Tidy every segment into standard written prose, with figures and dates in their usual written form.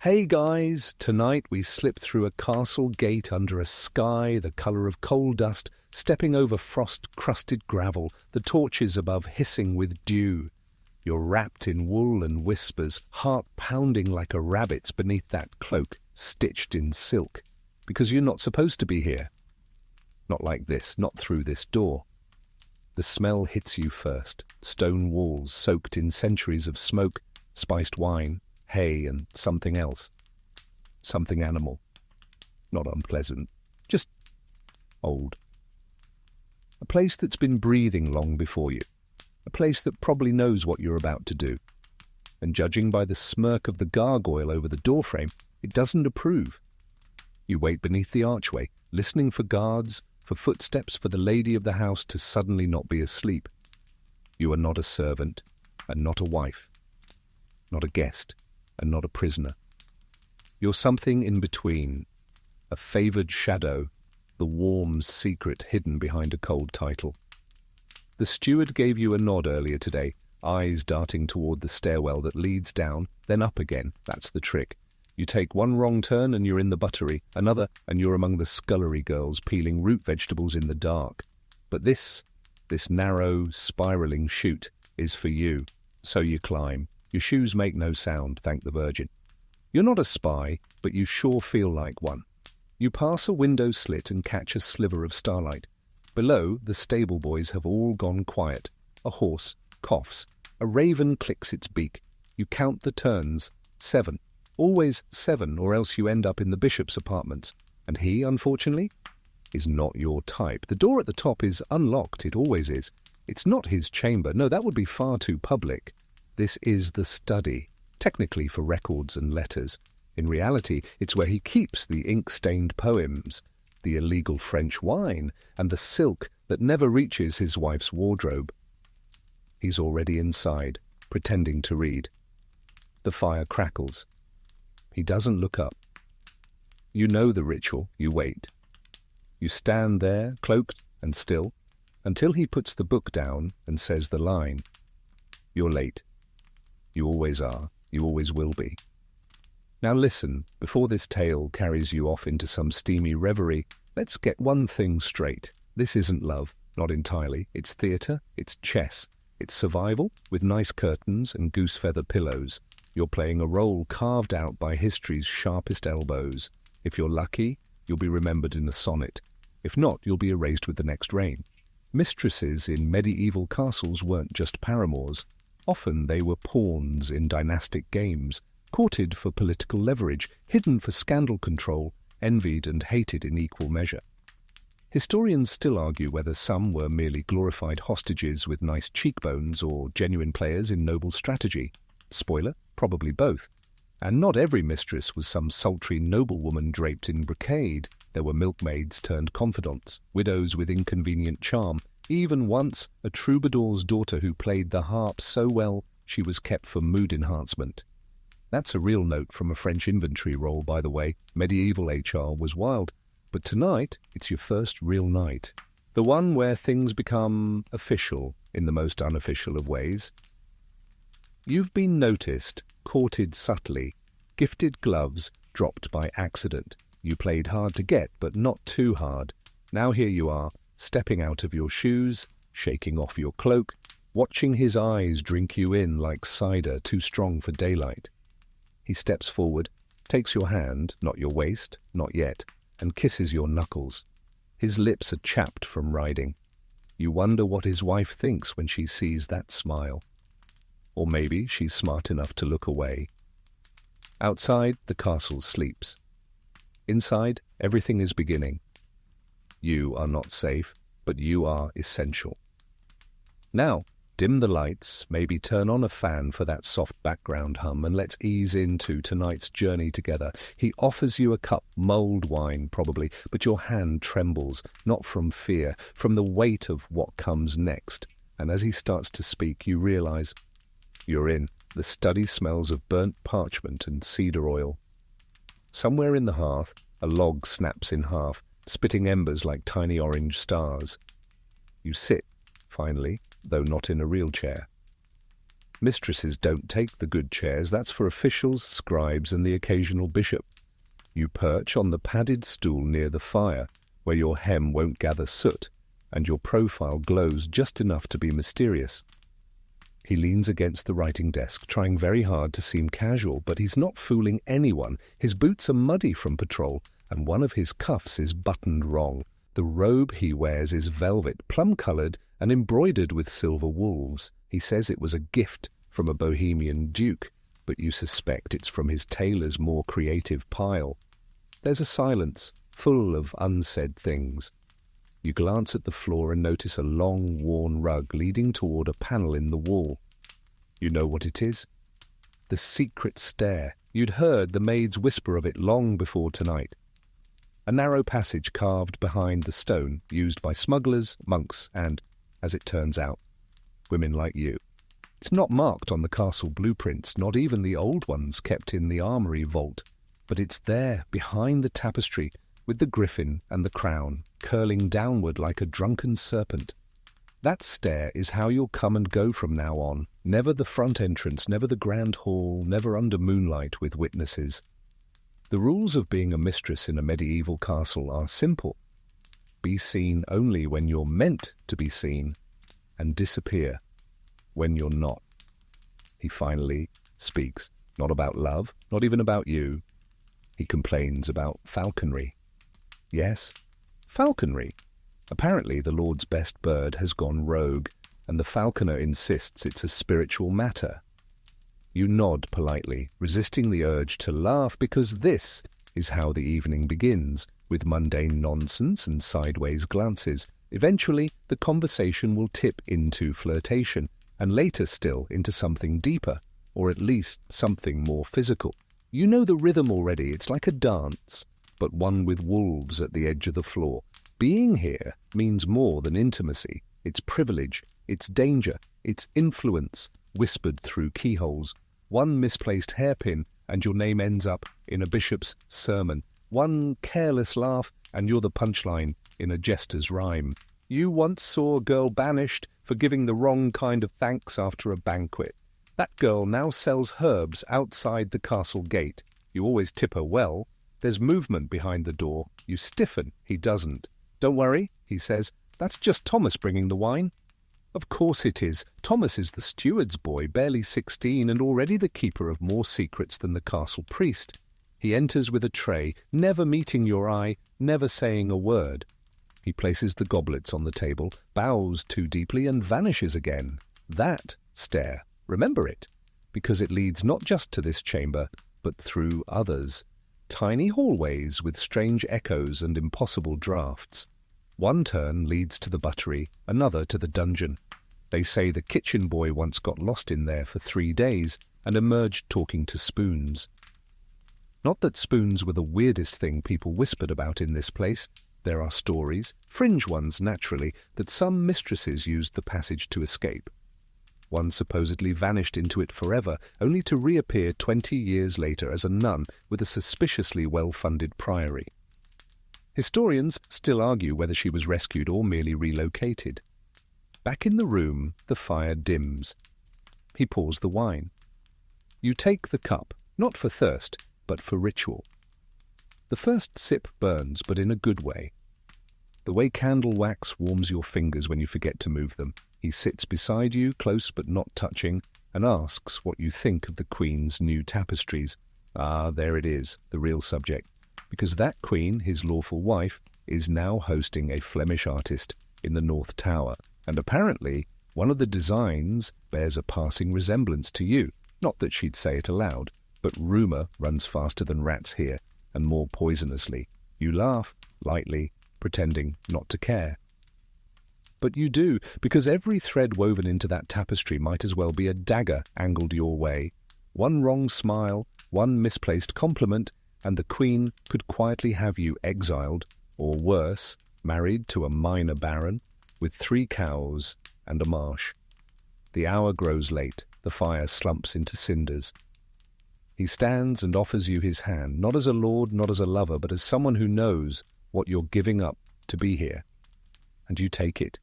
Hey guys, tonight we slip through a castle gate under a sky the colour of coal dust, stepping over frost-crusted gravel, the torches above hissing with dew. You're wrapped in wool and whispers, heart pounding like a rabbit's beneath that cloak, stitched in silk. Because you're not supposed to be here. Not like this, not through this door. The smell hits you first, stone walls soaked in centuries of smoke, spiced wine, hay and something else. Something animal. Not unpleasant, just old. A place that's been breathing long before you. A place that probably knows what you're about to do. And judging by the smirk of the gargoyle over the doorframe, it doesn't approve. You wait beneath the archway, listening for guards, for footsteps, for the lady of the house to suddenly not be asleep. You are not a servant, and not a wife. Not a guest, and not a prisoner. You're something in between, a favoured shadow, the warm secret hidden behind a cold title. The steward gave you a nod earlier today, eyes darting toward the stairwell that leads down, then up again. That's the trick. You take one wrong turn and you're in the buttery, another and you're among the scullery girls peeling root vegetables in the dark. But this narrow, spiralling chute is for you. So you climb. Your shoes make no sound, thank the Virgin. You're not a spy, but you sure feel like one. You pass a window slit and catch a sliver of starlight. Below, the stable boys have all gone quiet. A horse coughs. A raven clicks its beak. You count the turns. 7. Always 7, or else you end up in the bishop's apartments. And he, unfortunately, is not your type. The door at the top is unlocked, it always is. It's not his chamber. No, that would be far too public. This is the study, technically for records and letters. In reality, it's where he keeps the ink-stained poems, the illegal French wine, and the silk that never reaches his wife's wardrobe. He's already inside, pretending to read. The fire crackles. He doesn't look up. You know the ritual. You wait. You stand there, cloaked and still, until he puts the book down and says the line. You're late. You always are. You always will be. Now listen, before this tale carries you off into some steamy reverie, let's get one thing straight. This isn't love, not entirely. It's theatre, it's chess, it's survival with nice curtains and goose-feather pillows. You're playing a role carved out by history's sharpest elbows. If you're lucky, you'll be remembered in a sonnet. If not, you'll be erased with the next rain. Mistresses in medieval castles weren't just paramours. Often they were pawns in dynastic games, courted for political leverage, hidden for scandal control, envied and hated in equal measure. Historians still argue whether some were merely glorified hostages with nice cheekbones or genuine players in noble strategy. Spoiler, probably both. And not every mistress was some sultry noblewoman draped in brocade. There were milkmaids turned confidants, widows with inconvenient charm, even once a troubadour's daughter who played the harp so well she was kept for mood enhancement. That's a real note from a French inventory roll, by the way. Medieval HR was wild. But tonight, it's your first real night. The one where things become official in the most unofficial of ways. You've been noticed, courted subtly, gifted gloves dropped by accident. You played hard to get, but not too hard. Now here you are, stepping out of your shoes, shaking off your cloak, watching his eyes drink you in like cider too strong for daylight. He steps forward, takes your hand, not your waist, not yet, and kisses your knuckles. His lips are chapped from riding. You wonder what his wife thinks when she sees that smile. Or maybe she's smart enough to look away. Outside, the castle sleeps. Inside, everything is beginning. You are not safe, but you are essential. Now, dim the lights, maybe turn on a fan for that soft background hum, and let's ease into tonight's journey together. He offers you a cup, mulled wine probably, but your hand trembles, not from fear, from the weight of what comes next. And as he starts to speak, you realize you're in. The study smells of burnt parchment and cedar oil. Somewhere in the hearth, a log snaps in half, spitting embers like tiny orange stars. You sit, finally, though not in a real chair. Mistresses don't take the good chairs, that's for officials, scribes, and the occasional bishop. You perch on the padded stool near the fire, where your hem won't gather soot, and your profile glows just enough to be mysterious. He leans against the writing desk, trying very hard to seem casual, but he's not fooling anyone. His boots are muddy from patrol, and one of his cuffs is buttoned wrong. The robe he wears is velvet, plum-coloured, and embroidered with silver wolves. He says it was a gift from a Bohemian duke, but you suspect it's from his tailor's more creative pile. There's a silence, full of unsaid things. You glance at the floor and notice a long, worn rug leading toward a panel in the wall. You know what it is? The secret stair. You'd heard the maids whisper of it long before tonight. A narrow passage carved behind the stone, used by smugglers, monks, and, as it turns out, women like you. It's not marked on the castle blueprints, not even the old ones kept in the armory vault, but it's there, behind the tapestry, with the griffin and the crown, curling downward like a drunken serpent. That stair is how you'll come and go from now on. Never the front entrance, never the grand hall, never under moonlight with witnesses. The rules of being a mistress in a medieval castle are simple. Be seen only when you're meant to be seen, and disappear when you're not. He finally speaks, not about love, not even about you. He complains about falconry. Yes, falconry. Apparently the Lord's best bird has gone rogue, and the falconer insists it's a spiritual matter. You nod politely, resisting the urge to laugh, because this is how the evening begins, with mundane nonsense and sideways glances. Eventually, the conversation will tip into flirtation, and later still into something deeper, or at least something more physical. You know the rhythm already, it's like a dance, but one with wolves at the edge of the floor. Being here means more than intimacy. It's privilege, it's danger, it's influence, whispered through keyholes. One misplaced hairpin, and your name ends up in a bishop's sermon. One careless laugh, and you're the punchline in a jester's rhyme. You once saw a girl banished for giving the wrong kind of thanks after a banquet. That girl now sells herbs outside the castle gate. You always tip her well. There's movement behind the door. You stiffen. He doesn't. Don't worry, he says. That's just Thomas bringing the wine. Of course it is. Thomas is the steward's boy, barely 16, and already the keeper of more secrets than the castle priest. He enters with a tray, never meeting your eye, never saying a word. He places the goblets on the table, bows too deeply, and vanishes again. That stair. Remember it, because it leads not just to this chamber, but through others. Tiny hallways with strange echoes and impossible draughts. One turn leads to the buttery, another to the dungeon. They say the kitchen boy once got lost in there for 3 days and emerged talking to spoons. Not that spoons were the weirdest thing people whispered about in this place. There are stories, fringe ones naturally, that some mistresses used the passage to escape. One supposedly vanished into it forever, only to reappear 20 years later as a nun with a suspiciously well-funded priory. Historians still argue whether she was rescued or merely relocated. Back in the room, the fire dims. He pours the wine. You take the cup, not for thirst, but for ritual. The first sip burns, but in a good way. The way candle wax warms your fingers when you forget to move them. He sits beside you, close but not touching, and asks what you think of the Queen's new tapestries. Ah, there it is, the real subject. Because that Queen, his lawful wife, is now hosting a Flemish artist in the North Tower, and apparently one of the designs bears a passing resemblance to you. Not that she'd say it aloud, but rumour runs faster than rats here, and more poisonously. You laugh, lightly, pretending not to care. But you do, because every thread woven into that tapestry might as well be a dagger angled your way. One wrong smile, one misplaced compliment, and the Queen could quietly have you exiled, or worse, married to a minor baron, with 3 cows and a marsh. The hour grows late, the fire slumps into cinders. He stands and offers you his hand, not as a lord, not as a lover, but as someone who knows what you're giving up to be here. And you take it.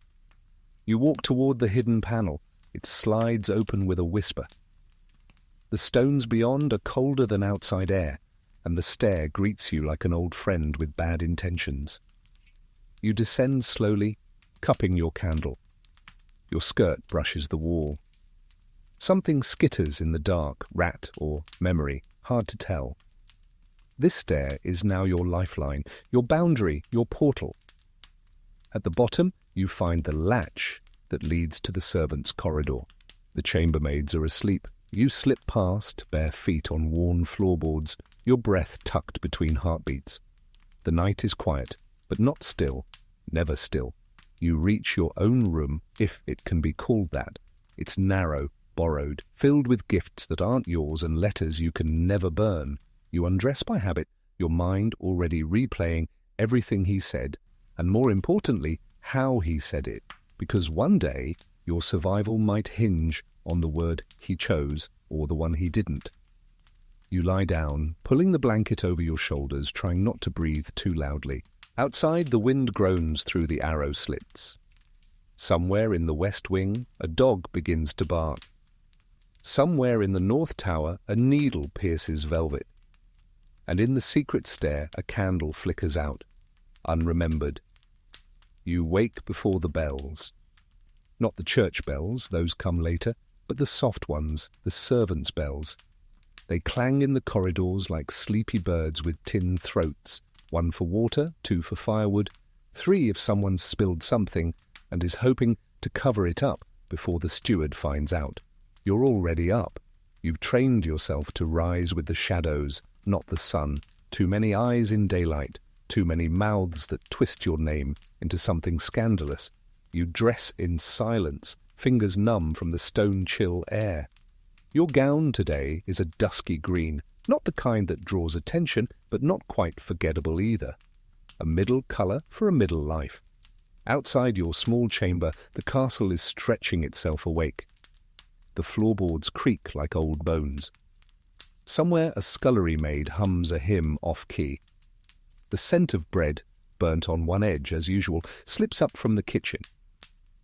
You walk toward the hidden panel, It slides open with a whisper. The stones beyond are colder than outside air, and the stair greets you like an old friend with bad intentions. You descend slowly, cupping your candle. Your skirt brushes the wall. Something skitters in the dark, rat or memory, hard to tell. This stair is now your lifeline, your boundary, your portal. At the bottom, you find the latch that leads to the servants' corridor. The chambermaids are asleep. You slip past, bare feet on worn floorboards, your breath tucked between heartbeats. The night is quiet, but not still, never still. You reach your own room, if it can be called that. It's narrow, borrowed, filled with gifts that aren't yours and letters you can never burn. You undress by habit, your mind already replaying everything he said, and more importantly, how he said it, because one day your survival might hinge on the word he chose or the one he didn't. You lie down, pulling the blanket over your shoulders, trying not to breathe too loudly. Outside, the wind groans through the arrow slits. Somewhere in the west wing, a dog begins to bark. Somewhere in the north tower, a needle pierces velvet. And in the secret stair, a candle flickers out, unremembered. You wake before the bells. Not the church bells, those come later, but the soft ones, the servants' bells. They clang in the corridors like sleepy birds with tin throats, 1 for water, 2 for firewood, 3 if someone's spilled something and is hoping to cover it up before the steward finds out. You're already up. You've trained yourself to rise with the shadows, not the sun. Too many eyes in daylight, too many mouths that twist your name into something scandalous. You dress in silence, fingers numb from the stone-chill air. Your gown today is a dusky green, not the kind that draws attention, but not quite forgettable either. A middle colour for a middle life. Outside your small chamber, the castle is stretching itself awake. The floorboards creak like old bones. Somewhere a scullery maid hums a hymn off-key. The scent of bread, burnt on one edge as usual, slips up from the kitchen.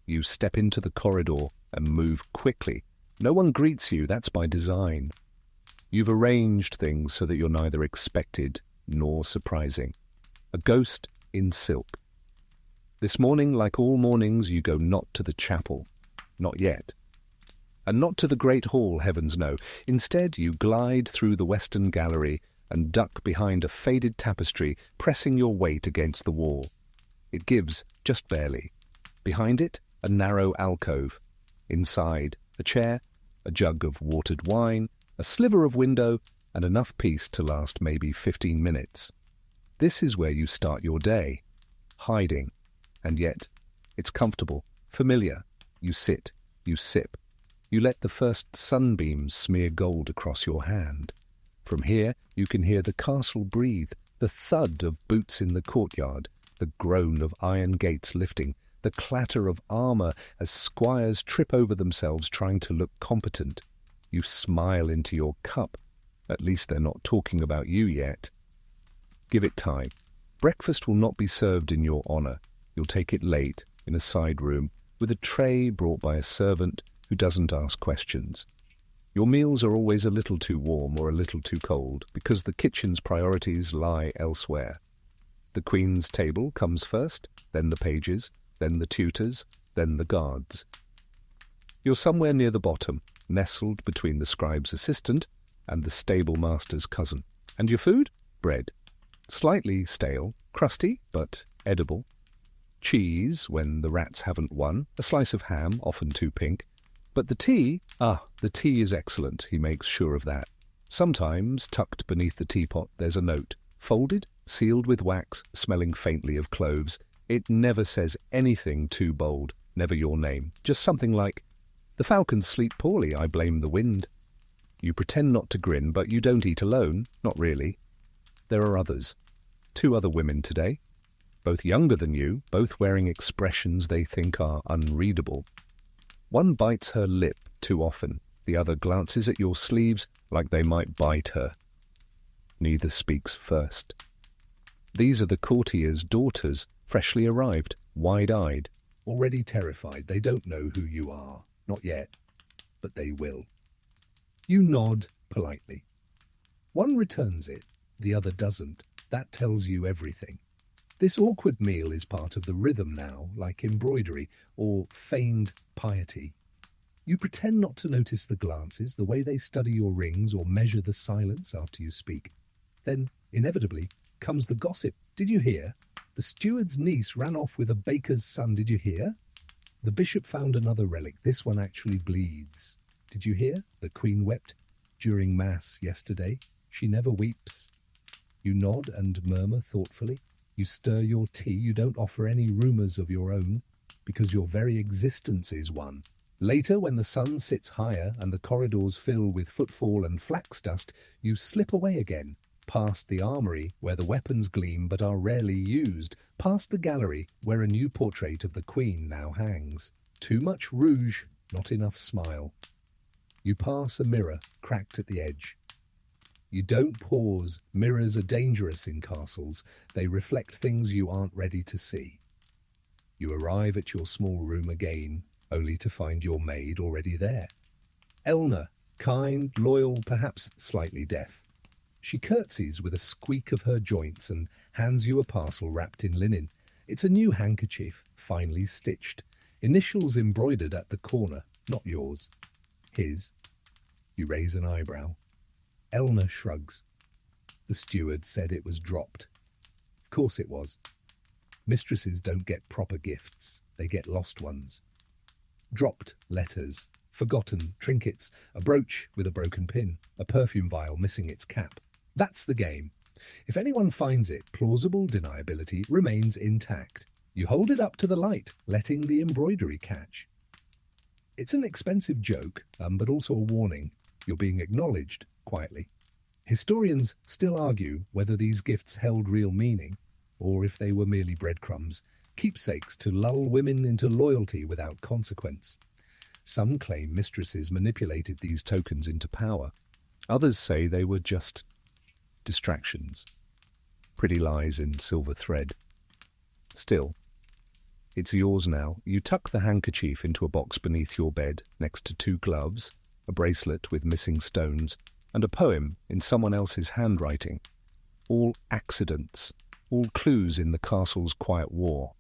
You step into the corridor and move quickly. No one greets you, that's by design. You've arranged things so that you're neither expected nor surprising. A ghost in silk. This morning, like all mornings, you go not to the chapel. Not yet. And not to the great hall, heavens no. Instead, you glide through the western gallery and duck behind a faded tapestry, pressing your weight against the wall. It gives, just barely. Behind it, a narrow alcove. Inside, a chair, a jug of watered wine, a sliver of window, and enough peace to last maybe 15 minutes. This is where you start your day. Hiding. And yet, it's comfortable, familiar. You sit, you sip. You let the first sunbeams smear gold across your hand. From here, you can hear the castle breathe, the thud of boots in the courtyard, the groan of iron gates lifting, the clatter of armour as squires trip over themselves trying to look competent. You smile into your cup. At least they're not talking about you yet. Give it time. Breakfast will not be served in your honour. You'll take it late, in a side room, with a tray brought by a servant who doesn't ask questions. Your meals are always a little too warm or a little too cold, because the kitchen's priorities lie elsewhere. The Queen's table comes first, then the pages, then the tutors, then the guards. You're somewhere near the bottom, nestled between the scribe's assistant and the stable master's cousin. And your food? Bread. Slightly stale, crusty, but edible. Cheese, when the rats haven't won, a slice of ham, often too pink. But the tea, the tea is excellent, he makes sure of that. Sometimes, tucked beneath the teapot, there's a note, folded, sealed with wax, smelling faintly of cloves. It never says anything too bold, never your name, just something like, "The falcons sleep poorly, I blame the wind." You pretend not to grin, but you don't eat alone, not really. There are others. 2 other women today. Both younger than you, both wearing expressions they think are unreadable. One bites her lip too often, the other glances at your sleeves like they might bite her. Neither speaks first. These are the courtiers' daughters, freshly arrived, wide-eyed, already terrified. They don't know who you are. Not yet, but they will. You nod politely. One returns it, the other doesn't. That tells you everything. This awkward meal is part of the rhythm now, like embroidery or feigned piety. You pretend not to notice the glances, the way they study your rings or measure the silence after you speak. Then, inevitably, comes the gossip. Did you hear? The steward's niece ran off with a baker's son. Did you hear? The bishop found another relic. This one actually bleeds. Did you hear? The Queen wept during Mass yesterday. She never weeps. You nod and murmur thoughtfully. You stir your tea. You don't offer any rumours of your own, because your very existence is one. Later, when the sun sits higher and the corridors fill with footfall and flax dust, you slip away again, past the armoury where the weapons gleam but are rarely used, past the gallery where a new portrait of the Queen now hangs. Too much rouge, not enough smile. You pass a mirror cracked at the edge. You don't pause. Mirrors are dangerous in castles. They reflect things you aren't ready to see. You arrive at your small room again, only to find your maid already there. Elna, kind, loyal, perhaps slightly deaf. She curtsies with a squeak of her joints and hands you a parcel wrapped in linen. It's a new handkerchief, finely stitched. Initials embroidered at the corner, not yours. His. You raise an eyebrow. Elna shrugs. The steward said it was dropped. Of course it was. Mistresses don't get proper gifts. They get lost ones. Dropped letters, forgotten trinkets, a brooch with a broken pin, a perfume vial missing its cap. That's the game. If anyone finds it, plausible deniability remains intact. You hold it up to the light, letting the embroidery catch. It's an expensive joke, but also a warning. You're being acknowledged, quietly. Historians still argue whether these gifts held real meaning, or if they were merely breadcrumbs, keepsakes to lull women into loyalty without consequence. Some claim mistresses manipulated these tokens into power. Others say they were just distractions. Pretty lies in silver thread. Still, it's yours now. You tuck the handkerchief into a box beneath your bed, next to 2 gloves, a bracelet with missing stones, and a poem in someone else's handwriting. All accidents, all clues in the castle's quiet war.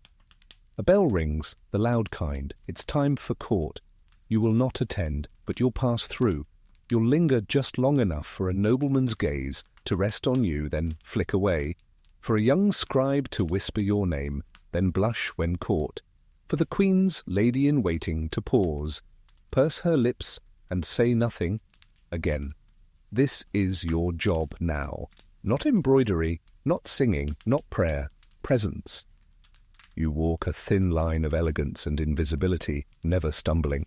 A bell rings, the loud kind. It's time for court. You will not attend, but you'll pass through. You'll linger just long enough for a nobleman's gaze to rest on you, then flick away, for a young scribe to whisper your name, then blush when caught, for the Queen's lady-in-waiting to pause, purse her lips, and say nothing again. This is your job now. Not embroidery, not singing, not prayer, presence. You walk a thin line of elegance and invisibility, never stumbling.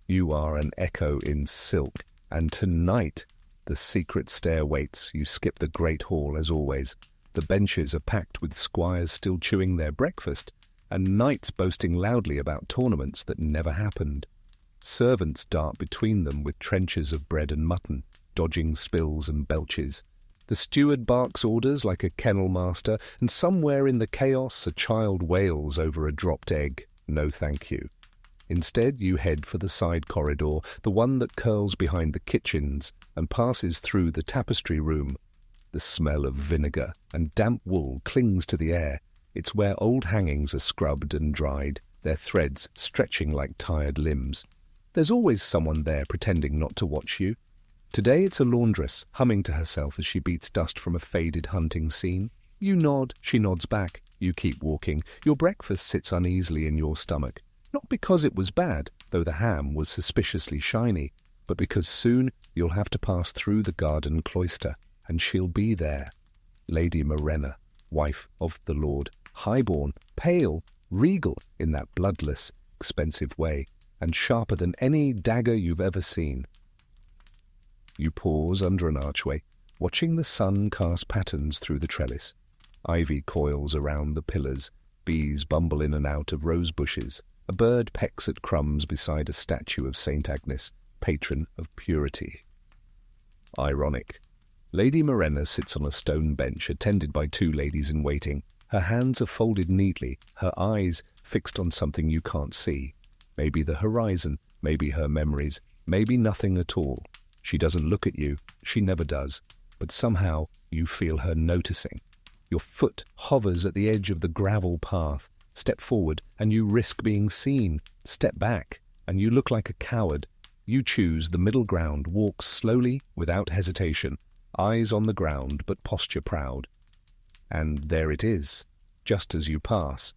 You are an echo in silk, and tonight the secret stair waits. You skip the great hall as always. The benches are packed with squires still chewing their breakfast, and knights boasting loudly about tournaments that never happened. Servants dart between them with trenchers of bread and mutton, dodging spills and belches. The steward barks orders like a kennel master, and somewhere in the chaos a child wails over a dropped egg. No thank you. Instead, you head for the side corridor, the one that curls behind the kitchens and passes through the tapestry room. The smell of vinegar and damp wool clings to the air. It's where old hangings are scrubbed and dried, their threads stretching like tired limbs. There's always someone there pretending not to watch you. Today it's a laundress, humming to herself as she beats dust from a faded hunting scene. You nod, she nods back. You keep walking. Your breakfast sits uneasily in your stomach. Not because it was bad, though the ham was suspiciously shiny, but because soon you'll have to pass through the garden cloister, and she'll be there. Lady Morena, wife of the Lord, highborn, pale, regal in that bloodless, expensive way, and sharper than any dagger you've ever seen. You pause under an archway, watching the sun cast patterns through the trellis. Ivy coils around the pillars, bees bumble in and out of rose bushes. A bird pecks at crumbs beside a statue of Saint Agnes, patron of purity. Ironic. Lady Morena sits on a stone bench, attended by 2 ladies-in-waiting. Her hands are folded neatly, her eyes fixed on something you can't see. Maybe the horizon, maybe her memories, maybe nothing at all. She doesn't look at you, she never does, but somehow you feel her noticing. Your foot hovers at the edge of the gravel path. Step forward and you risk being seen. Step back and you look like a coward. You choose the middle ground, walk slowly without hesitation, eyes on the ground but posture proud. And there it is, just as you pass.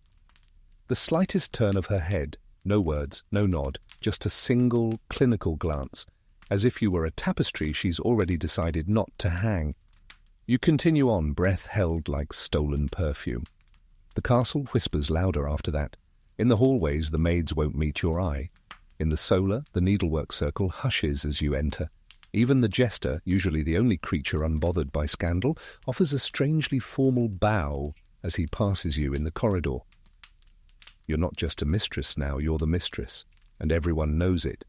The slightest turn of her head, no words, no nod, just a single clinical glance, as if you were a tapestry she's already decided not to hang. You continue on, breath held like stolen perfume. The castle whispers louder after that. In the hallways, the maids won't meet your eye. In the solar, the needlework circle hushes as you enter. Even the jester, usually the only creature unbothered by scandal, offers a strangely formal bow as he passes you in the corridor. You're not just a mistress now, you're the mistress, and everyone knows it.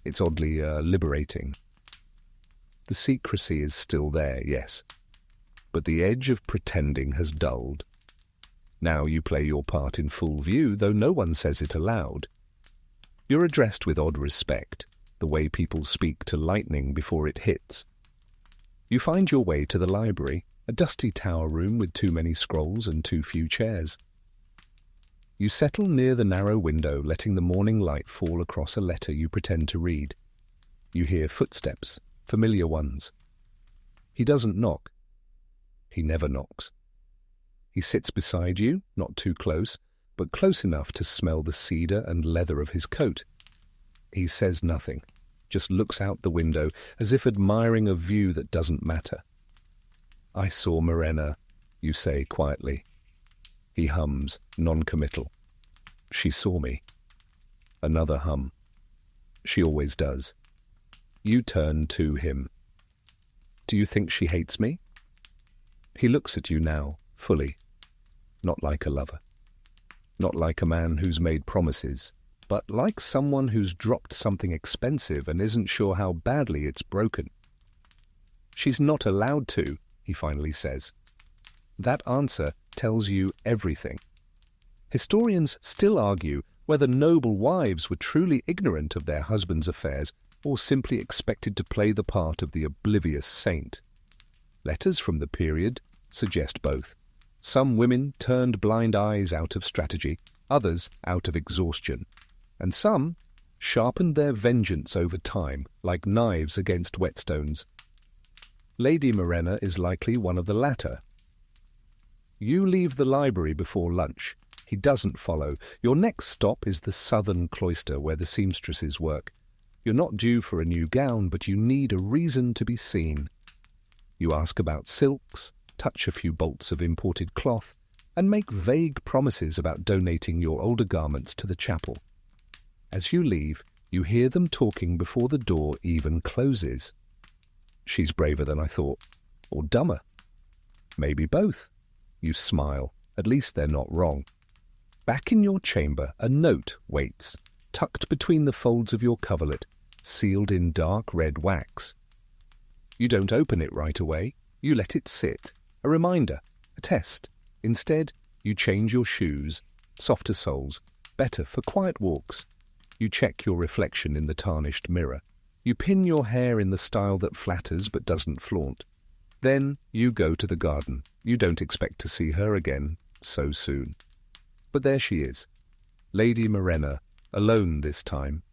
It's oddly liberating. The secrecy is still there, yes, but the edge of pretending has dulled. Now you play your part in full view, though no one says it aloud. You're addressed with odd respect, the way people speak to lightning before it hits. You find your way to the library, a dusty tower room with too many scrolls and too few chairs. You settle near the narrow window, letting the morning light fall across a letter you pretend to read. You hear footsteps, familiar ones. He doesn't knock. He never knocks. He sits beside you, not too close, but close enough to smell the cedar and leather of his coat. He says nothing, just looks out the window as if admiring a view that doesn't matter. "I saw Morena," you say quietly. He hums, non-committal. "She saw me." Another hum. She always does. You turn to him. "Do you think she hates me?" He looks at you now, fully. Not like a lover. Not like a man who's made promises, but like someone who's dropped something expensive and isn't sure how badly it's broken. "She's not allowed to," he finally says. That answer tells you everything. Historians still argue whether noble wives were truly ignorant of their husbands' affairs or simply expected to play the part of the oblivious saint. Letters from the period suggest both. Some women turned blind eyes out of strategy, others out of exhaustion, and some sharpened their vengeance over time like knives against whetstones. Lady Morena is likely one of the latter. You leave the library before lunch. He doesn't follow. Your next stop is the southern cloister where the seamstresses work. You're not due for a new gown, but you need a reason to be seen. You ask about silks, touch a few bolts of imported cloth, and make vague promises about donating your older garments to the chapel. As you leave, you hear them talking before the door even closes. She's braver than I thought. Or dumber. Maybe both. You smile. At least they're not wrong. Back in your chamber, a note waits, tucked between the folds of your coverlet, sealed in dark red wax. You don't open it right away. You let it sit. A reminder, a test. Instead, you change your shoes, softer soles, better for quiet walks. You check your reflection in the tarnished mirror. You pin your hair in the style that flatters but doesn't flaunt. Then you go to the garden. You don't expect to see her again so soon. But there she is, Lady Morena, alone this time,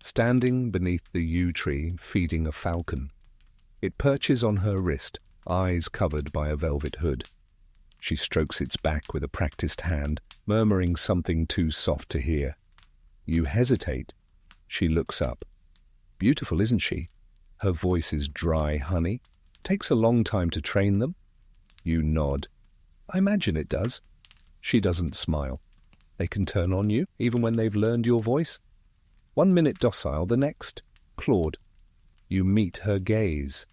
standing beneath the yew tree feeding a falcon. It perches on her wrist, eyes covered by a velvet hood. She strokes its back with a practiced hand, murmuring something too soft to hear. You hesitate. She looks up. Beautiful, isn't she? Her voice is dry honey. Takes a long time to train them. You nod. I imagine it does. She doesn't smile. They can turn on you, even when they've learned your voice. 1 minute docile, the next, clawed. You meet her gaze.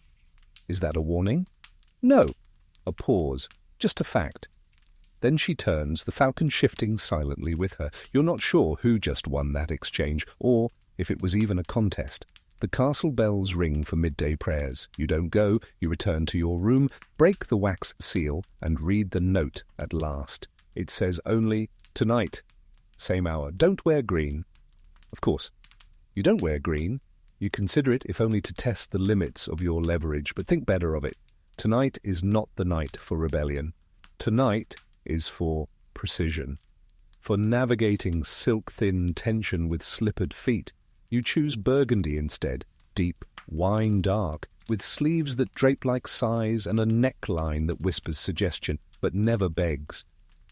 Is that a warning? No. A pause. Just a fact. Then she turns, the falcon shifting silently with her. You're not sure who just won that exchange, or if it was even a contest. The castle bells ring for midday prayers. You don't go, you return to your room, break the wax seal, and read the note at last. It says only, "Tonight, same hour. Don't wear green." Of course, You don't wear green. You consider it if only to test the limits of your leverage, but think better of it. Tonight is not the night for rebellion. Tonight is for precision. For navigating silk-thin tension with slippered feet, you choose burgundy instead, deep, wine dark, with sleeves that drape like sighs and a neckline that whispers suggestion, but never begs.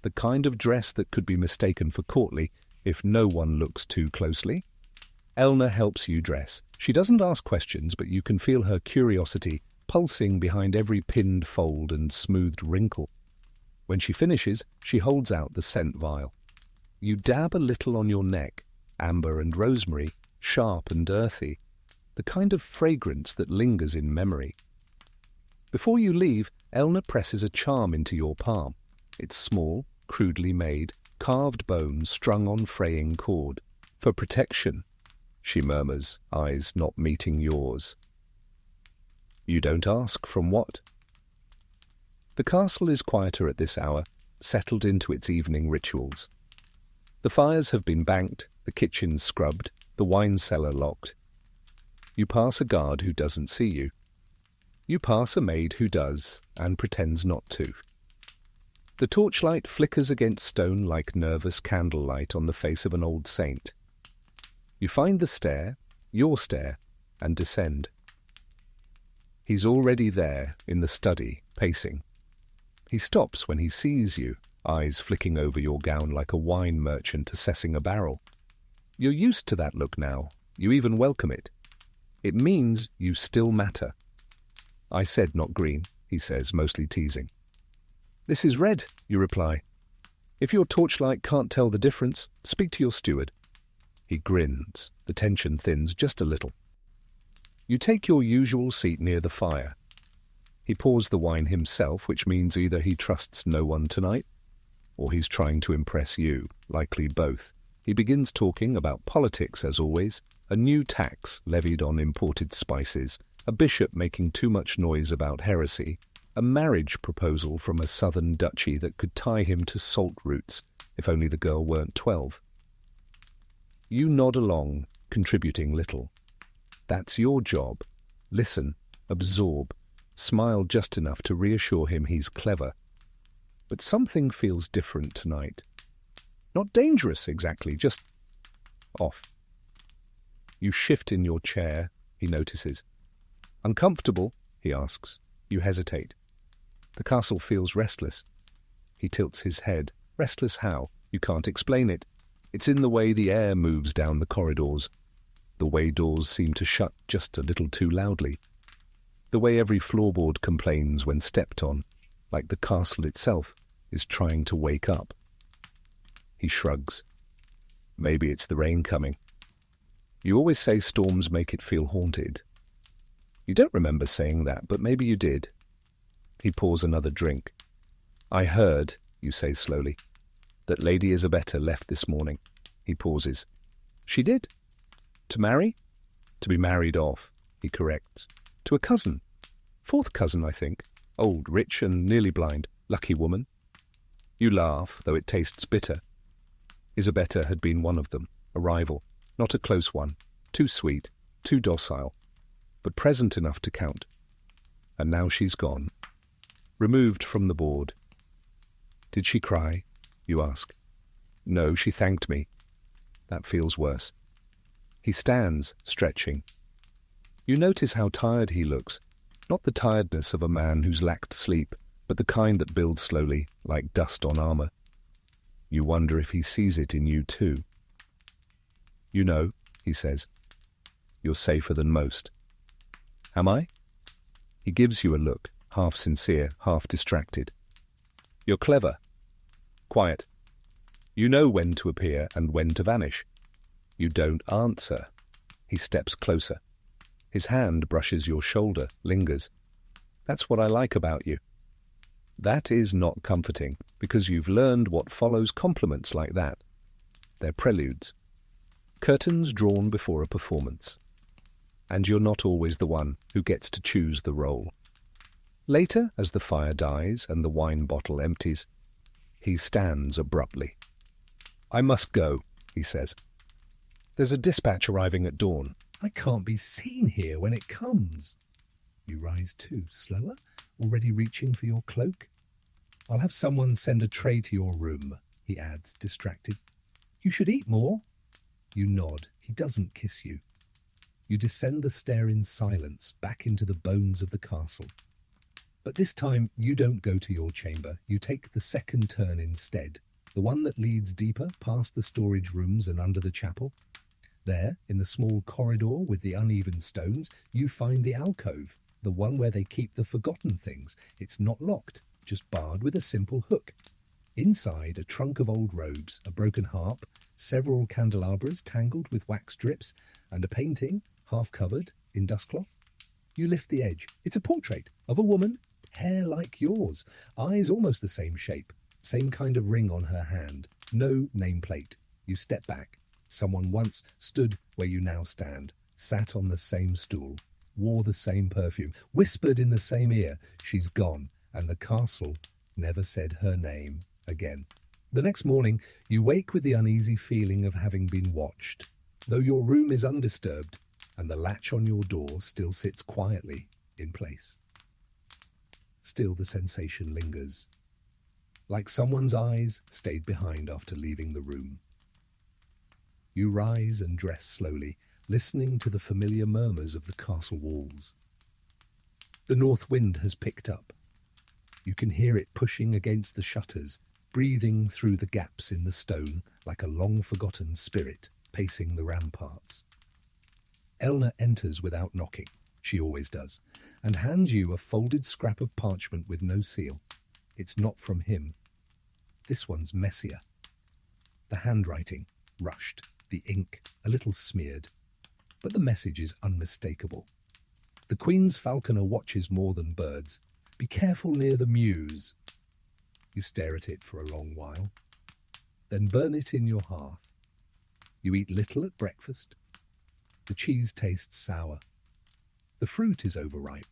The kind of dress that could be mistaken for courtly if no one looks too closely. Elna helps you dress. She doesn't ask questions, but you can feel her curiosity pulsing behind every pinned fold and smoothed wrinkle. When she finishes, she holds out the scent vial. You dab a little on your neck, amber and rosemary, sharp and earthy, the kind of fragrance that lingers in memory. Before you leave, Elna presses a charm into your palm. It's small, crudely made, carved bone strung on fraying cord. For protection, she murmurs, eyes not meeting yours. You don't ask from what? The castle is quieter at this hour, settled into its evening rituals. The fires have been banked, the kitchen scrubbed, the wine cellar locked. You pass a guard who doesn't see you. You pass a maid who does, and pretends not to. The torchlight flickers against stone like nervous candlelight on the face of an old saint. You find the stair, your stair, and descend. He's already there, in the study, pacing. He stops when he sees you, eyes flicking over your gown like a wine merchant assessing a barrel. You're used to that look now. You even welcome it. It means you still matter. I said not green, he says, mostly teasing. This is red, you reply. If your torchlight can't tell the difference, speak to your steward. He grins. The tension thins just a little. You take your usual seat near the fire. He pours the wine himself, which means either he trusts no one tonight, or he's trying to impress you, likely both. He begins talking about politics, as always, a new tax levied on imported spices, a bishop making too much noise about heresy, a marriage proposal from a southern duchy that could tie him to salt roots, if only the girl weren't 12. You nod along, contributing little. That's your job. Listen, absorb, smile just enough to reassure him he's clever. But something feels different tonight. Not dangerous exactly, just off. You shift in your chair, he notices. Uncomfortable, he asks. You hesitate. The castle feels restless. He tilts his head. Restless how? You can't explain it. It's in the way the air moves down the corridors, the way doors seem to shut just a little too loudly, the way every floorboard complains when stepped on, like the castle itself is trying to wake up. He shrugs. Maybe it's the rain coming. You always say storms make it feel haunted. You don't remember saying that, but maybe you did. He pours another drink. I heard, you say slowly, that Lady Isabetta left this morning. He pauses. She did? To marry? To be married off, he corrects. To a cousin. Fourth cousin, I think. Old, rich, and nearly blind. Lucky woman. You laugh, though it tastes bitter. Isabetta had been one of them, a rival, not a close one, too sweet, too docile, but present enough to count. And now she's gone, removed from the board. Did she cry? You ask. No, she thanked me. That feels worse. He stands, stretching. You notice how tired he looks, not the tiredness of a man who's lacked sleep, but the kind that builds slowly, like dust on armor. You wonder if he sees it in you too. You know, he says, you're safer than most. Am I? He gives you a look, half sincere, half distracted. You're clever. Quiet. You know when to appear and when to vanish. You don't answer. He steps closer. His hand brushes your shoulder, lingers. That's what I like about you. That is not comforting, because you've learned what follows compliments like that. They're preludes. Curtains drawn before a performance. And you're not always the one who gets to choose the role. Later, as the fire dies and the wine bottle empties, he stands abruptly. I must go, he says. There's a dispatch arriving at dawn. I can't be seen here when it comes. You rise too, slower, already reaching for your cloak. I'll have someone send a tray to your room, he adds, distracted. You should eat more. You nod. He doesn't kiss you. You descend the stair in silence, back into the bones of the castle. But this time, you don't go to your chamber. You take the second turn instead, the one that leads deeper, past the storage rooms and under the chapel. There, in the small corridor with the uneven stones, you find the alcove, the one where they keep the forgotten things. It's not locked, just barred with a simple hook. Inside, a trunk of old robes, a broken harp, several candelabras tangled with wax drips, and a painting, half-covered, in dustcloth. You lift the edge. It's a portrait of a woman, hair like yours, eyes almost the same shape, same kind of ring on her hand, no nameplate. You step back. Someone once stood where you now stand, sat on the same stool, wore the same perfume, whispered in the same ear. She's gone, and the castle never said her name again. The next morning, you wake with the uneasy feeling of having been watched, though your room is undisturbed, and the latch on your door still sits quietly in place. Still the sensation lingers, like someone's eyes stayed behind after leaving the room. You rise and dress slowly, listening to the familiar murmurs of the castle walls. The north wind has picked up. You can hear it pushing against the shutters, breathing through the gaps in the stone like a long-forgotten spirit pacing the ramparts. Elna enters without knocking, she always does, and hands you a folded scrap of parchment with no seal. It's not from him. This one's messier. The handwriting, rushed, the ink, a little smeared, but the message is unmistakable. The Queen's falconer watches more than birds. Be careful near the mews. You stare at it for a long while, then burn it in your hearth. You eat little at breakfast. The cheese tastes sour. The fruit is overripe.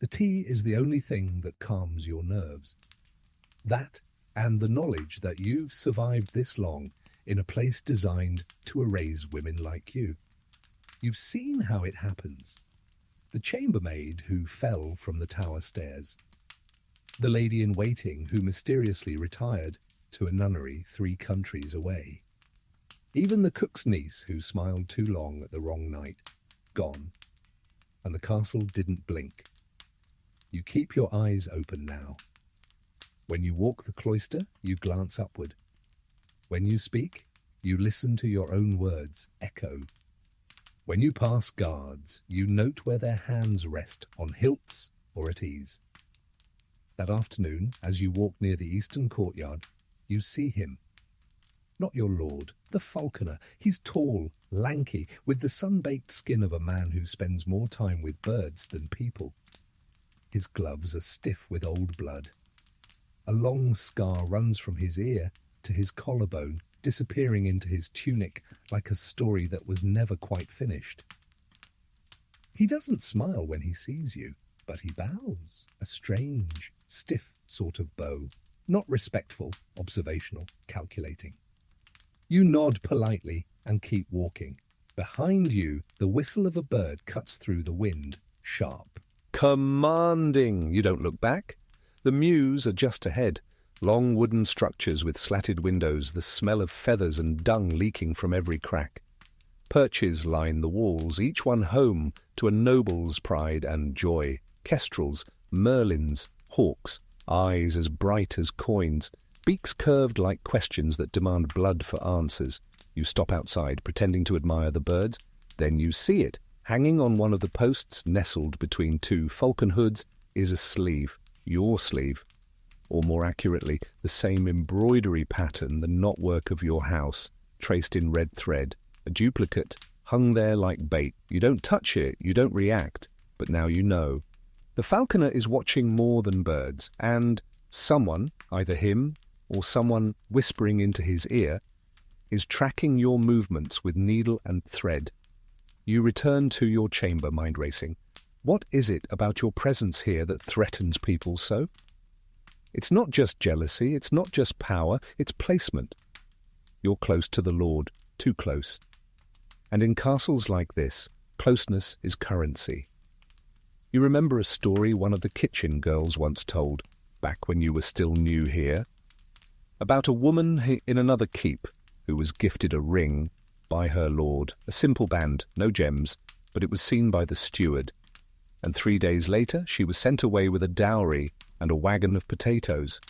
The tea is the only thing that calms your nerves. That and the knowledge that you've survived this long in a place designed to erase women like you. You've seen how it happens. The chambermaid who fell from the tower stairs. The lady-in-waiting who mysteriously retired to a nunnery 3 countries away. Even the cook's niece who smiled too long at the wrong night. Gone. And the castle didn't blink. You keep your eyes open now. When you walk the cloister, you glance upward. When you speak, you listen to your own words echo. When you pass guards, you note where their hands rest, on hilts or at ease. That afternoon, as you walk near the eastern courtyard, you see him. Not your lord, the falconer. He's tall, lanky, with the sun-baked skin of a man who spends more time with birds than people. His gloves are stiff with old blood. A long scar runs from his ear to his collarbone, disappearing into his tunic like a story that was never quite finished. He doesn't smile when he sees you, but he bows, a strange, stiff sort of bow, not respectful, observational, calculating. You nod politely and keep walking. Behind you, the whistle of a bird cuts through the wind, sharp. Commanding! You don't look back. The mews are just ahead. Long wooden structures with slatted windows, the smell of feathers and dung leaking from every crack. Perches line the walls, each one home to a noble's pride and joy. Kestrels, merlins, hawks, eyes as bright as coins, beaks curved like questions that demand blood for answers. You stop outside, pretending to admire the birds. Then you see it. Hanging on one of the posts, nestled between 2 falcon hoods, is a sleeve. Your sleeve. Or more accurately, the same embroidery pattern, the knotwork of your house, traced in red thread, a duplicate, hung there like bait. You don't touch it, you don't react, but now you know. The falconer is watching more than birds, and someone, either him or someone whispering into his ear, is tracking your movements with needle and thread. You return to your chamber, mind racing. What is it about your presence here that threatens people so? It's not just jealousy, it's not just power, it's placement. You're close to the Lord, too close. And in castles like this, closeness is currency. You remember a story one of the kitchen girls once told, back when you were still new here, about a woman in another keep who was gifted a ring by her lord, a simple band, no gems, but it was seen by the steward. And 3 days later she was sent away with a dowry and a wagon of potatoes.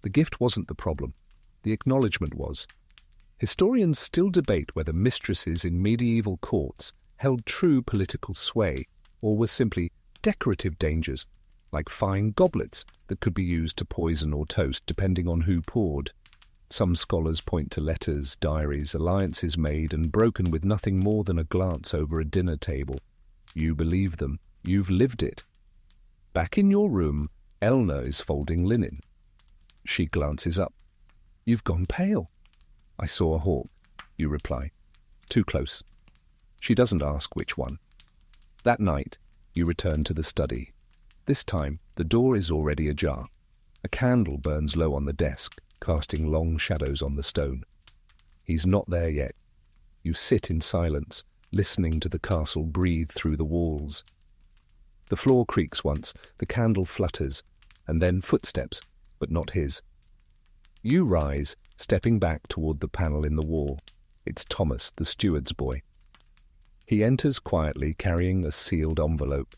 The gift wasn't the problem. The acknowledgement was. Historians still debate whether mistresses in medieval courts held true political sway or were simply decorative dangers, like fine goblets that could be used to poison or toast depending on who poured. Some scholars point to letters, diaries, alliances made and broken with nothing more than a glance over a dinner table. You believe them. You've lived it. Back in your room, Elna is folding linen. She glances up. You've gone pale. I saw a hawk, you reply. Too close. She doesn't ask which one. That night, you return to the study. This time, the door is already ajar. A candle burns low on the desk, casting long shadows on the stone. He's not there yet. You sit in silence, listening to the castle breathe through the walls. The floor creaks once, the candle flutters, and then footsteps, but not his. You rise, stepping back toward the panel in the wall. It's Thomas, the steward's boy. He enters quietly, carrying a sealed envelope.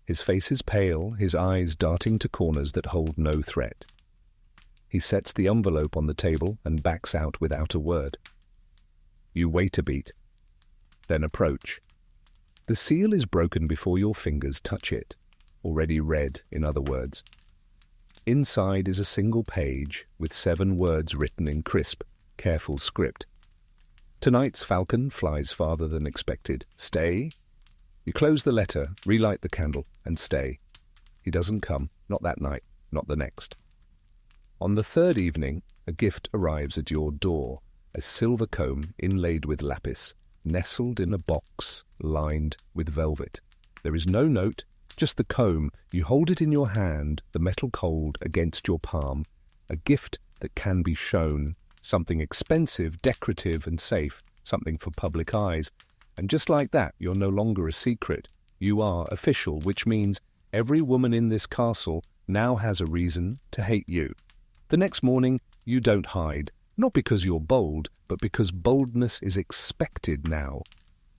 His face is pale, his eyes darting to corners that hold no threat. He sets the envelope on the table and backs out without a word. You wait a beat, then approach. The seal is broken before your fingers touch it, already red, in other words. Inside is a single page with 7 words written in crisp, careful script. Tonight's falcon flies farther than expected. Stay. You close the letter, relight the candle, and stay. He doesn't come, not that night, not the next. On the 3rd evening, a gift arrives at your door, a silver comb inlaid with lapis, nestled in a box lined with velvet. There is no note, just the comb. You hold it in your hand, the metal cold against your palm, a gift that can be shown, something expensive, decorative and safe, something for public eyes. And just like that, you're no longer a secret. You are official, which means every woman in this castle now has a reason to hate you. The next morning, you don't hide, not because you're bold, but because boldness is expected now.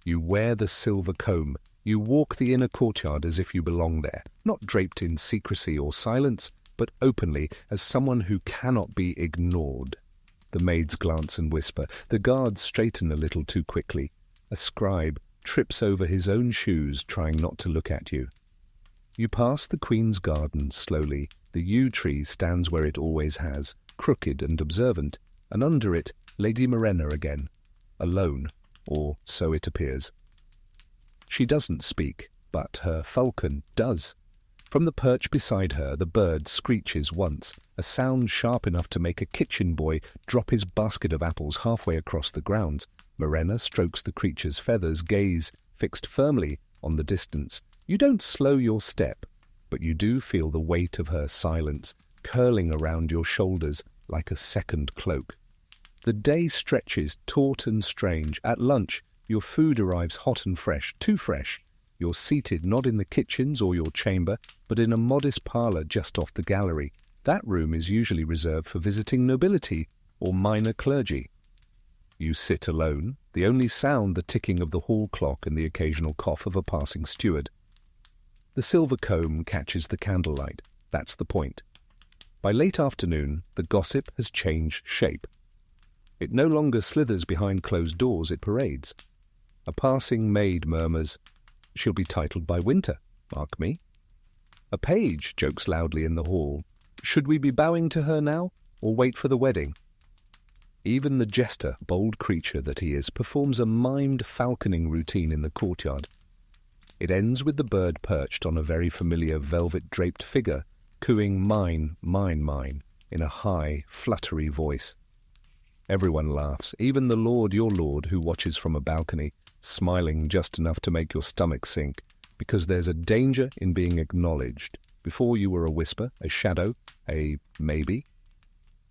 You wear the silver comb. You walk the inner courtyard as if you belong there, not draped in secrecy or silence, but openly as someone who cannot be ignored. The maids glance and whisper. The guards straighten a little too quickly. A scribe trips over his own shoes, trying not to look at you. You pass the Queen's garden slowly. The yew tree stands where it always has, crooked and observant, and under it, Lady Morena again, alone, or so it appears. She doesn't speak, but her falcon does. From the perch beside her, the bird screeches once, a sound sharp enough to make a kitchen boy drop his basket of apples halfway across the grounds. Morena strokes the creature's feathers, gaze fixed firmly on the distance. You don't slow your step, but you do feel the weight of her silence curling around your shoulders like a second cloak. The day stretches, taut and strange. At lunch, your food arrives hot and fresh, too fresh. You're seated not in the kitchens or your chamber, but in a modest parlour just off the gallery. That room is usually reserved for visiting nobility or minor clergy. You sit alone, the only sound the ticking of the hall clock and the occasional cough of a passing steward. The silver comb catches the candlelight. That's the point. By late afternoon, the gossip has changed shape. It no longer slithers behind closed doors, it parades. A passing maid murmurs, "She'll be titled by winter, mark me." A page jokes loudly in the hall, "Should we be bowing to her now, or wait for the wedding?" Even the jester, bold creature that he is, performs a mimed falconing routine in the courtyard. It ends with the bird perched on a very familiar velvet-draped figure, cooing "mine, mine, mine," in a high, fluttery voice. Everyone laughs, even the lord, your lord, who watches from a balcony, smiling just enough to make your stomach sink, because there's a danger in being acknowledged. Before you were a whisper, a shadow, a maybe.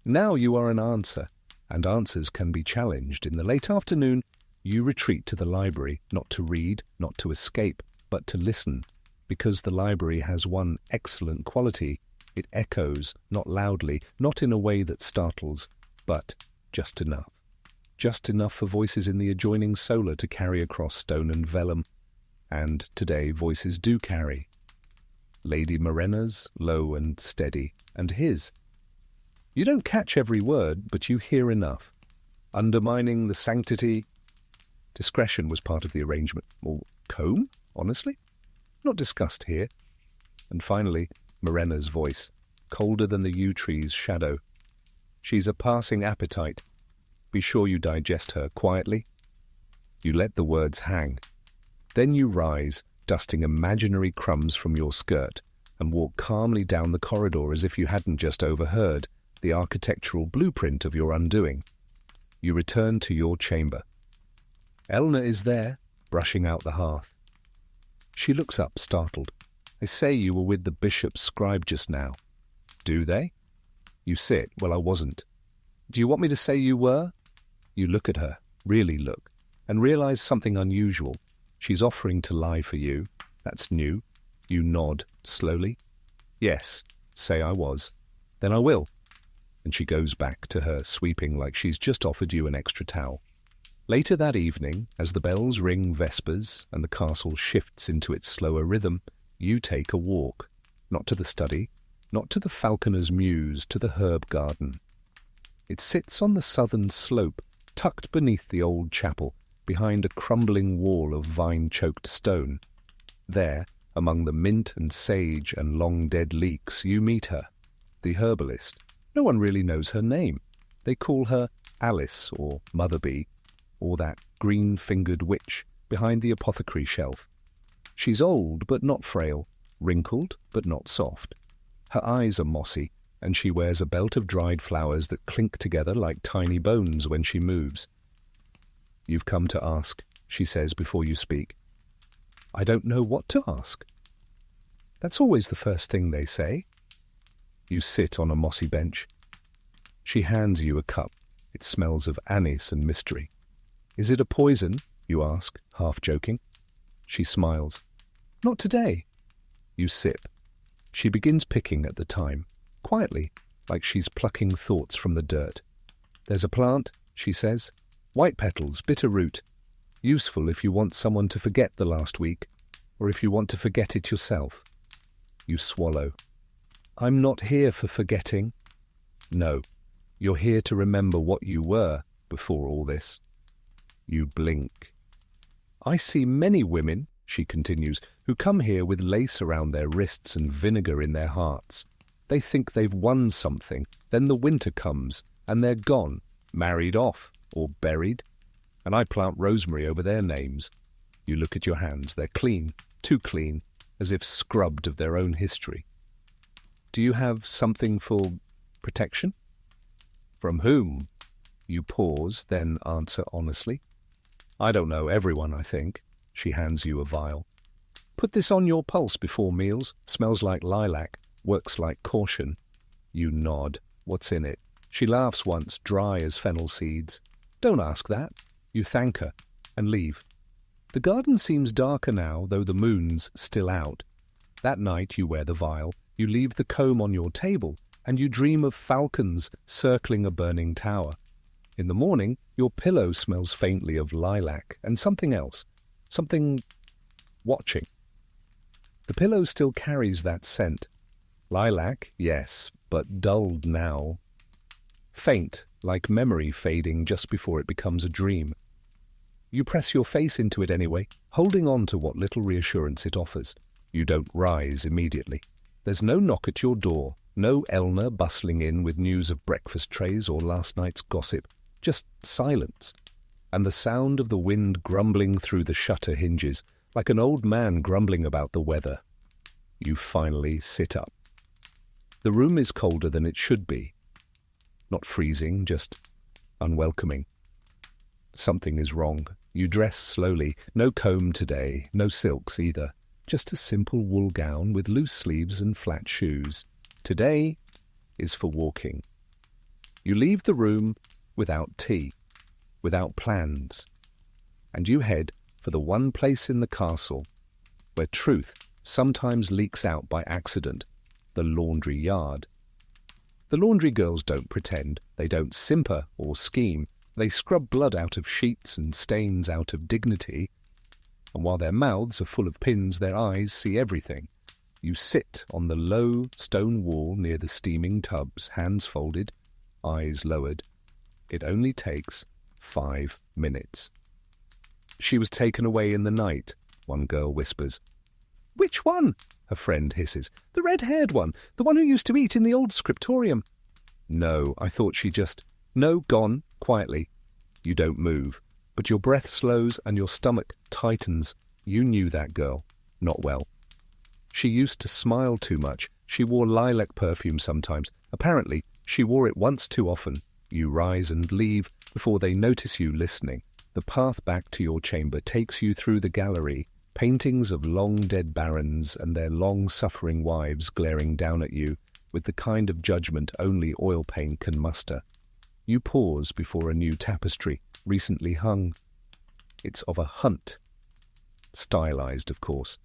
Now you are an answer, and answers can be challenged. In the late afternoon, You retreat to the library, not to read, not to escape, but to listen, because the library has one excellent quality. It echoes, not loudly, not in a way that startles, but just enough. Just enough for voices in the adjoining solar to carry across stone and vellum. And today voices do carry. Lady Morena's, low and steady, and his. You don't catch every word, but you hear enough. Undermining the sanctity. Discretion was part of the arrangement. Or comb, honestly? Not discussed here. And finally, Morena's voice, colder than the yew tree's shadow. She's a passing appetite. Be sure you digest her quietly. You let the words hang. Then you rise, dusting imaginary crumbs from your skirt, and walk calmly down the corridor as if you hadn't just overheard the architectural blueprint of your undoing. You return to your chamber. Eleanor is there, brushing out the hearth. She looks up, startled. They say you were with the bishop's scribe just now. Do they? You sit. Well, I wasn't. Do you want me to say you were? You look at her, really look, and realize something unusual. She's offering to lie for you. That's new. You nod, slowly. Yes, say I was. Then I will. And she goes back to her sweeping like she's just offered you an extra towel. Later that evening, as the bells ring vespers and the castle shifts into its slower rhythm, you take a walk. Not to the study, not to the falconer's mews, to the herb garden. It sits on the southern slope, tucked beneath the old chapel, behind a crumbling wall of vine-choked stone. There, among the mint and sage and long-dead leeks, you meet her, the herbalist. No one really knows her name. They call her Alice or Mother Bee, or that green-fingered witch behind the apothecary shelf. She's old but not frail, wrinkled but not soft. Her eyes are mossy, and she wears a belt of dried flowers that clink together like tiny bones when she moves. You've come to ask, she says before you speak. I don't know what to ask. That's always the first thing they say. You sit on a mossy bench. She hands you a cup. It smells of anise and mystery. Is it a poison? You ask, half joking. She smiles. Not today. You sip. She begins picking at the thyme, quietly, like she's plucking thoughts from the dirt. There's a plant, she says. White petals, bitter root. Useful if you want someone to forget the last week, or if you want to forget it yourself. You swallow. I'm not here for forgetting. No, you're here to remember what you were before all this. You blink. I see many women, she continues, who come here with lace around their wrists and vinegar in their hearts. They think they've won something, then the winter comes, and they're gone, married off, or buried. And I plant rosemary over their names. You look at your hands, they're clean, too clean, as if scrubbed of their own history. Do you have something for protection? From whom? You pause, then answer honestly. I don't know, everyone, I think. She hands you a vial. Put this on your pulse before meals. Smells like lilac, works like caution. You nod. What's in it? She laughs once, dry as fennel seeds. Don't ask that. You thank her and leave. The garden seems darker now, though the moon's still out. That night you wear the vial, you leave the comb on your table, and you dream of falcons circling a burning tower. In the morning, your pillow smells faintly of lilac and something else, something watching. The pillow still carries that scent. Lilac, yes, but dulled now. Faint, like memory fading just before it becomes a dream. You press your face into it anyway, holding on to what little reassurance it offers. You don't rise immediately. There's no knock at your door, no Eleanor bustling in with news of breakfast trays or last night's gossip. Just silence, and the sound of the wind grumbling through the shutter hinges, like an old man grumbling about the weather. You finally sit up. The room is colder than it should be. Not freezing, just unwelcoming. Something is wrong. You dress slowly. No comb today, no silks either. Just a simple wool gown with loose sleeves and flat shoes. Today is for walking. You leave the room without tea, without plans. and you head for the one place in the castle where truth sometimes leaks out by accident, the laundry yard. The laundry girls don't pretend, they don't simper or scheme, they scrub blood out of sheets and stains out of dignity, and while their mouths are full of pins, their eyes see everything. You sit on the low stone wall near the steaming tubs, hands folded, eyes lowered. It only takes 5 minutes. "She was taken away in the night," one girl whispers. "Which one?" her friend hisses. "The red-haired one, the one who used to eat in the old scriptorium." "No, I thought she just—" "No, gone, quietly." You don't move, but your breath slows and your stomach tightens. You knew that girl. Not well. She used to smile too much. She wore lilac perfume sometimes. Apparently, she wore it once too often. You rise and leave before they notice you listening. The path back to your chamber takes you through the gallery, paintings of long-dead barons and their long-suffering wives glaring down at you with the kind of judgment only oil paint can muster. You pause before a new tapestry, recently hung. It's of a hunt. Stylized, of course.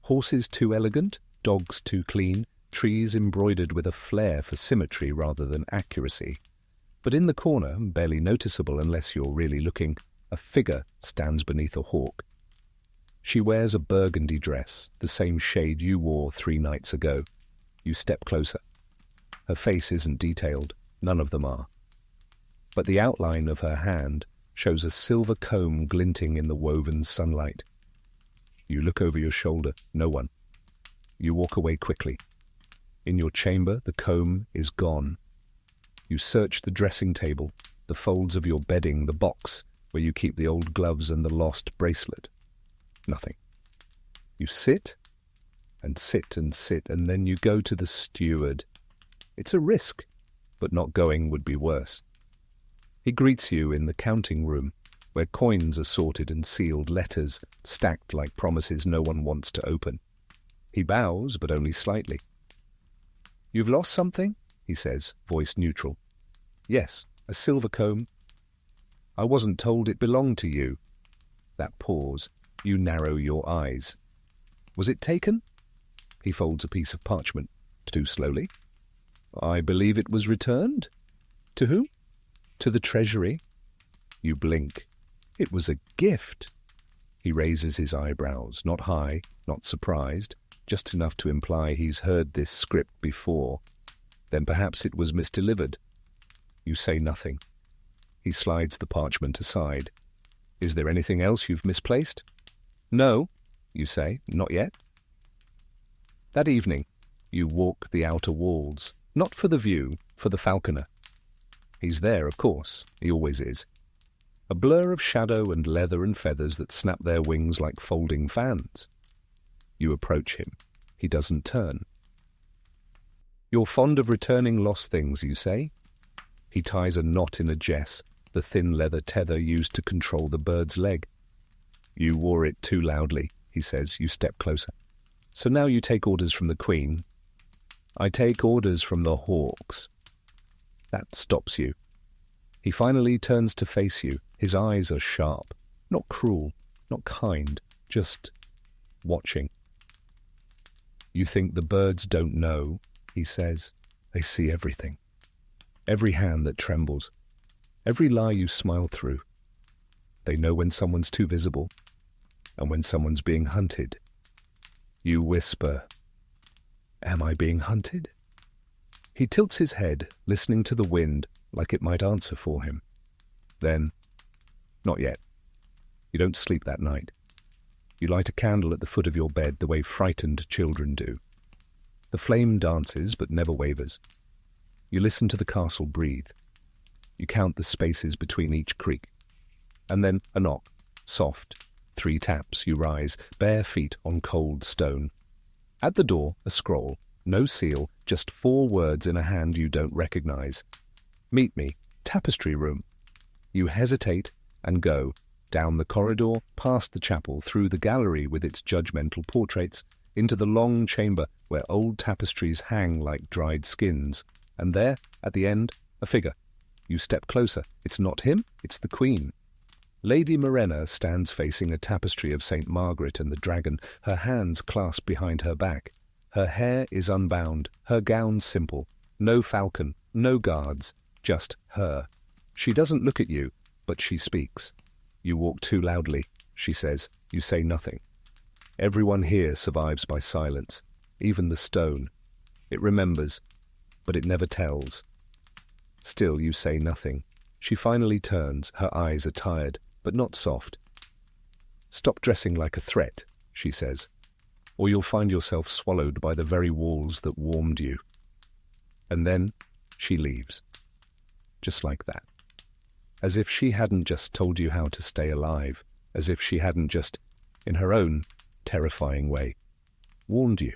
Horses too elegant, dogs too clean, trees embroidered with a flair for symmetry rather than accuracy. But in the corner, barely noticeable unless you're really looking, a figure stands beneath a hawk. She wears a burgundy dress, the same shade you wore 3 nights ago. You step closer. Her face isn't detailed, none of them are. But the outline of her hand shows a silver comb glinting in the woven sunlight. You look over your shoulder, no one. You walk away quickly. In your chamber, the comb is gone. You search the dressing table, the folds of your bedding, the box where you keep the old gloves and the lost bracelet. Nothing. You sit and sit and sit, and then you go to the steward. It's a risk, but not going would be worse. He greets you in the counting room, where coins are sorted and sealed, letters stacked like promises no one wants to open. He bows, but only slightly. "You've lost something?" he says, voice neutral. "Yes, a silver comb." "I wasn't told it belonged to you." That pause. You narrow your eyes. "Was it taken?" He folds a piece of parchment. Too slowly. "I believe it was returned." "To whom?" "To the treasury." You blink. "It was a gift." He raises his eyebrows, not high, not surprised, just enough to imply he's heard this script before. "Then perhaps it was misdelivered." You say nothing. He slides the parchment aside. "Is there anything else you've misplaced?" "No," you say, "not yet." That evening, you walk the outer walls, not for the view, for the falconer. He's there, of course, he always is. A blur of shadow and leather and feathers that snap their wings like folding fans. You approach him. He doesn't turn. "You're fond of returning lost things," you say. He ties a knot in a jess, the thin leather tether used to control the bird's leg. "You wore it too loudly," he says. You step closer. "So now you take orders from the Queen." "I take orders from the hawks." That stops you. He finally turns to face you. His eyes are sharp, not cruel, not kind, just watching. "You think the birds don't know," he says. "They see everything. Every hand that trembles, every lie you smile through. They know when someone's too visible and when someone's being hunted." You whisper, "Am I being hunted?" He tilts his head, listening to the wind like it might answer for him. Then, "Not yet." You don't sleep that night. You light a candle at the foot of your bed the way frightened children do. The flame dances but never wavers. You listen to the castle breathe. You count the spaces between each creak. And then a knock, soft, 3 taps, you rise, bare feet on cold stone. At the door, a scroll, no seal, just 4 words in a hand you don't recognize. "Meet me, tapestry room." You hesitate and go, down the corridor, past the chapel, through the gallery with its judgmental portraits, into the long chamber where old tapestries hang like dried skins. And there, at the end, a figure. You step closer. It's not him, it's the Queen. Lady Morena stands facing a tapestry of St. Margaret and the dragon, her hands clasped behind her back. Her hair is unbound, her gown simple. No falcon, no guards, just her. She doesn't look at you, but she speaks. You walk too loudly, she says. You say nothing. Everyone here survives by silence, even the stone. It remembers, but it never tells. Still you say nothing. She finally turns, her eyes are tired, but not soft. Stop dressing like a threat, she says, or you'll find yourself swallowed by the very walls that warmed you. And then she leaves, just like that. As if she hadn't just told you how to stay alive, as if she hadn't just, in her own terrifying way, warned you.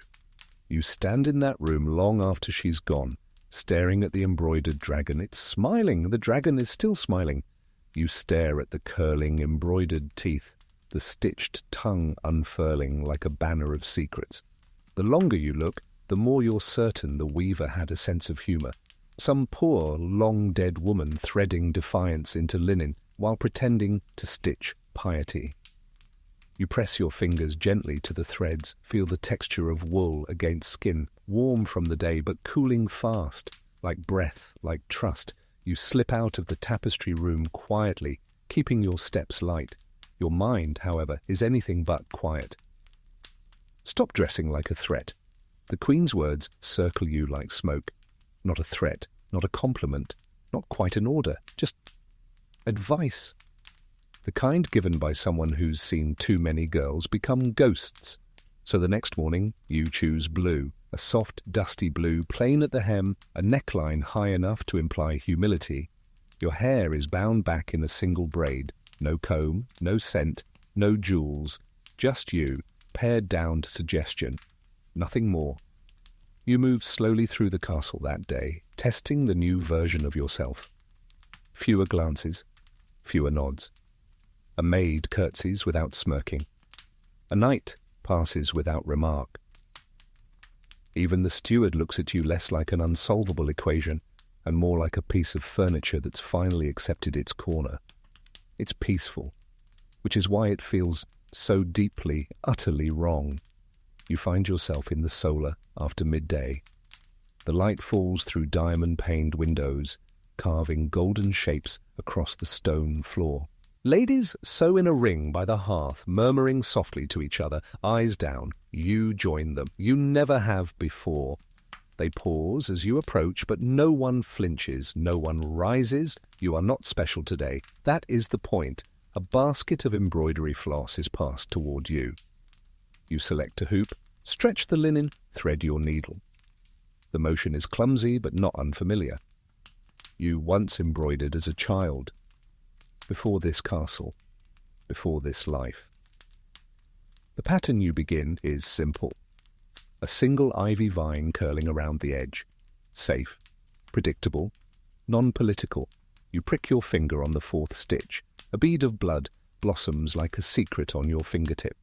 You stand in that room long after she's gone, staring at the embroidered dragon. It's smiling. The dragon is still smiling. You stare at the curling, embroidered teeth, the stitched tongue unfurling like a banner of secrets. The longer you look, the more you're certain the weaver had a sense of humour. Some poor, long-dead woman threading defiance into linen while pretending to stitch piety. You press your fingers gently to the threads, feel the texture of wool against skin, warm from the day but cooling fast, like breath, like trust. You slip out of the tapestry room quietly, keeping your steps light. Your mind, however, is anything but quiet. Stop dressing like a threat. The Queen's words circle you like smoke. Not a threat, not a compliment, not quite an order, just advice. The kind given by someone who's seen too many girls become ghosts. So the next morning, you choose blue, a soft, dusty blue, plain at the hem, a neckline high enough to imply humility. Your hair is bound back in a single braid. No comb, no scent, no jewels, just you, pared down to suggestion. Nothing more. You move slowly through the castle that day, testing the new version of yourself. Fewer glances, fewer nods. A maid curtsies without smirking. A knight passes without remark. Even the steward looks at you less like an unsolvable equation and more like a piece of furniture that's finally accepted its corner. It's peaceful, which is why it feels so deeply, utterly wrong. You find yourself in the solar after midday. The light falls through diamond-paned windows, carving golden shapes across the stone floor. Ladies sew in a ring by the hearth, murmuring softly to each other, eyes down. You join them. You never have before. They pause as you approach, but no one flinches, no one rises. You are not special today. That is the point. A basket of embroidery floss is passed toward you. You select a hoop, stretch the linen, thread your needle. The motion is clumsy but not unfamiliar. You once embroidered as a child. Before this castle, before this life. The pattern you begin is simple. A single ivy vine curling around the edge. Safe, predictable, non-political. You prick your finger on the fourth stitch. A bead of blood blossoms like a secret on your fingertip.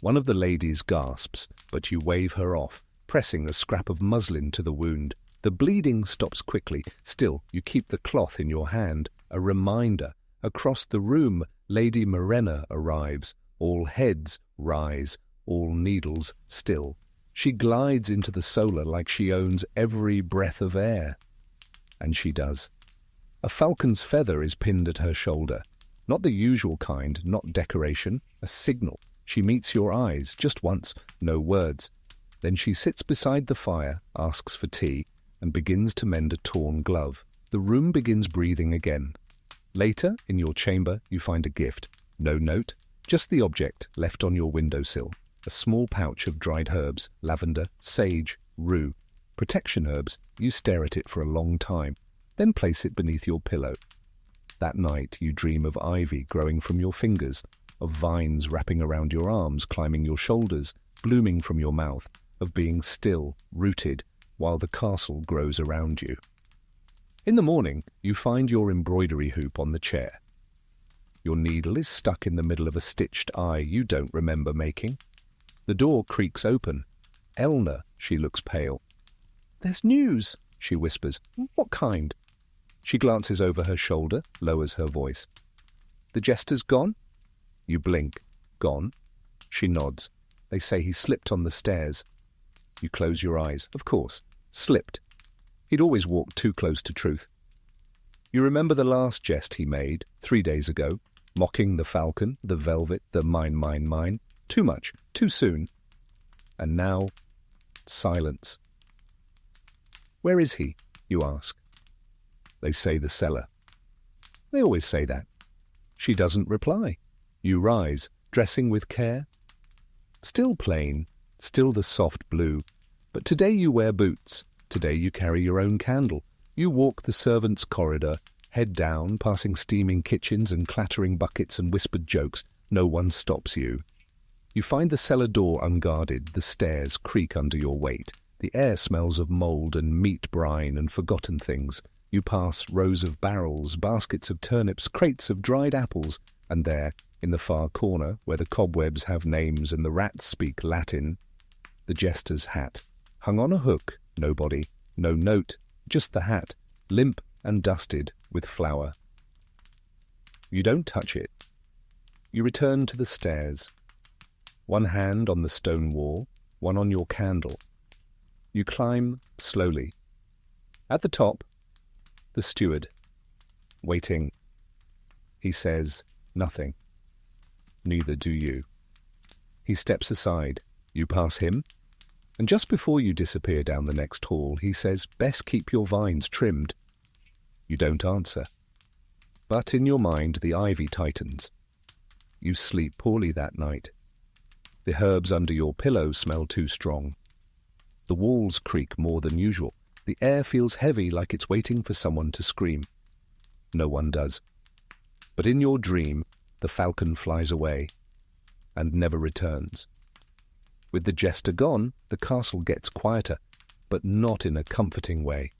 One of the ladies gasps, but you wave her off, pressing a scrap of muslin to the wound. The bleeding stops quickly. Still, you keep the cloth in your hand. A reminder. Across the room, Lady Morena arrives. All heads rise, all needles still. She glides into the solar like she owns every breath of air. And she does. A falcon's feather is pinned at her shoulder. Not the usual kind, not decoration, a signal. She meets your eyes, just once, no words. Then she sits beside the fire, asks for tea, and begins to mend a torn glove. The room begins breathing again. Later, in your chamber, you find a gift. No note, just the object left on your windowsill. A small pouch of dried herbs, lavender, sage, rue. Protection herbs. You stare at it for a long time, then place it beneath your pillow. That night, you dream of ivy growing from your fingers, of vines wrapping around your arms, climbing your shoulders, blooming from your mouth, of being still, rooted, while the castle grows around you. In the morning, you find your embroidery hoop on the chair. Your needle is stuck in the middle of a stitched eye you don't remember making. The door creaks open. Elna, she looks pale. "There's news," she whispers. "What kind?" She glances over her shoulder, lowers her voice. The jester's gone? You blink. Gone? She nods. They say he slipped on the stairs. You close your eyes. Of course. Slipped. He'd always walked too close to truth. You remember the last jest he made, 3 days ago, mocking the falcon, the velvet, the mine, mine, mine. Too much, too soon. And now, silence. Where is he? You ask. They say the cellar. They always say that. She doesn't reply. You rise, dressing with care. Still plain, still the soft blue, but today you wear boots. Today you carry your own candle. You walk the servants' corridor, head down, passing steaming kitchens and clattering buckets and whispered jokes. No one stops you. You find the cellar door unguarded. The stairs creak under your weight. The air smells of mould and meat brine and forgotten things. You pass rows of barrels, baskets of turnips, crates of dried apples, and there, in the far corner, where the cobwebs have names and the rats speak Latin, the jester's hat, hung on a hook. Nobody, no note, just the hat, limp and dusted with flour. You don't touch it. You return to the stairs. One hand on the stone wall, one on your candle. You climb slowly. At the top, the steward, waiting. He says nothing. Neither do you. He steps aside. You pass him, and just before you disappear down the next hall, he says, "Best keep your vines trimmed." You don't answer. But in your mind the ivy tightens. You sleep poorly that night. The herbs under your pillow smell too strong. The walls creak more than usual. The air feels heavy, like it's waiting for someone to scream. No one does. But in your dream, the falcon flies away and never returns. With the jester gone, the castle gets quieter, but not in a comforting way.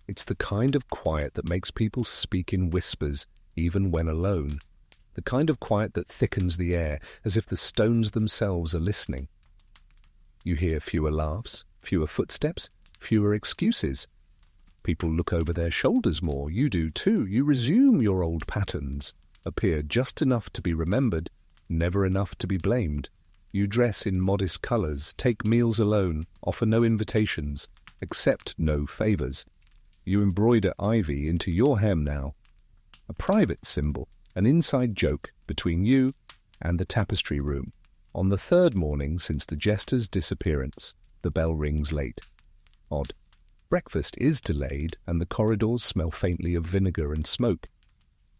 It's the kind of quiet that makes people speak in whispers, even when alone. The kind of quiet that thickens the air, as if the stones themselves are listening. You hear fewer laughs, fewer footsteps, fewer excuses. People look over their shoulders more. You do too. You resume your old patterns, appear just enough to be remembered, never enough to be blamed. You dress in modest colours, take meals alone, offer no invitations, accept no favours. You embroider ivy into your hem now. A private symbol, an inside joke between you and the tapestry room. On the third morning since the jester's disappearance, the bell rings late. Odd. Breakfast is delayed, and the corridors smell faintly of vinegar and smoke.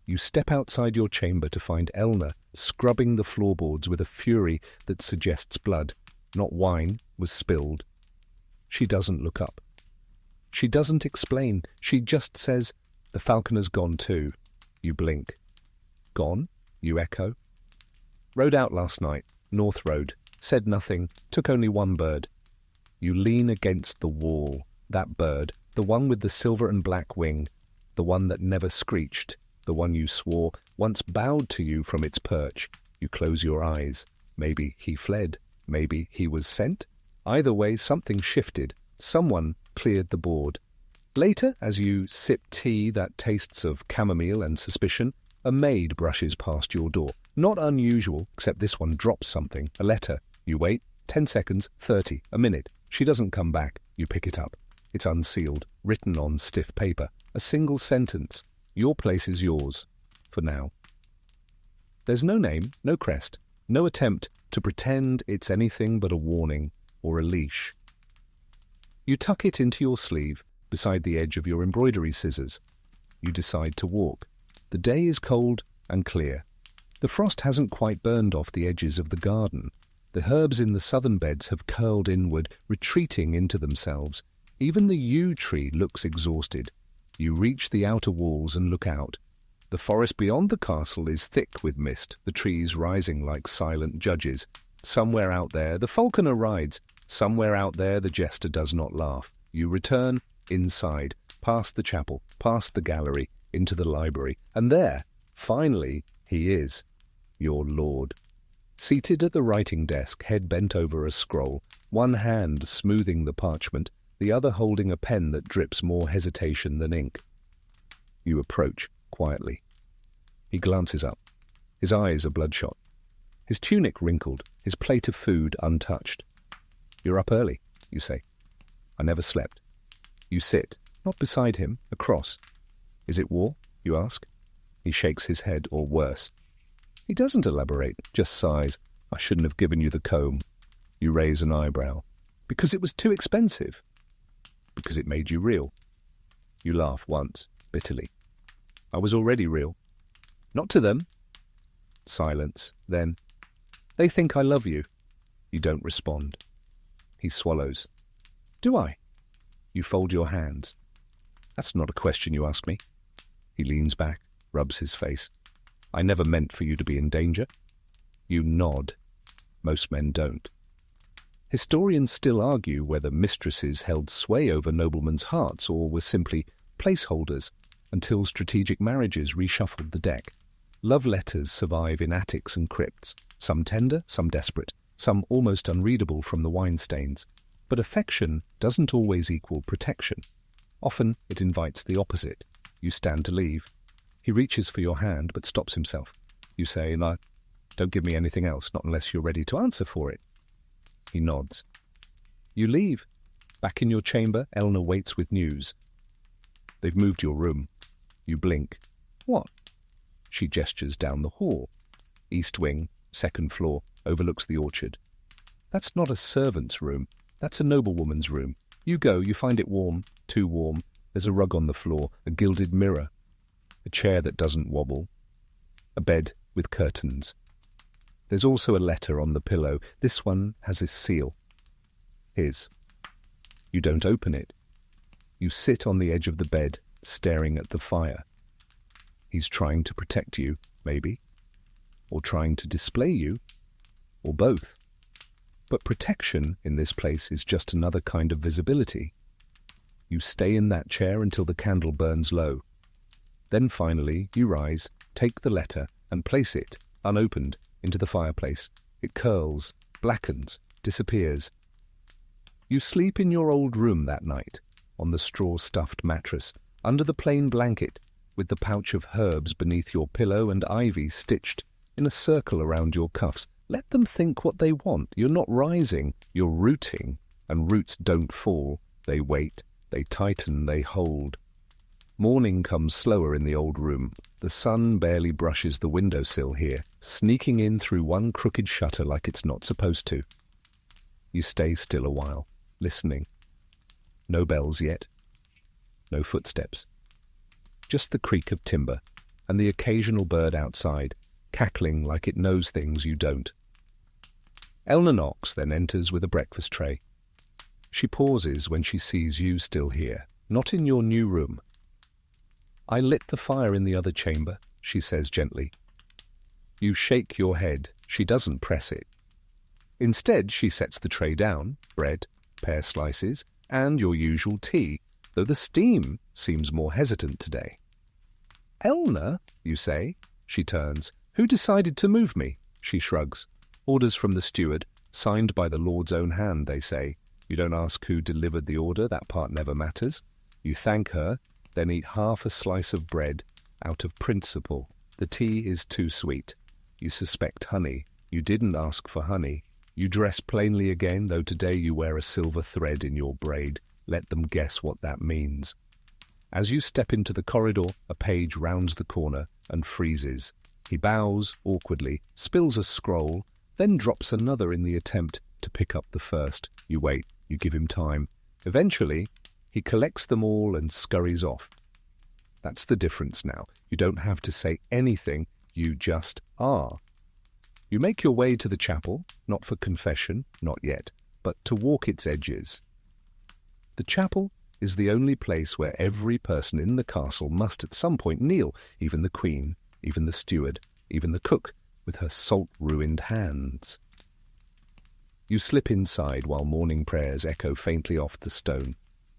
You step outside your chamber to find Elna scrubbing the floorboards with a fury that suggests blood. Not wine was spilled. She doesn't look up. She doesn't explain. She just says, "The falconer's gone too." You blink. "Gone?" you echo. "Rode out last night, North Road. Said nothing, took only one bird." You lean against the wall. That bird, the one with the silver and black wing, the one that never screeched, the one you swore once bowed to you from its perch. You close your eyes. Maybe he fled. Maybe he was sent. Either way, something shifted. Someone cleared the board. Later, as you sip tea that tastes of chamomile and suspicion, a maid brushes past your door. Not unusual, except this one drops something, a letter. You wait, 10 seconds, 30, a minute. She doesn't come back. You pick it up. It's unsealed, written on stiff paper. A single sentence. Your place is yours, for now. There's no name, no crest, no attempt to pretend it's anything but a warning or a leash. You tuck it into your sleeve, beside the edge of your embroidery scissors. You decide to walk. The day is cold and clear. The frost hasn't quite burned off the edges of the garden. The herbs in the southern beds have curled inward, retreating into themselves. Even the yew tree looks exhausted. You reach the outer walls and look out. The forest beyond the castle is thick with mist, the trees rising like silent judges. Somewhere out there the falconer rides. Somewhere out there the jester does not laugh. You return inside, past the chapel, past the gallery, into the library. And there, finally, he is, your lord. Seated at the writing desk, head bent over a scroll, one hand smoothing the parchment, the other holding a pen that drips more hesitation than ink. You approach quietly. He glances up. His eyes are bloodshot. His tunic wrinkled, his plate of food untouched. "You're up early," you say. "I never slept." You sit, not beside him, across. "Is it war?" you ask. He shakes his head, or worse. He doesn't elaborate, just sighs. "I shouldn't have given you the comb." You raise an eyebrow. "Because it was too expensive." "Because it made you real." You laugh once, bitterly. "I was already real." "Not to them." Silence. Then, "They think I love you." You don't respond. He swallows. "Do I?" You fold your hands. "That's not a question you ask me." He leans back, rubs his face. "I never meant for you to be in danger." You nod. Most men don't. Historians still argue whether mistresses held sway over noblemen's hearts or were simply placeholders until strategic marriages reshuffled the deck. Love letters survive in attics and crypts, some tender, some desperate, some almost unreadable from the wine stains. But affection doesn't always equal protection. Often it invites the opposite. You stand to leave. He reaches for your hand but stops himself. You say, "No, don't give me anything else, not unless you're ready to answer for it." He nods. You leave. Back in your chamber, Eleanor waits with news. "They've moved your room." You blink. "What?" She gestures down the hall. East wing, second floor, overlooks the orchard. "That's not a servant's room. That's a noblewoman's room. You go, you find it warm, too warm. There's a rug on the floor, a gilded mirror, a chair that doesn't wobble, a bed with curtains. There's also a letter on the pillow. This one has a seal. His. You don't open it. You sit on the edge of the bed, staring at the fire. He's trying to protect you, maybe, or trying to display you, or both. But protection in this place is just another kind of visibility. You stay in that chair until the candle burns low. Then finally you rise, take the letter, and place it, unopened, into the fireplace. It curls, blackens, disappears. You sleep in your old room that night, on the straw-stuffed mattress, under the plain blanket, with the pouch of herbs beneath your pillow and ivy stitched in a circle around your cuffs. Let them think what they want. You're not rising, you're rooting, and roots don't fall. They wait, they tighten, they hold. Morning comes slower in the old room. The sun barely brushes the windowsill here, sneaking in through one crooked shutter like it's not supposed to. You stay still a while, listening. No bells yet. No footsteps. Just the creak of timber, and the occasional bird outside, cackling like it knows things you don't. Eleanor knocks, then enters with a breakfast tray. She pauses when she sees you still here, not in your new room. "I lit the fire in the other chamber," she says gently. You shake your head. She doesn't press it. Instead, she sets the tray down, bread, pear slices, and your usual tea, though the steam seems more hesitant today. "Eleanor," you say. She turns. "Who decided to move me?" She shrugs. "Orders from the steward, signed by the Lord's own hand," they say. You don't ask who delivered the order, that part never matters. You thank her, then eat half a slice of bread, out of principle. The tea is too sweet. You suspect honey. You didn't ask for honey. You dress plainly again, though today you wear a silver thread in your braid. Let them guess what that means. As you step into the corridor, a page rounds the corner and freezes. He bows awkwardly, spills a scroll, then drops another in the attempt to pick up the first. You wait, you give him time. Eventually, he collects them all and scurries off. That's the difference now. You don't have to say anything, you just are. You make your way to the chapel, not for confession, not yet, but to walk its edges. The chapel is the only place where every person in the castle must at some point kneel, even the queen, even the steward, even the cook, with her salt-ruined hands. You slip inside while morning prayers echo faintly off the stone.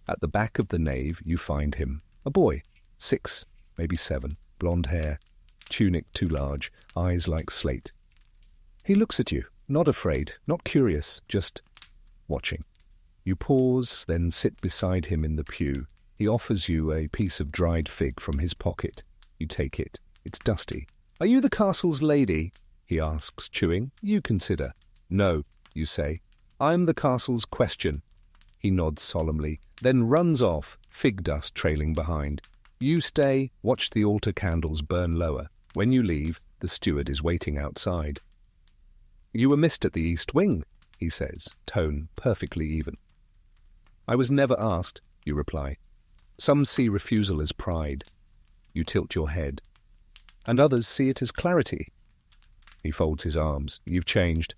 At the back of the nave you find him, a boy, 6, maybe 7, blonde hair, tunic too large, eyes like slate. He looks at you, not afraid, not curious, just watching. You pause, then sit beside him in the pew. He offers you a piece of dried fig from his pocket. You take it. It's dusty. "Are you the castle's lady?" he asks, chewing. "You consider." "No," you say. "I'm the castle's question." He nods solemnly, then runs off, fig dust trailing behind. You stay, watch the altar candles burn lower. When you leave, the steward is waiting outside. "You were missed at the east wing," he says, tone perfectly even. "I was never asked," you reply. "Some see refusal as pride." You tilt your head. "And others see it as clarity." He folds his arms. "You've changed."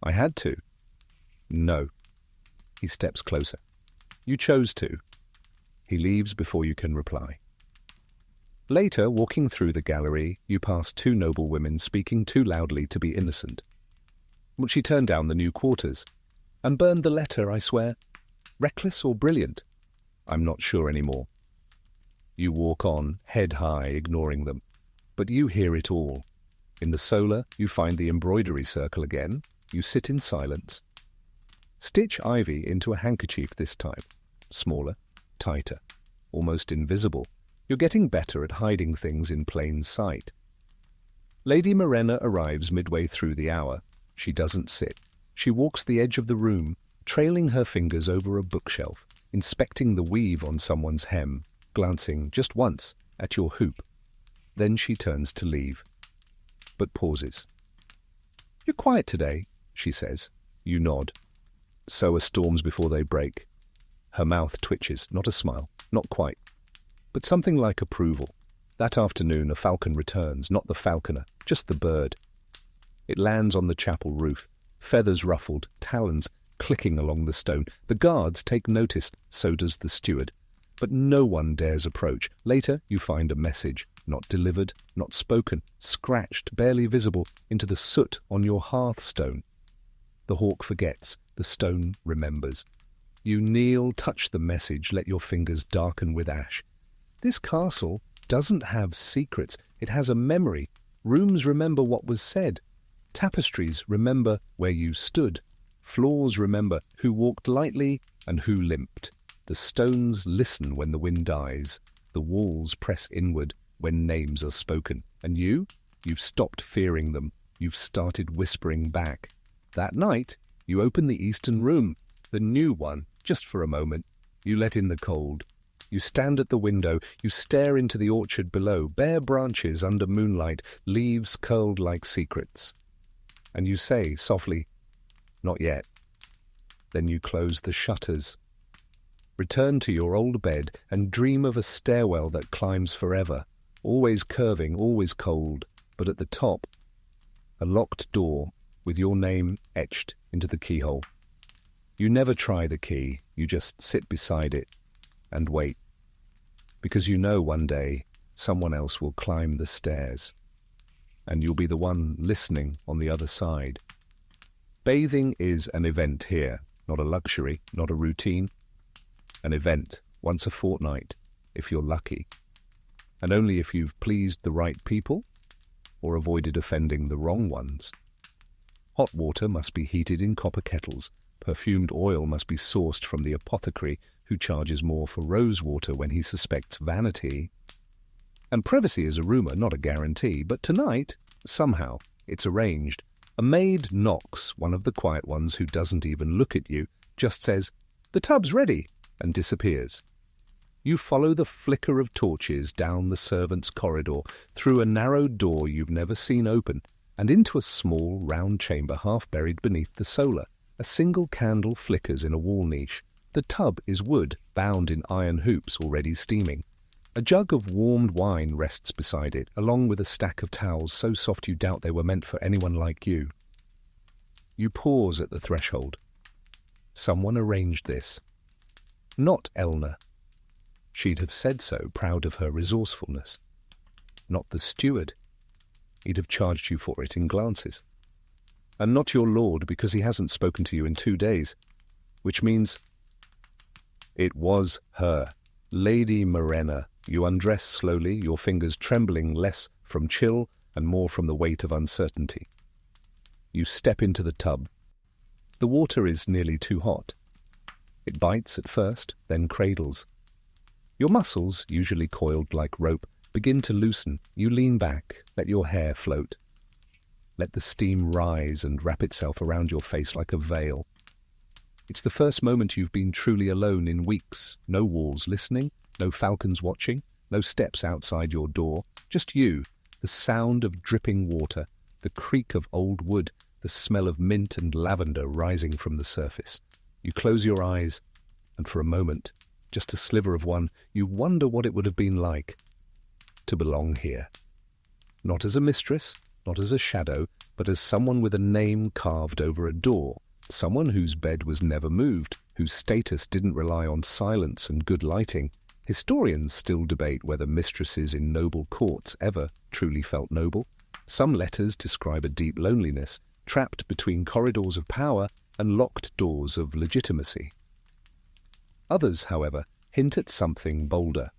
"I had to." "No." He steps closer. "You chose to." He leaves before you can reply. Later, walking through the gallery, you pass two noble women speaking too loudly to be innocent. "Will she turn down the new quarters?" "And burn the letter, I swear." "Reckless or brilliant?" "I'm not sure anymore." You walk on, head high, ignoring them. But you hear it all. In the solar, you find the embroidery circle again. You sit in silence. Stitch ivy into a handkerchief this time. Smaller, tighter, almost invisible. You're getting better at hiding things in plain sight. Lady Morena arrives midway through the hour. She doesn't sit. She walks the edge of the room, trailing her fingers over a bookshelf, inspecting the weave on someone's hem, glancing just once at your hoop. Then she turns to leave, but pauses. "You're quiet today," she says. You nod. "So are storms before they break." Her mouth twitches, not a smile, not quite, but something like approval. That afternoon a falcon returns, not the falconer, just the bird. It lands on the chapel roof, feathers ruffled, talons clicking along the stone. The guards take notice, so does the steward. But no one dares approach. Later you find a message, not delivered, not spoken, scratched, barely visible, into the soot on your hearthstone. The hawk forgets, the stone remembers. You kneel, touch the message, let your fingers darken with ash. This castle doesn't have secrets. It has a memory. Rooms remember what was said. Tapestries remember where you stood. Floors remember who walked lightly and who limped. The stones listen when the wind dies. The walls press inward when names are spoken. And you've stopped fearing them. You've started whispering back. That night, you open the eastern room, the new one, just for a moment. You let in the cold. You stand at the window. You stare into the orchard below, bare branches under moonlight, leaves curled like secrets. And you say softly, "Not yet." Then you close the shutters. Return to your old bed and dream of a stairwell that climbs forever, always curving, always cold, but at the top, a locked door with your name etched into the keyhole. You never try the key, you just sit beside it and wait, because you know one day someone else will climb the stairs, and you'll be the one listening on the other side. Bathing is an event here, not a luxury, not a routine. An event, once a fortnight, if you're lucky, and only if you've pleased the right people or avoided offending the wrong ones. Hot water must be heated in copper kettles. Perfumed oil must be sourced from the apothecary who charges more for rose water when he suspects vanity. And privacy is a rumor, not a guarantee. But tonight, somehow, it's arranged. A maid knocks, one of the quiet ones who doesn't even look at you, just says, "The tub's ready," and disappears. You follow the flicker of torches down the servants' corridor, through a narrow door you've never seen open, and into a small, round chamber half buried beneath the solar. A single candle flickers in a wall niche. The tub is wood, bound in iron hoops already steaming. A jug of warmed wine rests beside it, along with a stack of towels so soft you doubt they were meant for anyone like you. You pause at the threshold. Someone arranged this. Not Elna. She'd have said so, proud of her resourcefulness. Not the steward. He'd have charged you for it in glances. And not your lord, because he hasn't spoken to you in 2 days. Which means it was her, Lady Morena. You undress slowly, your fingers trembling less from chill and more from the weight of uncertainty. You step into the tub. The water is nearly too hot. It bites at first, then cradles. Your muscles, usually coiled like rope, begin to loosen. You lean back, let your hair float. Let the steam rise and wrap itself around your face like a veil. It's the first moment you've been truly alone in weeks. No walls listening, no falcons watching, no steps outside your door. Just you, the sound of dripping water, the creak of old wood, the smell of mint and lavender rising from the surface. You close your eyes, and for a moment, just a sliver of one, you wonder what it would have been like to belong here. Not as a mistress, not as a shadow, but as someone with a name carved over a door, someone whose bed was never moved, whose status didn't rely on silence and good lighting. Historians still debate whether mistresses in noble courts ever truly felt noble. Some letters describe a deep loneliness, trapped between corridors of power and locked doors of legitimacy. Others, however, hint at something bolder.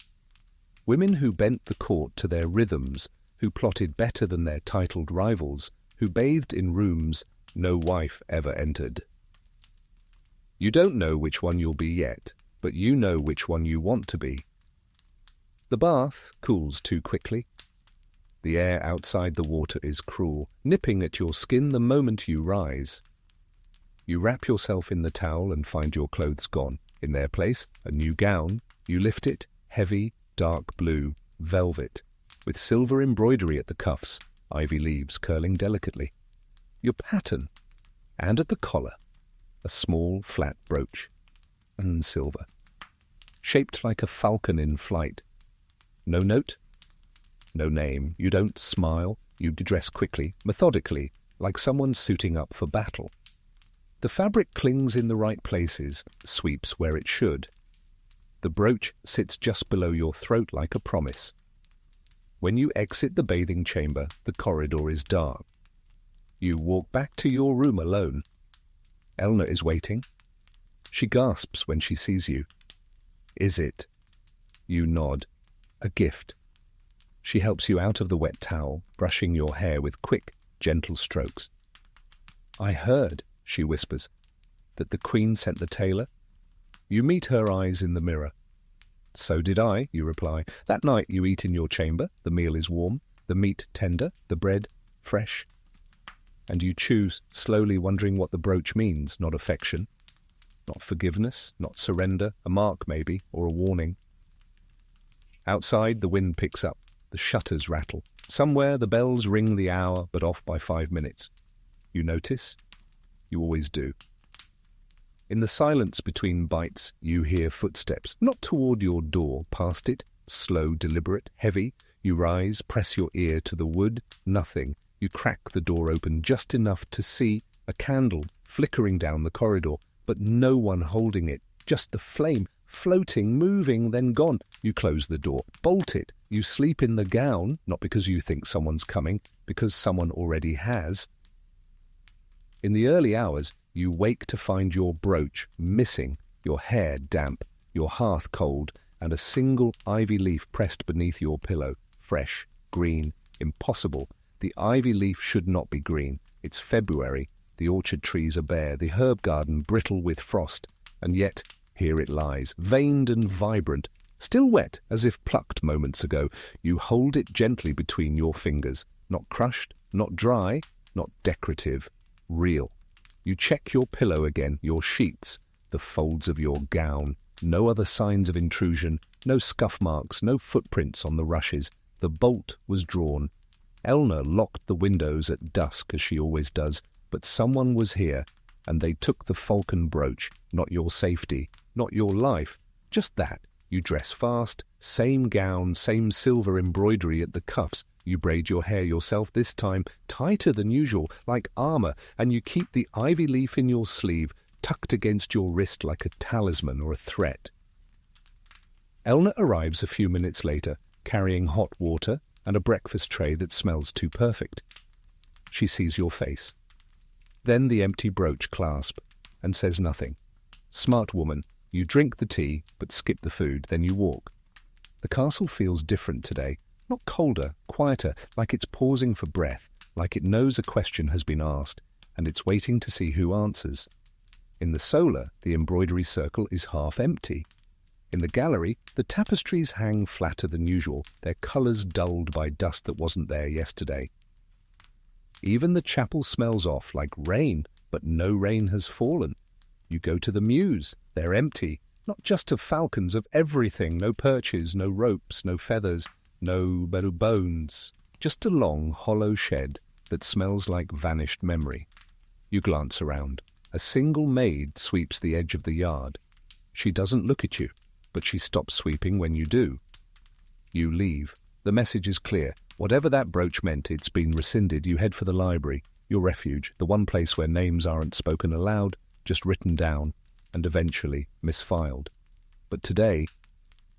Women who bent the court to their rhythms, who plotted better than their titled rivals, who bathed in rooms no wife ever entered. You don't know which one you'll be yet, but you know which one you want to be. The bath cools too quickly. The air outside the water is cruel, nipping at your skin the moment you rise. You wrap yourself in the towel and find your clothes gone. In their place, a new gown. You lift it, heavy, dark blue, velvet, with silver embroidery at the cuffs, ivy leaves curling delicately. Your pattern, and at the collar, a small, flat brooch, and silver, shaped like a falcon in flight. No note, no name. You don't smile. You dress quickly, methodically, like someone suiting up for battle. The fabric clings in the right places, sweeps where it should. The brooch sits just below your throat like a promise. When you exit the bathing chamber, the corridor is dark. You walk back to your room alone. Elna is waiting. She gasps when she sees you. Is it? You nod. A gift. She helps you out of the wet towel, brushing your hair with quick, gentle strokes. I heard, she whispers, that the Queen sent the tailor. You meet her eyes in the mirror. So did I, you reply. That night you eat in your chamber. The meal is warm, the meat tender, the bread fresh. And you chew slowly, wondering what the brooch means. Not affection, not forgiveness, not surrender, a mark maybe, or a warning. Outside the wind picks up, the shutters rattle. Somewhere the bells ring the hour, but off by 5 minutes. You notice? You always do. In the silence between bites, you hear footsteps, not toward your door, past it, slow, deliberate, heavy. You rise, press your ear to the wood, nothing. You crack the door open just enough to see a candle flickering down the corridor, but no one holding it, just the flame, floating, moving, then gone. You close the door, bolt it. You sleep in the gown, not because you think someone's coming, because someone already has. In the early hours, you wake to find your brooch missing, your hair damp, your hearth cold, and a single ivy leaf pressed beneath your pillow, fresh, green, impossible. The ivy leaf should not be green. It's February, the orchard trees are bare, the herb garden brittle with frost, and yet here it lies, veined and vibrant, still wet as if plucked moments ago. You hold it gently between your fingers, not crushed, not dry, not decorative, real. You check your pillow again, your sheets, the folds of your gown. No other signs of intrusion, no scuff marks, no footprints on the rushes. The bolt was drawn. Elna locked the windows at dusk, as she always does, but someone was here, and they took the falcon brooch, not your safety, not your life, just that. You dress fast, same gown, same silver embroidery at the cuffs. You braid your hair yourself this time, tighter than usual, like armor, and you keep the ivy leaf in your sleeve, tucked against your wrist like a talisman or a threat. Elna arrives a few minutes later, carrying hot water and a breakfast tray that smells too perfect. She sees your face. Then the empty brooch clasp, and says nothing. Smart woman, you drink the tea, but skip the food, then you walk. The castle feels different today, not colder, quieter, like it's pausing for breath, like it knows a question has been asked, and it's waiting to see who answers. In the solar, the embroidery circle is half empty. In the gallery, the tapestries hang flatter than usual, their colours dulled by dust that wasn't there yesterday. Even the chapel smells off like rain, but no rain has fallen. You go to the mews, they're empty, not just of falcons, of everything, no perches, no ropes, no feathers, no bones, just a long, hollow shed that smells like vanished memory. You glance around. A single maid sweeps the edge of the yard. She doesn't look at you, but she stops sweeping when you do. You leave. The message is clear. Whatever that brooch meant, it's been rescinded. You head for the library, your refuge, the one place where names aren't spoken aloud, just written down, and eventually misfiled. But today,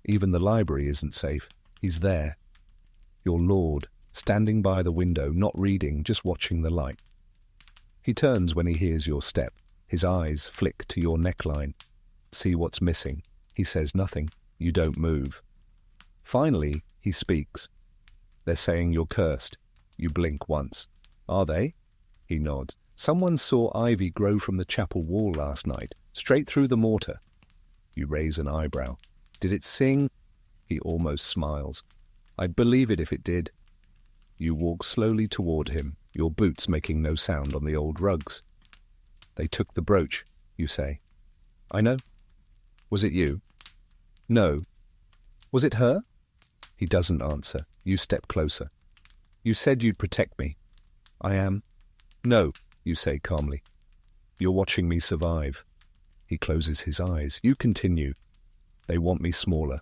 even the library isn't safe. He's there. Your lord, standing by the window, not reading, just watching the light. He turns when he hears your step. His eyes flick to your neckline. See what's missing. He says nothing. You don't move. Finally, he speaks. They're saying you're cursed. You blink once. Are they? He nods. Someone saw ivy grow from the chapel wall last night, straight through the mortar. You raise an eyebrow. Did it sing? He almost smiles. I'd believe it if it did. You walk slowly toward him, your boots making no sound on the old rugs. They took the brooch, you say. I know. Was it you? No. Was it her? He doesn't answer. You step closer. You said you'd protect me. I am. No, you say calmly. You're watching me survive. He closes his eyes. You continue. They want me smaller,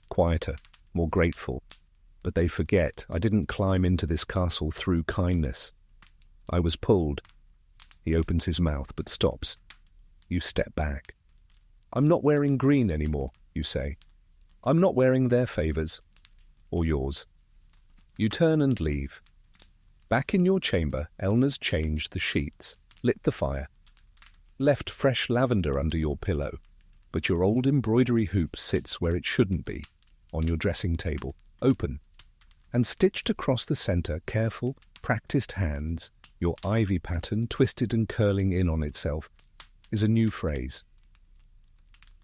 quieter, more grateful. But they forget I didn't climb into this castle through kindness. I was pulled. He opens his mouth but stops. You step back. I'm not wearing green anymore, you say. I'm not wearing their favours. Or yours. You turn and leave. Back in your chamber, Elna's changed the sheets, lit the fire, left fresh lavender under your pillow, but your old embroidery hoop sits where it shouldn't be, on your dressing table, open, and stitched across the centre, careful, practised hands, your ivy pattern twisted and curling in on itself, is a new phrase.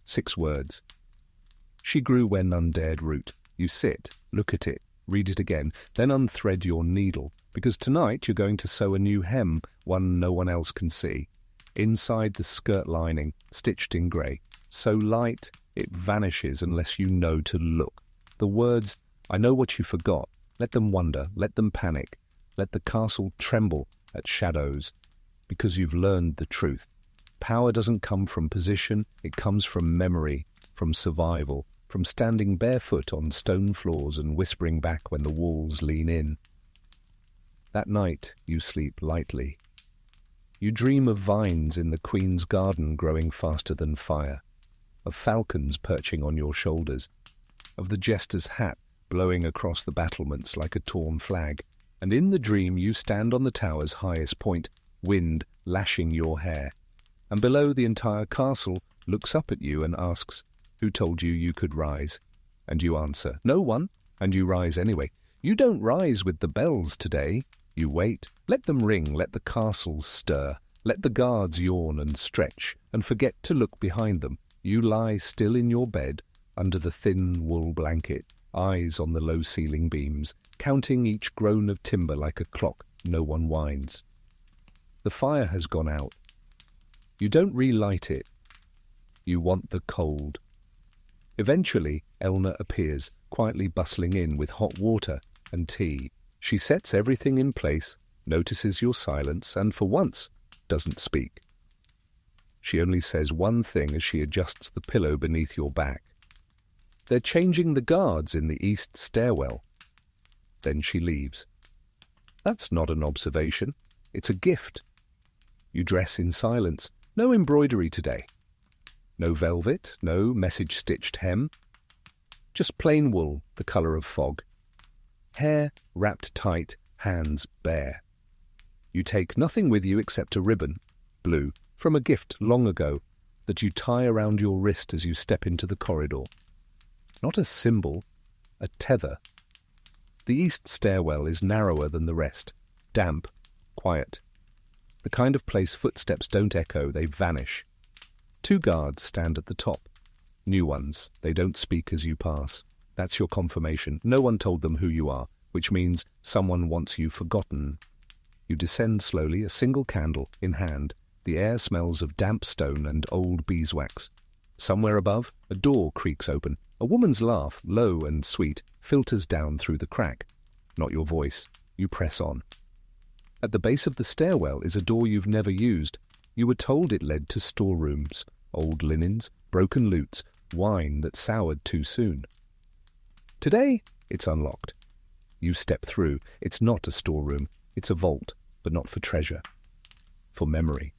6 words. She grew where none dared root. You sit, look at it, read it again, then unthread your needle, because tonight you're going to sew a new hem, one no one else can see. Inside the skirt lining, stitched in grey, so light it vanishes unless you know to look. The words, I know what you forgot, let them wonder, let them panic, let the castle tremble at shadows, because you've learned the truth. Power doesn't come from position, it comes from memory, from survival, from standing barefoot on stone floors and whispering back when the walls lean in. That night you sleep lightly. You dream of vines in the Queen's garden growing faster than fire, of falcons perching on your shoulders, of the jester's hat blowing across the battlements like a torn flag, and in the dream you stand on the tower's highest point, wind lashing your hair, and below the entire castle looks up at you and asks, who told you you could rise? And you answer, no one, and you rise anyway. You don't rise with the bells today. You wait. Let them ring, let the castles stir, let the guards yawn and stretch, and forget to look behind them. You lie still in your bed, under the thin wool blanket, eyes on the low ceiling beams, counting each groan of timber like a clock no one winds. The fire has gone out. You don't relight it. You want the cold. Eventually, Elna appears, quietly bustling in with hot water and tea. She sets everything in place, notices your silence, and for once, doesn't speak. She only says one thing as she adjusts the pillow beneath your back. They're changing the guards in the east stairwell. Then she leaves. That's not an observation. It's a gift. You dress in silence. No embroidery today. No velvet, no message-stitched hem. Just plain wool, the colour of fog. Hair wrapped tight, hands bare. You take nothing with you except a ribbon, blue, from a gift long ago, that you tie around your wrist as you step into the corridor. Not a symbol, a tether. The east stairwell is narrower than the rest, damp, quiet. The kind of place footsteps don't echo, they vanish. 2 guards stand at the top. New ones. They don't speak as you pass. That's your confirmation. No one told them who you are, which means someone wants you forgotten. You descend slowly, a single candle in hand. The air smells of damp stone and old beeswax. Somewhere above, a door creaks open. A woman's laugh, low and sweet, filters down through the crack. Not your voice. You press on. At the base of the stairwell is a door you've never used. You were told it led to storerooms, old linens, broken lutes, wine that soured too soon. Today, it's unlocked. You step through. It's not a storeroom. It's a vault, but not for treasure. For memory.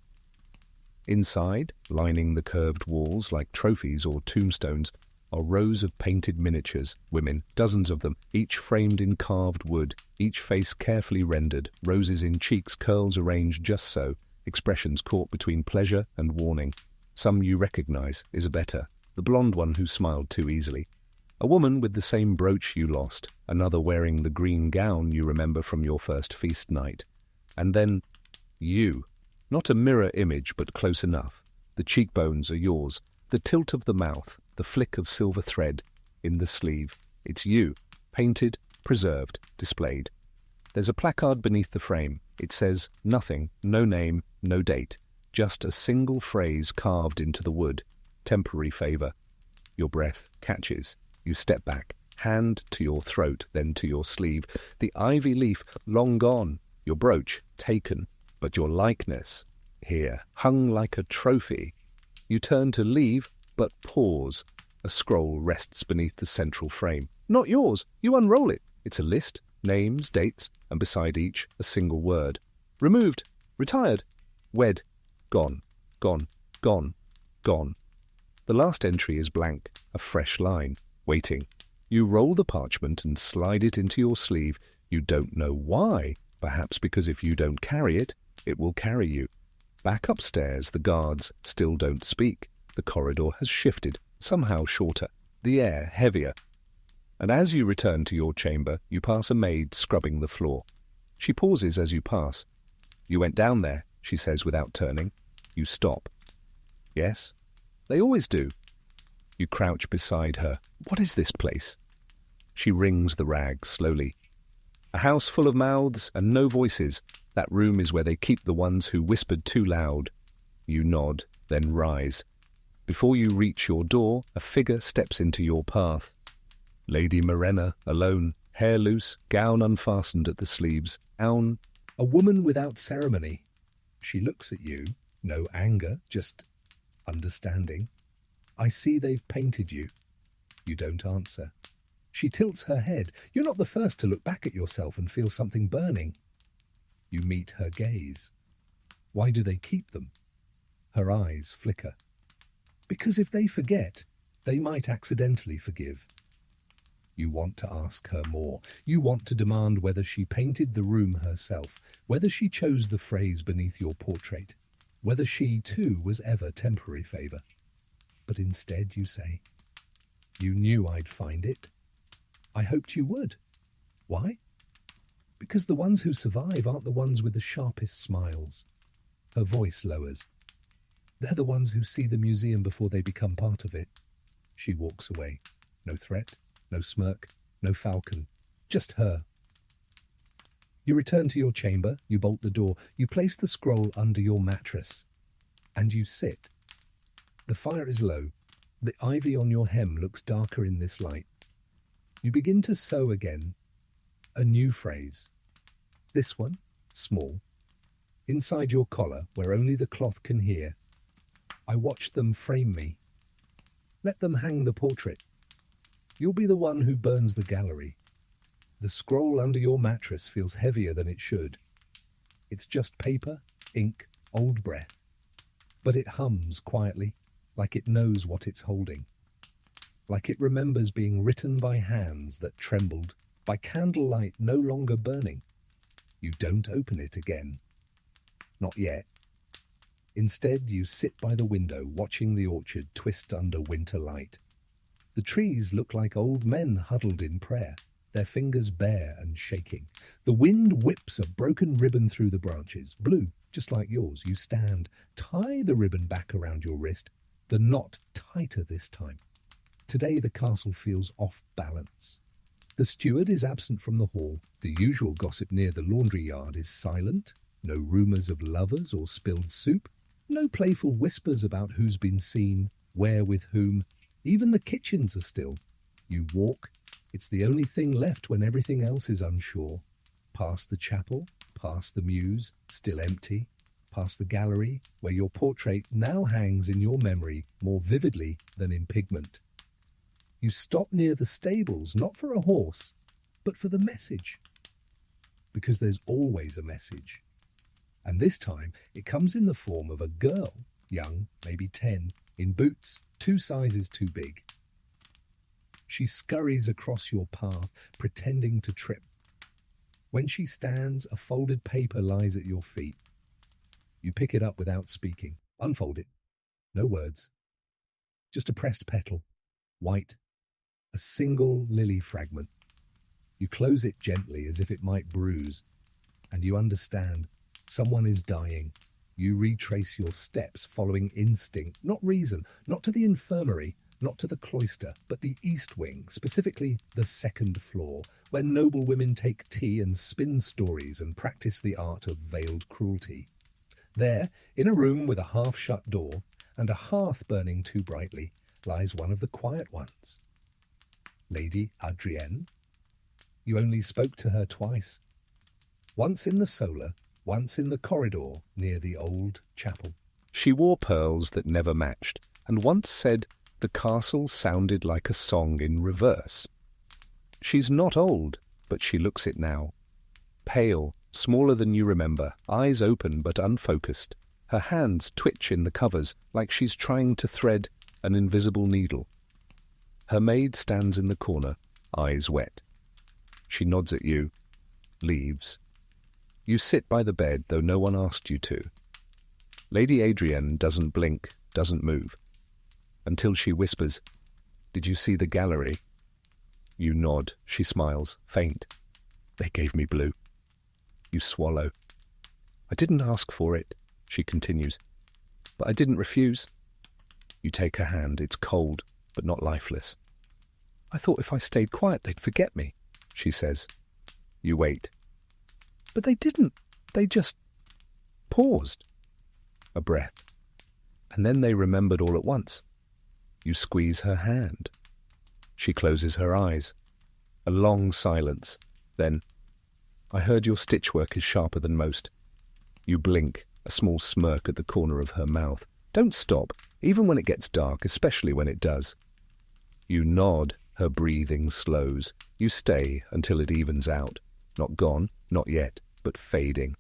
Inside, lining the curved walls like trophies or tombstones, are rows of painted miniatures, women, dozens of them, each framed in carved wood, each face carefully rendered, roses in cheeks, curls arranged just so, expressions caught between pleasure and warning. Some you recognize, Isabetta, the blonde one who smiled too easily. A woman with the same brooch you lost, another wearing the green gown you remember from your first feast night. And then, you. Not a mirror image, but close enough. The cheekbones are yours, the tilt of the mouth, the flick of silver thread in the sleeve. It's you, painted, preserved, displayed. There's a placard beneath the frame. It says nothing, no name, no date, just a single phrase carved into the wood. Temporary favor. Your breath catches. You step back, hand to your throat, then to your sleeve. The ivy leaf, long gone. Your brooch, taken. But your likeness, here, hung like a trophy. You turn to leave, but pause. A scroll rests beneath the central frame. Not yours. You unroll it. It's a list, names, dates, and beside each, a single word. Removed, retired, wed, gone, gone, gone, gone. The last entry is blank, a fresh line, waiting. You roll the parchment and slide it into your sleeve. You don't know why. Perhaps because if you don't carry it, it will carry you. Back upstairs, the guards still don't speak. The corridor has shifted, somehow shorter, the air heavier. And as you return to your chamber, you pass a maid scrubbing the floor. She pauses as you pass. You went down there, she says without turning. You stop. Yes? They always do. You crouch beside her. What is this place? She wrings the rag slowly. A house full of mouths and no voices. That room is where they keep the ones who whispered too loud. You nod, then rise. Before you reach your door, a figure steps into your path. Lady Morena, alone, hair loose, gown unfastened at the sleeves. Gown. A woman without ceremony. She looks at you, no anger, just understanding. I see they've painted you. You don't answer. She tilts her head. You're not the first to look back at yourself and feel something burning. You meet her gaze. Why do they keep them? Her eyes flicker. Because if they forget, they might accidentally forgive. You want to ask her more. You want to demand whether she painted the room herself, whether she chose the phrase beneath your portrait, whether she, too, was ever temporary favor. But instead you say, you knew I'd find it. I hoped you would. Why? Because the ones who survive aren't the ones with the sharpest smiles. Her voice lowers. They're the ones who see the museum before they become part of it. She walks away. No threat, no smirk, no falcon. Just her. You return to your chamber, you bolt the door, you place the scroll under your mattress, and you sit. The fire is low. The ivy on your hem looks darker in this light. You begin to sew again. A new phrase. This one, small. Inside your collar, where only the cloth can hear. I watched them frame me. Let them hang the portrait. You'll be the one who burns the gallery. The scroll under your mattress feels heavier than it should. It's just paper, ink, old breath. But it hums quietly, like it knows what it's holding. Like it remembers being written by hands that trembled, by candlelight no longer burning. You don't open it again. Not yet. Instead, you sit by the window, watching the orchard twist under winter light. The trees look like old men huddled in prayer, their fingers bare and shaking. The wind whips a broken ribbon through the branches, blue, just like yours. You stand, tie the ribbon back around your wrist, the knot tighter this time. Today the castle feels off balance. The steward is absent from the hall. The usual gossip near the laundry yard is silent. No rumours of lovers or spilled soup. No playful whispers about who's been seen, where with whom. Even the kitchens are still. You walk. It's the only thing left when everything else is unsure. Past the chapel, past the mews, still empty. Past the gallery, where your portrait now hangs in your memory more vividly than in pigment. You stop near the stables, not for a horse, but for the message. Because there's always a message. And this time it comes in the form of a girl, young, maybe 10, in boots, 2 sizes too big. She scurries across your path, pretending to trip. When she stands, a folded paper lies at your feet. You pick it up without speaking. Unfold it. No words. Just a pressed petal. White. A single lily fragment. You close it gently as if it might bruise. And you understand. Someone is dying. You retrace your steps following instinct, not reason, not to the infirmary, not to the cloister, but the east wing, specifically the 2nd floor, where noble women take tea and spin stories and practice the art of veiled cruelty. There, in a room with a half-shut door and a hearth burning too brightly, lies one of the quiet ones. Lady Adrienne. You only spoke to her twice. Once in the solar, once in the corridor near the old chapel. She wore pearls that never matched, and once said the castle sounded like a song in reverse. She's not old, but she looks it now. Pale, smaller than you remember, eyes open but unfocused. Her hands twitch in the covers like she's trying to thread an invisible needle. Her maid stands in the corner, eyes wet. She nods at you, leaves. You sit by the bed, though no one asked you to. Lady Adrienne doesn't blink, doesn't move. Until she whispers, "Did you see the gallery?" You nod. She smiles, faint. "They gave me blue." You swallow. "I didn't ask for it," she continues, "but I didn't refuse." You take her hand. It's cold, but not lifeless. "I thought if I stayed quiet they'd forget me," she says. You wait. "But they didn't. They just paused." A breath. And then they remembered all at once. You squeeze her hand. She closes her eyes. A long silence. Then, "I heard your stitchwork is sharper than most." You blink, a small smirk at the corner of her mouth. Don't stop, even when it gets dark, especially when it does. You nod, her breathing slows. You stay until it evens out. Not gone, not yet, but fading.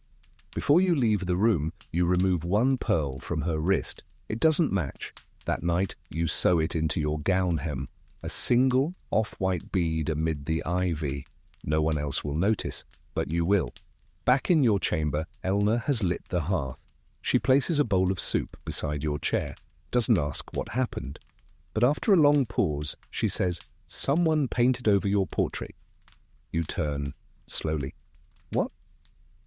Before you leave the room, you remove one pearl from her wrist. It doesn't match. That night, you sew it into your gown hem. A single, off-white bead amid the ivy. No one else will notice, but you will. Back in your chamber, Elna has lit the hearth. She places a bowl of soup beside your chair. Doesn't ask what happened. But after a long pause, she says, "Someone painted over your portrait." You turn, slowly. "What?"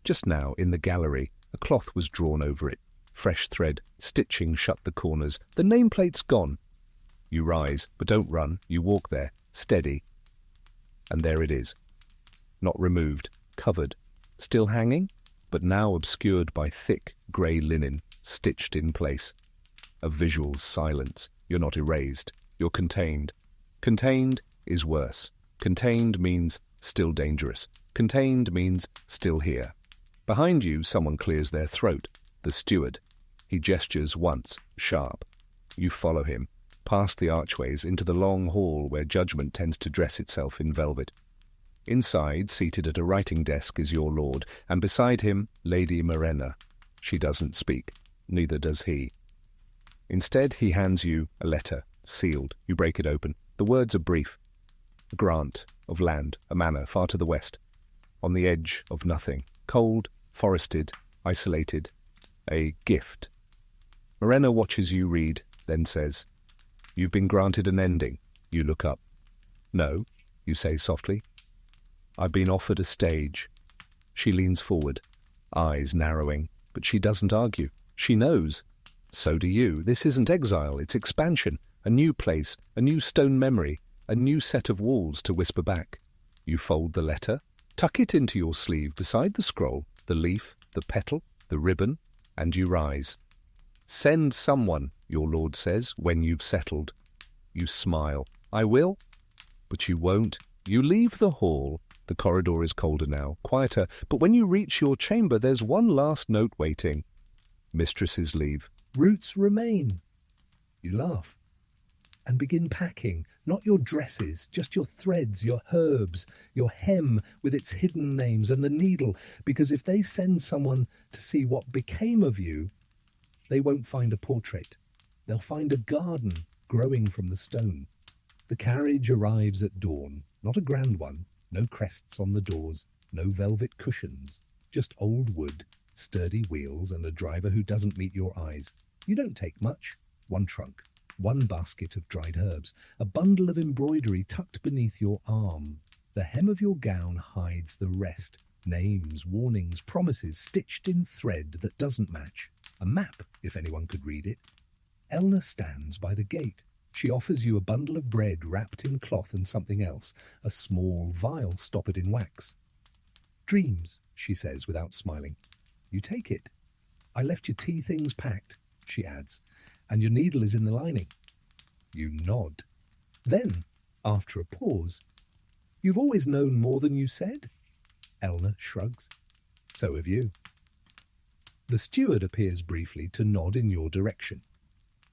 "Just now, in the gallery, a cloth was drawn over it. Fresh thread, stitching shut the corners. The nameplate's gone." You rise, but don't run. You walk there, steady. And there it is. Not removed, covered. Still hanging, but now obscured by thick, grey linen, stitched in place. A visual silence. You're not erased. You're contained. Contained is worse. Contained means still dangerous. Contained means still here. Behind you, someone clears their throat. The steward. He gestures once, sharp. You follow him, past the archways into the long hall where judgment tends to dress itself in velvet. Inside, seated at a writing desk, is your lord, and beside him, Lady Morena. She doesn't speak. Neither does he. Instead, he hands you a letter, sealed. You break it open. The words are brief. A grant of land, a manor far to the west. On the edge of nothing. Cold, forested, isolated. A gift. Morena watches you read, then says, "You've been granted an ending." You look up. "No," you say softly. "I've been offered a stage." She leans forward, eyes narrowing, but she doesn't argue. She knows. So do you. This isn't exile, it's expansion. A new place, a new stone memory, a new set of walls to whisper back. You fold the letter, tuck it into your sleeve beside the scroll, the leaf, the petal, the ribbon, and you rise. Send someone, your lord says, when you've settled. You smile. I will. But you won't. You leave the hall. The corridor is colder now, quieter, but when you reach your chamber, there's one last note waiting. Mistresses leave. Roots remain. You laugh and begin packing, not your dresses, just your threads, your herbs, your hem with its hidden names, and the needle, because if they send someone to see what became of you, they won't find a portrait. They'll find a garden growing from the stone. The carriage arrives at dawn, not a grand one, no crests on the doors, no velvet cushions, just old wood, sturdy wheels, and a driver who doesn't meet your eyes. You don't take much. One trunk, one basket of dried herbs, a bundle of embroidery tucked beneath your arm. The hem of your gown hides the rest. Names, warnings, promises stitched in thread that doesn't match. A map, if anyone could read it. Elna stands by the gate. She offers you a bundle of bread wrapped in cloth and something else, a small vial stoppered in wax. Dreams, she says without smiling. You take it. I left your tea things packed, she adds, and your needle is in the lining. You nod. Then, after a pause, you've always known more than you said? Elna shrugs. So have you. The steward appears briefly to nod in your direction.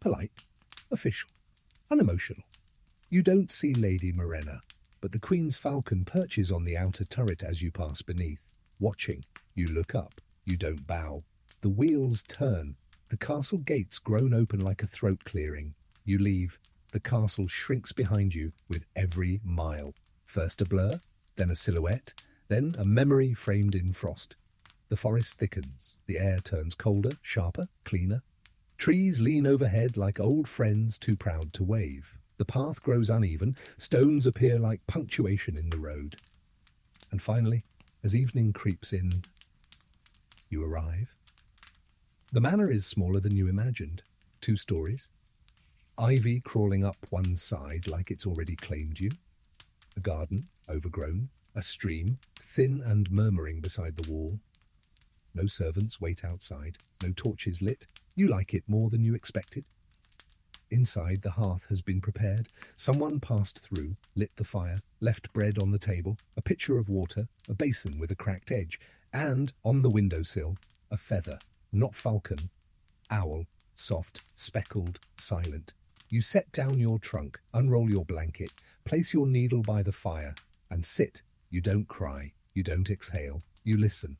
Polite, official, unemotional. You don't see Lady Morena, but the Queen's falcon perches on the outer turret as you pass beneath. Watching, you look up. You don't bow. The wheels turn. The castle gates groan open like a throat clearing. You leave. The castle shrinks behind you with every mile. First a blur, then a silhouette, then a memory framed in frost. The forest thickens. The air turns colder, sharper, cleaner. Trees lean overhead like old friends too proud to wave. The path grows uneven. Stones appear like punctuation in the road. And finally, as evening creeps in, you arrive. The manor is smaller than you imagined. 2 stories. Ivy crawling up one side like it's already claimed you. A garden, overgrown. A stream, thin and murmuring beside the wall. No servants wait outside. No torches lit. You like it more than you expected. Inside, the hearth has been prepared. Someone passed through, lit the fire, left bread on the table, a pitcher of water, a basin with a cracked edge, and, on the windowsill, a feather, not falcon, owl, soft, speckled, silent. You set down your trunk, unroll your blanket, place your needle by the fire, and sit. You don't cry, you don't exhale, you listen.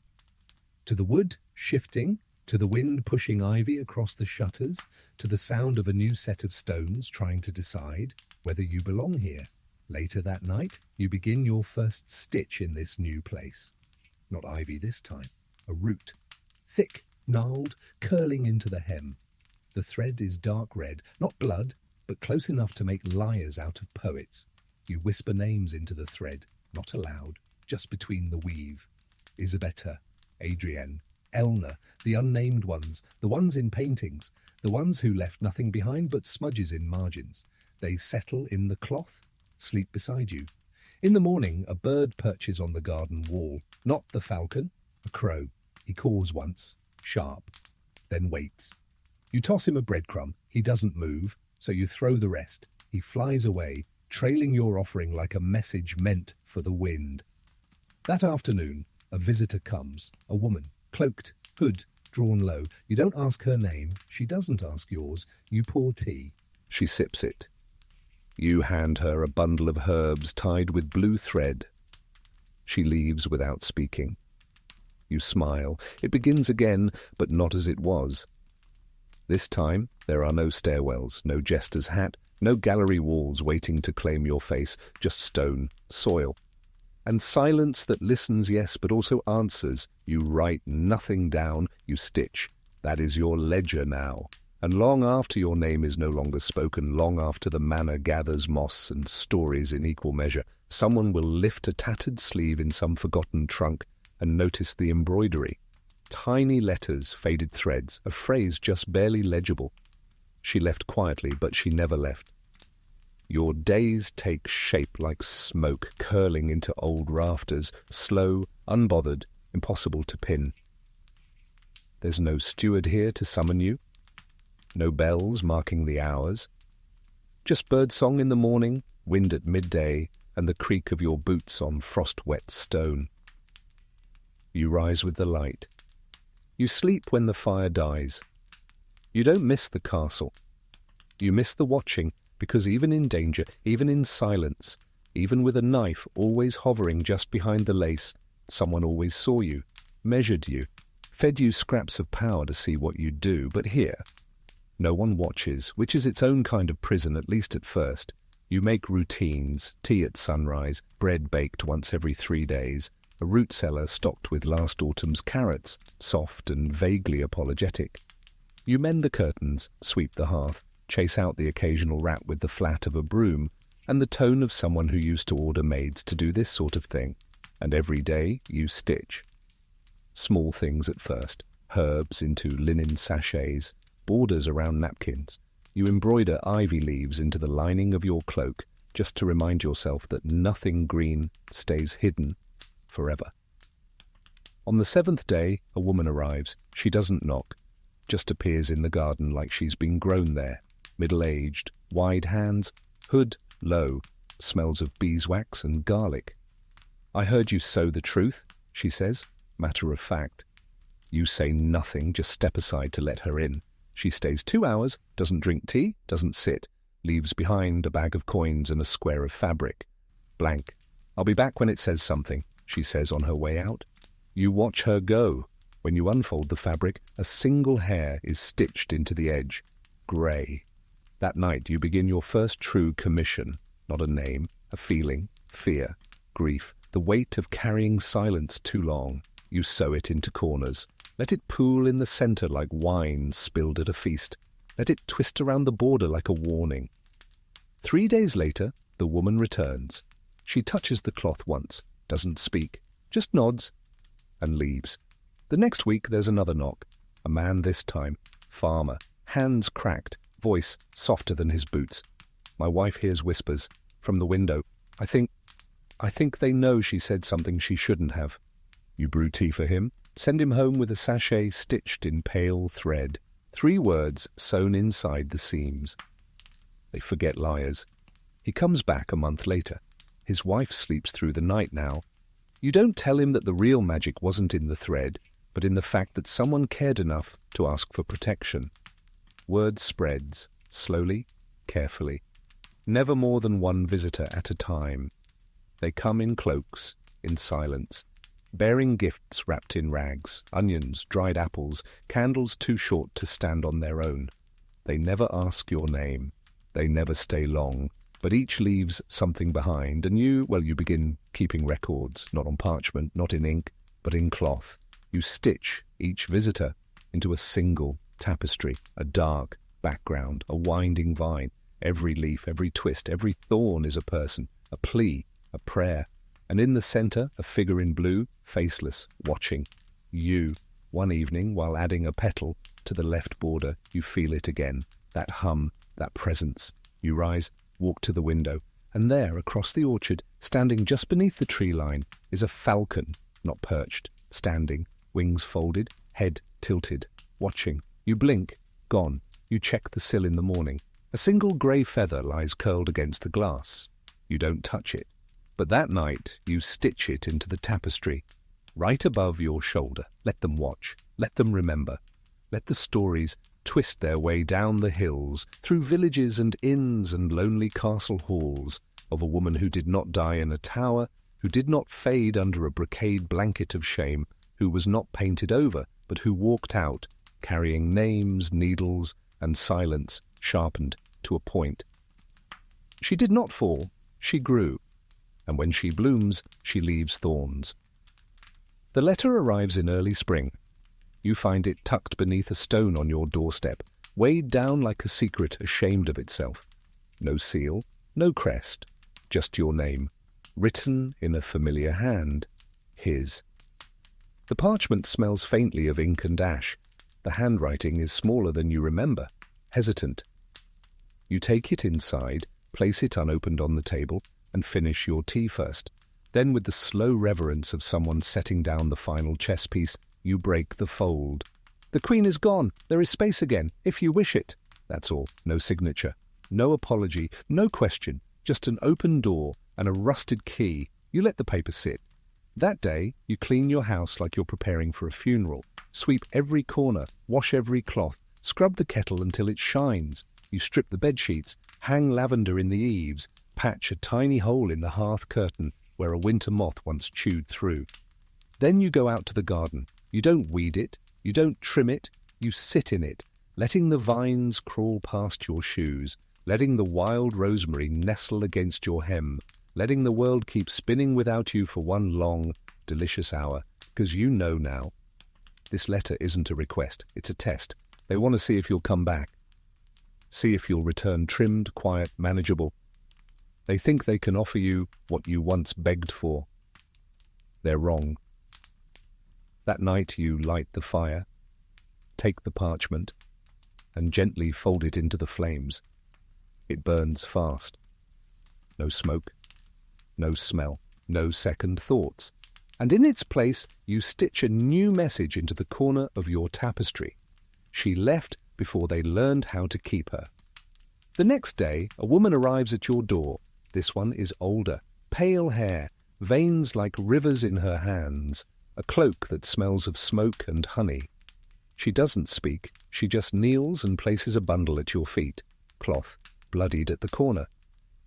To the wood shifting, to the wind pushing ivy across the shutters, to the sound of a new set of stones trying to decide whether you belong here. Later that night, you begin your first stitch in this new place. Not ivy this time, a root. Thick, gnarled, curling into the hem. The thread is dark red, not blood, but close enough to make liars out of poets. You whisper names into the thread, not aloud, just between the weave. Isabetta, Adrienne, Elna, the unnamed ones, the ones in paintings, the ones who left nothing behind but smudges in margins. They settle in the cloth, sleep beside you. In the morning, a bird perches on the garden wall. Not the falcon, a crow. He caws once, sharp, then waits. You toss him a breadcrumb. He doesn't move, so you throw the rest. He flies away, trailing your offering like a message meant for the wind. That afternoon, a visitor comes, a woman, cloaked, hood drawn low. You don't ask her name. She doesn't ask yours. You pour tea. She sips it. You hand her a bundle of herbs tied with blue thread. She leaves without speaking. You smile. It begins again, but not as it was. This time, there are no stairwells, no jester's hat, no gallery walls waiting to claim your face, just stone, soil. And silence that listens, yes, but also answers. You write nothing down, you stitch. That is your ledger now. And long after your name is no longer spoken, long after the manor gathers moss and stories in equal measure, someone will lift a tattered sleeve in some forgotten trunk and notice the embroidery. Tiny letters, faded threads, a phrase just barely legible. She left quietly, but she never left. Your days take shape like smoke curling into old rafters, slow, unbothered, impossible to pin. There's no steward here to summon you, no bells marking the hours, just birdsong in the morning, wind at midday, and the creak of your boots on frost-wet stone. You rise with the light. You sleep when the fire dies. You don't miss the castle. You miss the watching, because even in danger, even in silence, even with a knife always hovering just behind the lace, someone always saw you, measured you, fed you scraps of power to see what you do. But here, no one watches, which is its own kind of prison, at least at first. You make routines, tea at sunrise, bread baked once every 3 days, a root cellar stocked with last autumn's carrots, soft and vaguely apologetic. You mend the curtains, sweep the hearth, chase out the occasional rat with the flat of a broom, and the tone of someone who used to order maids to do this sort of thing. And every day you stitch. Small things at first, herbs into linen sachets, borders around napkins. You embroider ivy leaves into the lining of your cloak, just to remind yourself that nothing green stays hidden forever. On the 7th day, a woman arrives. She doesn't knock, just appears in the garden like she's been grown there. Middle-aged, wide hands, hood low, smells of beeswax and garlic. "I heard you sow the truth," she says, matter of fact. You say nothing, just step aside to let her in. She stays 2 hours, doesn't drink tea, doesn't sit, leaves behind a bag of coins and a square of fabric. Blank. "I'll be back when it says something," she says on her way out. You watch her go. When you unfold the fabric, a single hair is stitched into the edge. Grey. That night you begin your first true commission. Not a name, a feeling, fear, grief, the weight of carrying silence too long. You sew it into corners. Let it pool in the center like wine spilled at a feast. Let it twist around the border like a warning. 3 days later, the woman returns. She touches the cloth once, doesn't speak, just nods, and leaves. The next week there's another knock. A man this time, farmer, hands cracked, voice softer than his boots. My wife hears whispers from the window. I think they know she said something she shouldn't have. You brew tea for him, send him home with a sachet stitched in pale thread, 3 words sewn inside the seams. They forget liars. He comes back a month later. His wife sleeps through the night now. You don't tell him that the real magic wasn't in the thread, but in the fact that someone cared enough to ask for protection. Word spreads, slowly, carefully. Never more than 1 visitor at a time. They come in cloaks, in silence, bearing gifts wrapped in rags, onions, dried apples, candles too short to stand on their own. They never ask your name. They never stay long, but each leaves something behind, and you begin keeping records, not on parchment, not in ink, but in cloth. You stitch each visitor into a single tapestry, a dark background, a winding vine. Every leaf, every twist, every thorn is a person, a plea, a prayer. And in the center, a figure in blue, faceless, watching. You, one evening, while adding a petal to the left border, you feel it again, that hum, that presence. You rise, walk to the window, and there, across the orchard, standing just beneath the tree line, is a falcon, not perched, standing, wings folded, head tilted, watching. You blink, gone. You check the sill in the morning. A single grey feather lies curled against the glass. You don't touch it. But that night you stitch it into the tapestry, right above your shoulder. Let them watch. Let them remember. Let the stories twist their way down the hills, through villages and inns and lonely castle halls, of a woman who did not die in a tower, who did not fade under a brocade blanket of shame, who was not painted over, but who walked out, carrying names, needles, and silence sharpened to a point. She did not fall, she grew, and when she blooms, she leaves thorns. The letter arrives in early spring. You find it tucked beneath a stone on your doorstep, weighed down like a secret ashamed of itself. No seal, no crest, just your name, written in a familiar hand, his. The parchment smells faintly of ink and ash. The handwriting is smaller than you remember, hesitant. You take it inside, Place it unopened on the table and finish your tea first. Then, with the slow reverence of someone setting down the final chess piece, you break the fold. The queen is gone. There is space again, if you wish it. That's all. No signature. No apology. No question. Just an open door and a rusted key. You let the paper sit. That day, you clean your house like you're preparing for a funeral. Sweep every corner. Wash every cloth. Scrub the kettle until it shines. You strip the bedsheets. Hang lavender in the eaves. Patch a tiny hole in the hearth curtain where a winter moth once chewed through. Then you go out to the garden. You don't weed it. You don't trim it. You sit in it, letting the vines crawl past your shoes, letting the wild rosemary nestle against your hem, letting the world keep spinning without you for one long, delicious hour, because you know now. This letter isn't a request, it's a test. They want to see if you'll come back. See if you'll return trimmed, quiet, manageable. They think they can offer you what you once begged for. They're wrong. That night you light the fire, take the parchment, and gently fold it into the flames. It burns fast. No smoke, no smell, no second thoughts. And in its place, you stitch a new message into the corner of your tapestry. She left before they learned how to keep her. The next day, a woman arrives at your door. This one is older, pale hair, veins like rivers in her hands, a cloak that smells of smoke and honey. She doesn't speak, she just kneels and places a bundle at your feet, cloth, bloodied at the corner.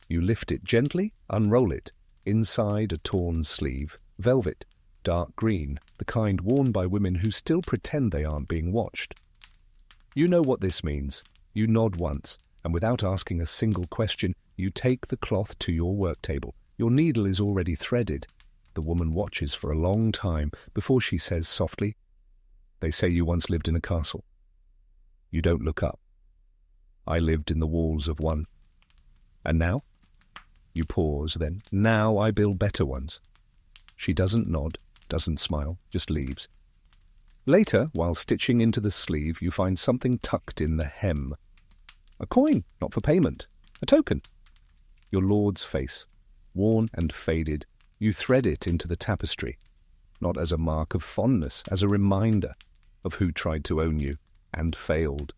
You lift it gently, unroll it. Inside a torn sleeve, velvet, dark green, the kind worn by women who still pretend they aren't being watched. You know what this means. You nod once, and without asking a single question, you take the cloth to your work table. Your needle is already threaded. The woman watches for a long time before she says softly, "They say you once lived in a castle." You don't look up. "I lived in the walls of one." "And now?" You pause, then, "Now I build better ones." She doesn't nod, doesn't smile, just leaves. Later, while stitching into the sleeve, you find something tucked in the hem. A coin, not for payment. A token. Your lord's face, worn and faded. You thread it into the tapestry, not as a mark of fondness, as a reminder of who tried to own you and failed.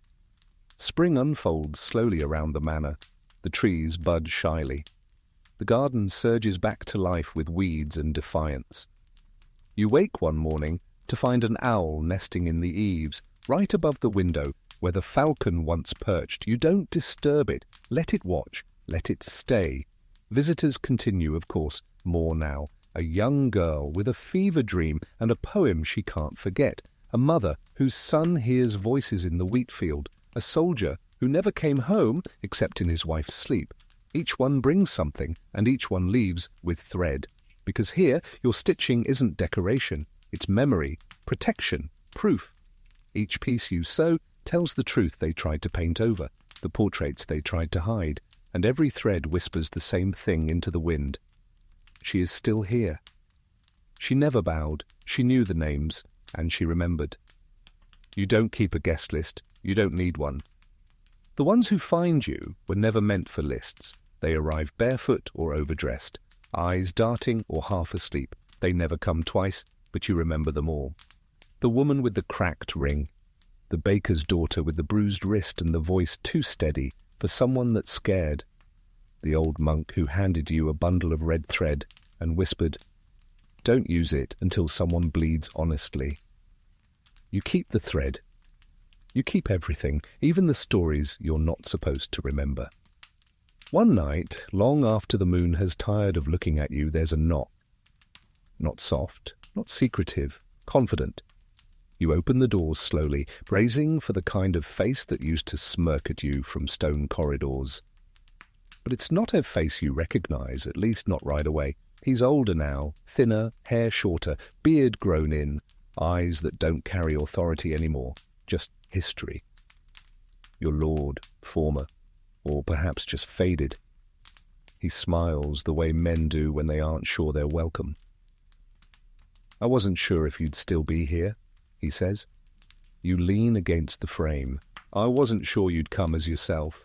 Spring unfolds slowly around the manor. The trees bud shyly. The garden surges back to life with weeds and defiance. You wake one morning to find an owl nesting in the eaves, right above the window where the falcon once perched. You don't disturb it. Let it watch. Let it stay. Visitors continue, of course, more now. A young girl with a fever dream and a poem she can't forget. A mother whose son hears voices in the wheat field. A soldier who never came home except in his wife's sleep. Each one brings something, and each one leaves with thread. Because here, your stitching isn't decoration. It's memory, protection, proof. Each piece you sew tells the truth they tried to paint over, the portraits they tried to hide, and every thread whispers the same thing into the wind. She is still here. She never bowed. She knew the names, and she remembered. You don't keep a guest list. You don't need one. The ones who find you were never meant for lists. They arrive barefoot or overdressed, eyes darting or half asleep. They never come twice, but you remember them all. The woman with the cracked ring, the baker's daughter with the bruised wrist and the voice too steady for someone that's scared, the old monk who handed you a bundle of red thread and whispered, "Don't use it until someone bleeds honestly." You keep the thread. You keep everything, even the stories you're not supposed to remember. One night, long after the moon has tired of looking at you, there's a knock. Not soft, not secretive, confident. You open the doors slowly, bracing for the kind of face that used to smirk at you from stone corridors. But it's not a face you recognize, at least not right away. He's older now, thinner, hair shorter, beard grown in, eyes that don't carry authority anymore, just history. Your lord, former, or perhaps just faded. He smiles the way men do when they aren't sure they're welcome. "I wasn't sure if you'd still be here," he says. You lean against the frame. "I wasn't sure you'd come as yourself."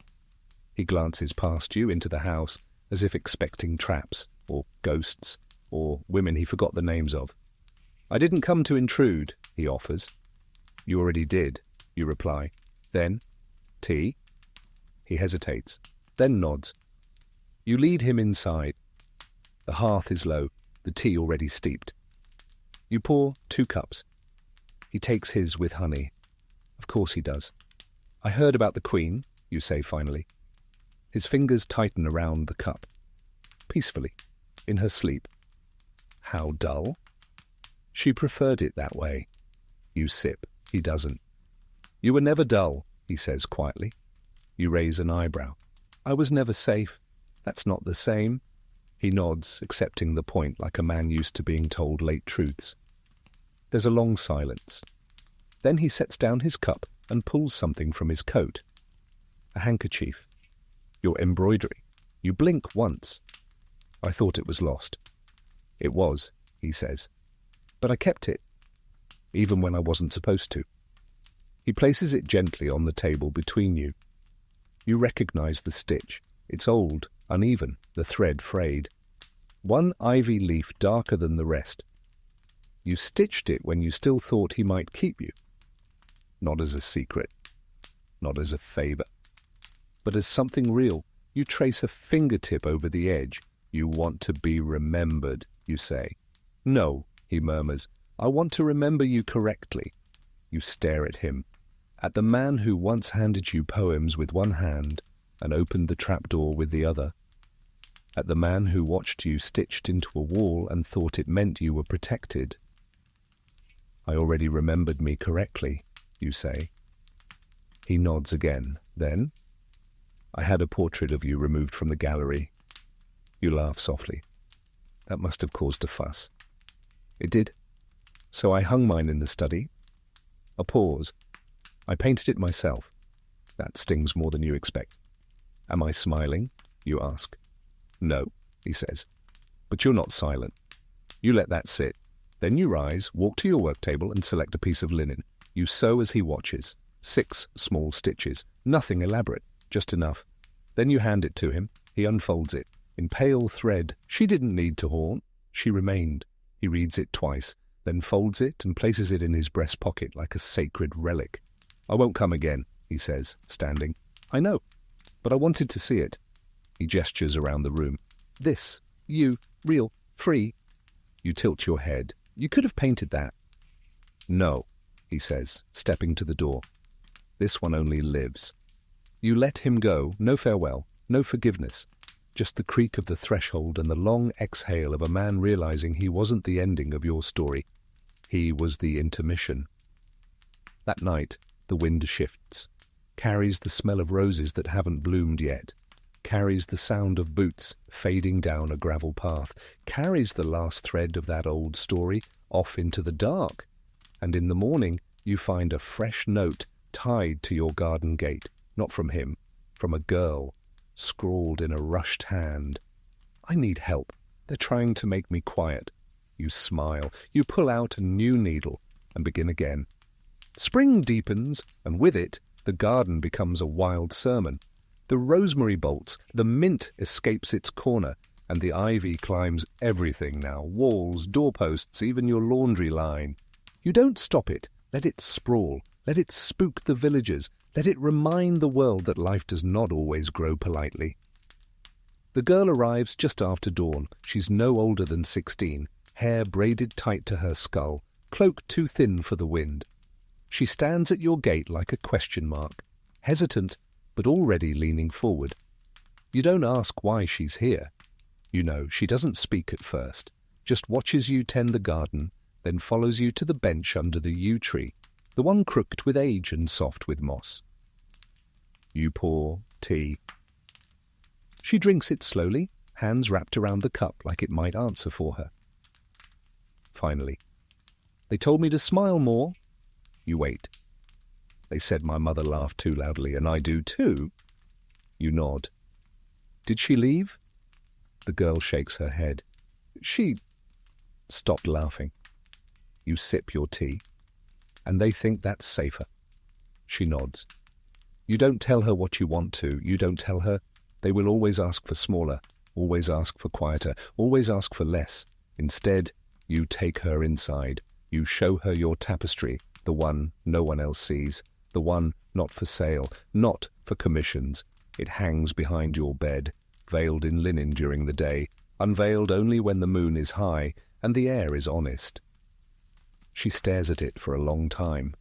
He glances past you into the house as if expecting traps, or ghosts, or women he forgot the names of. "I didn't come to intrude," he offers. "You already did," you reply. "Then, tea?" He hesitates, then nods. You lead him inside. The hearth is low, the tea already steeped. You pour 2 cups. He takes his with honey. Of course he does. "I heard about the Queen," you say finally. His fingers tighten around the cup. Peacefully, in her sleep. "How dull?" "She preferred it that way." You sip. He doesn't. "You were never dull," he says quietly. You raise an eyebrow. "I was never safe. That's not the same." He nods, accepting the point like a man used to being told late truths. There's a long silence. Then he sets down his cup and pulls something from his coat. A handkerchief. Your embroidery. You blink once. "I thought it was lost." "It was," he says. "But I kept it, even when I wasn't supposed to." He places it gently on the table between you. You recognize the stitch. It's old, uneven, the thread frayed. One ivy leaf darker than the rest. You stitched it when you still thought he might keep you. Not as a secret, not as a favor, but as something real. You trace a fingertip over the edge. "You want to be remembered," you say. "No," he murmurs. "I want to remember you correctly." You stare at him, at the man who once handed you poems with one hand and opened the trapdoor with the other, at the man who watched you stitched into a wall and thought it meant you were protected. "I already remembered me correctly," you say. He nods again. Then, "I had a portrait of you removed from the gallery." You laugh softly. "That must have caused a fuss." "It did. So I hung mine in the study." A pause. "I painted it myself." That stings more than you expect. "Am I smiling?" you ask. "No," he says. But you're not silent. You let that sit. Then you rise, walk to your work table and select a piece of linen. You sew as he watches. 6 small stitches. Nothing elaborate, just enough. Then you hand it to him. He unfolds it. In pale thread. She didn't need to haunt. She remained. He reads it twice, then folds it and places it in his breast pocket like a sacred relic. "I won't come again," he says, standing. "I know, but I wanted to see it." He gestures around the room. "This, you, real, free." You tilt your head. "You could have painted that." "No," he says, stepping to the door. "This one only lives." You let him go. No farewell, no forgiveness. Just the creak of the threshold and the long exhale of a man realizing he wasn't the ending of your story. He was the intermission. That night, the wind shifts, carries the smell of roses that haven't bloomed yet, carries the sound of boots fading down a gravel path, carries the last thread of that old story off into the dark. And in the morning, you find a fresh note tied to your garden gate, not from him, from a girl, scrawled in a rushed hand. "I need help. They're trying to make me quiet." You smile. You pull out a new needle and begin again. Spring deepens, and with it, the garden becomes a wild sermon. The rosemary bolts, the mint escapes its corner, and the ivy climbs everything now, walls, doorposts, even your laundry line. You don't stop it. Let it sprawl. Let it spook the villagers. Let it remind the world that life does not always grow politely. The girl arrives just after dawn. She's no older than 16, hair braided tight to her skull, cloak too thin for the wind. She stands at your gate like a question mark, hesitant but already leaning forward. You don't ask why she's here. You know, she doesn't speak at first, just watches you tend the garden, then follows you to the bench under the yew tree, the one crooked with age and soft with moss. You pour tea. She drinks it slowly, hands wrapped around the cup like it might answer for her. Finally, "They told me to smile more." You wait. "They said my mother laughed too loudly, and I do too." You nod. "Did she leave?" The girl shakes her head. She stopped laughing." You sip your tea. "And they think that's safer." She nods. You don't tell her what you want to. You don't tell her. They will always ask for smaller, always ask for quieter, always ask for less. Instead, you take her inside. You show her your tapestry, the one no one else sees, the one not for sale, not for commissions. It hangs behind your bed, veiled in linen during the day, unveiled only when the moon is high and the air is honest. She stares at it for a long time.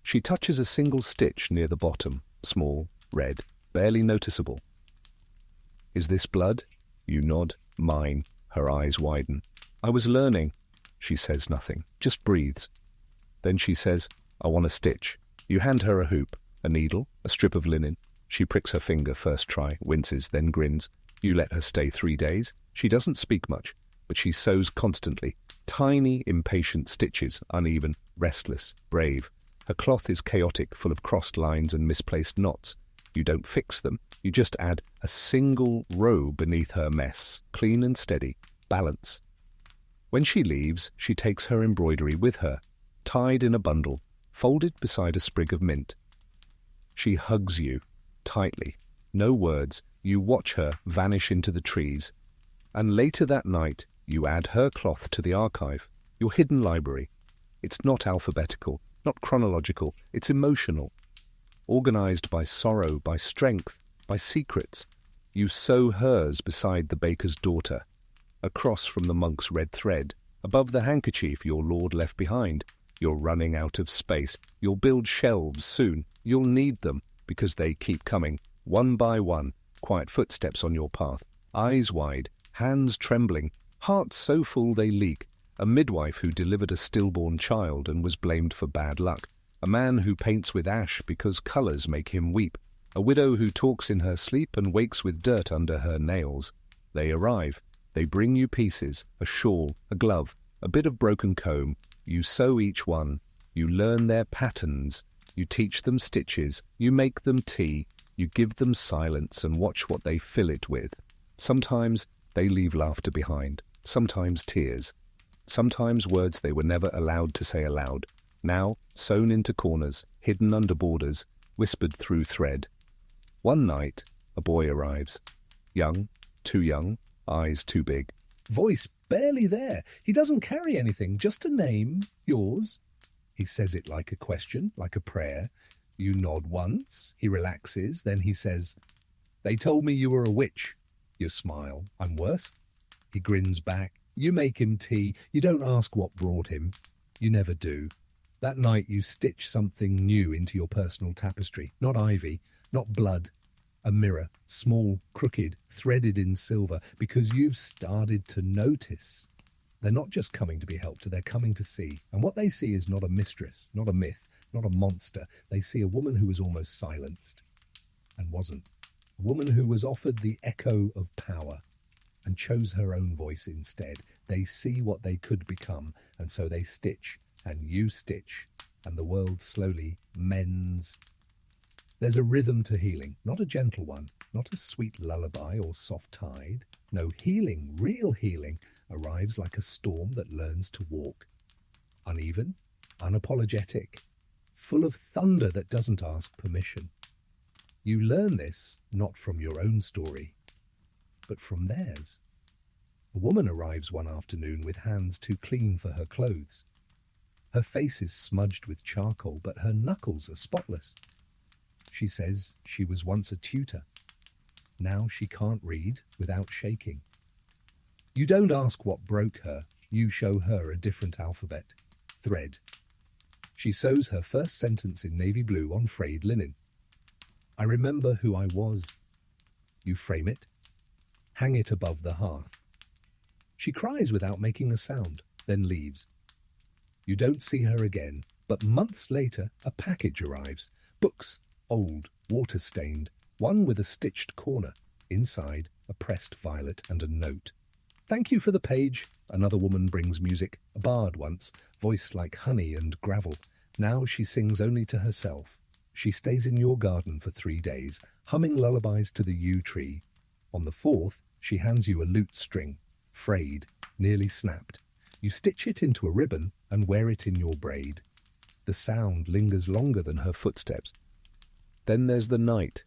She touches a single stitch near the bottom, small, red, barely noticeable. Is this blood? You nod. Mine. Her eyes widen. I was learning. She says nothing, just breathes. Then she says, I want a stitch. You hand her a hoop, a needle, a strip of linen. She pricks her finger first try, winces, then grins. You let her stay 3 days. She doesn't speak much, but she sews constantly. Tiny, impatient stitches, uneven, restless, brave. Her cloth is chaotic, full of crossed lines and misplaced knots. You don't fix them. You just add a single row beneath her mess, clean and steady, balance. When she leaves, she takes her embroidery with her, tied in a bundle, folded beside a sprig of mint. She hugs you, tightly. No words. You watch her vanish into the trees. And later that night, you add her cloth to the archive, your hidden library. It's not alphabetical, not chronological, it's emotional. Organized by sorrow, by strength, by secrets. You sew hers beside the baker's daughter, across from the monk's red thread, above the handkerchief your lord left behind. You're running out of space. You'll build shelves soon. You'll need them, because they keep coming, one by one, quiet footsteps on your path, eyes wide, hands trembling, hearts so full they leak. A midwife who delivered a stillborn child and was blamed for bad luck. A man who paints with ash because colours make him weep. A widow who talks in her sleep and wakes with dirt under her nails. They arrive. They bring you pieces, a shawl, a glove, a bit of broken comb. You sew each one. You learn their patterns. You teach them stitches. You make them tea. You give them silence and watch what they fill it with. Sometimes they leave laughter behind. Sometimes tears. Sometimes words they were never allowed to say aloud. Now, sewn into corners, hidden under borders, whispered through thread. One night, a boy arrives. Young, too young, eyes too big. Voice barely there. He doesn't carry anything, just a name, yours. He says it like a question, like a prayer. You nod once, he relaxes, then he says, They told me you were a witch. You smile. I'm worse. He grins back. You make him tea. You don't ask what brought him. You never do. That night you stitch something new into your personal tapestry. Not ivy, not blood. A mirror, small, crooked, threaded in silver, because you've started to notice. They're not just coming to be helped, they're coming to see. And what they see is not a mistress, not a myth, not a monster. They see a woman who was almost silenced and wasn't. A woman who was offered the echo of power and chose her own voice instead. They see what they could become, and so they stitch, and you stitch, and the world slowly mends. There's a rhythm to healing, not a gentle one, not a sweet lullaby or soft tide. No, healing, real healing, arrives like a storm that learns to walk. Uneven, unapologetic, full of thunder that doesn't ask permission. You learn this not from your own story, but from theirs. A woman arrives one afternoon with hands too clean for her clothes. Her face is smudged with charcoal, but her knuckles are spotless. She says she was once a tutor. Now she can't read without shaking. You don't ask what broke her, you show her a different alphabet. Thread. She sews her first sentence in navy blue on frayed linen. I remember who I was. You frame it. Hang it above the hearth. She cries without making a sound, then leaves. You don't see her again, but months later a package arrives. Books, old, water-stained, one with a stitched corner. Inside, a pressed violet and a note. Thank you for the page. Another woman brings music, a bard once, voice like honey and gravel. Now she sings only to herself. She stays in your garden for 3 days, humming lullabies to the yew tree. On the 4th, she hands you a lute string, frayed, nearly snapped. You stitch it into a ribbon and wear it in your braid. The sound lingers longer than her footsteps. Then there's the knight.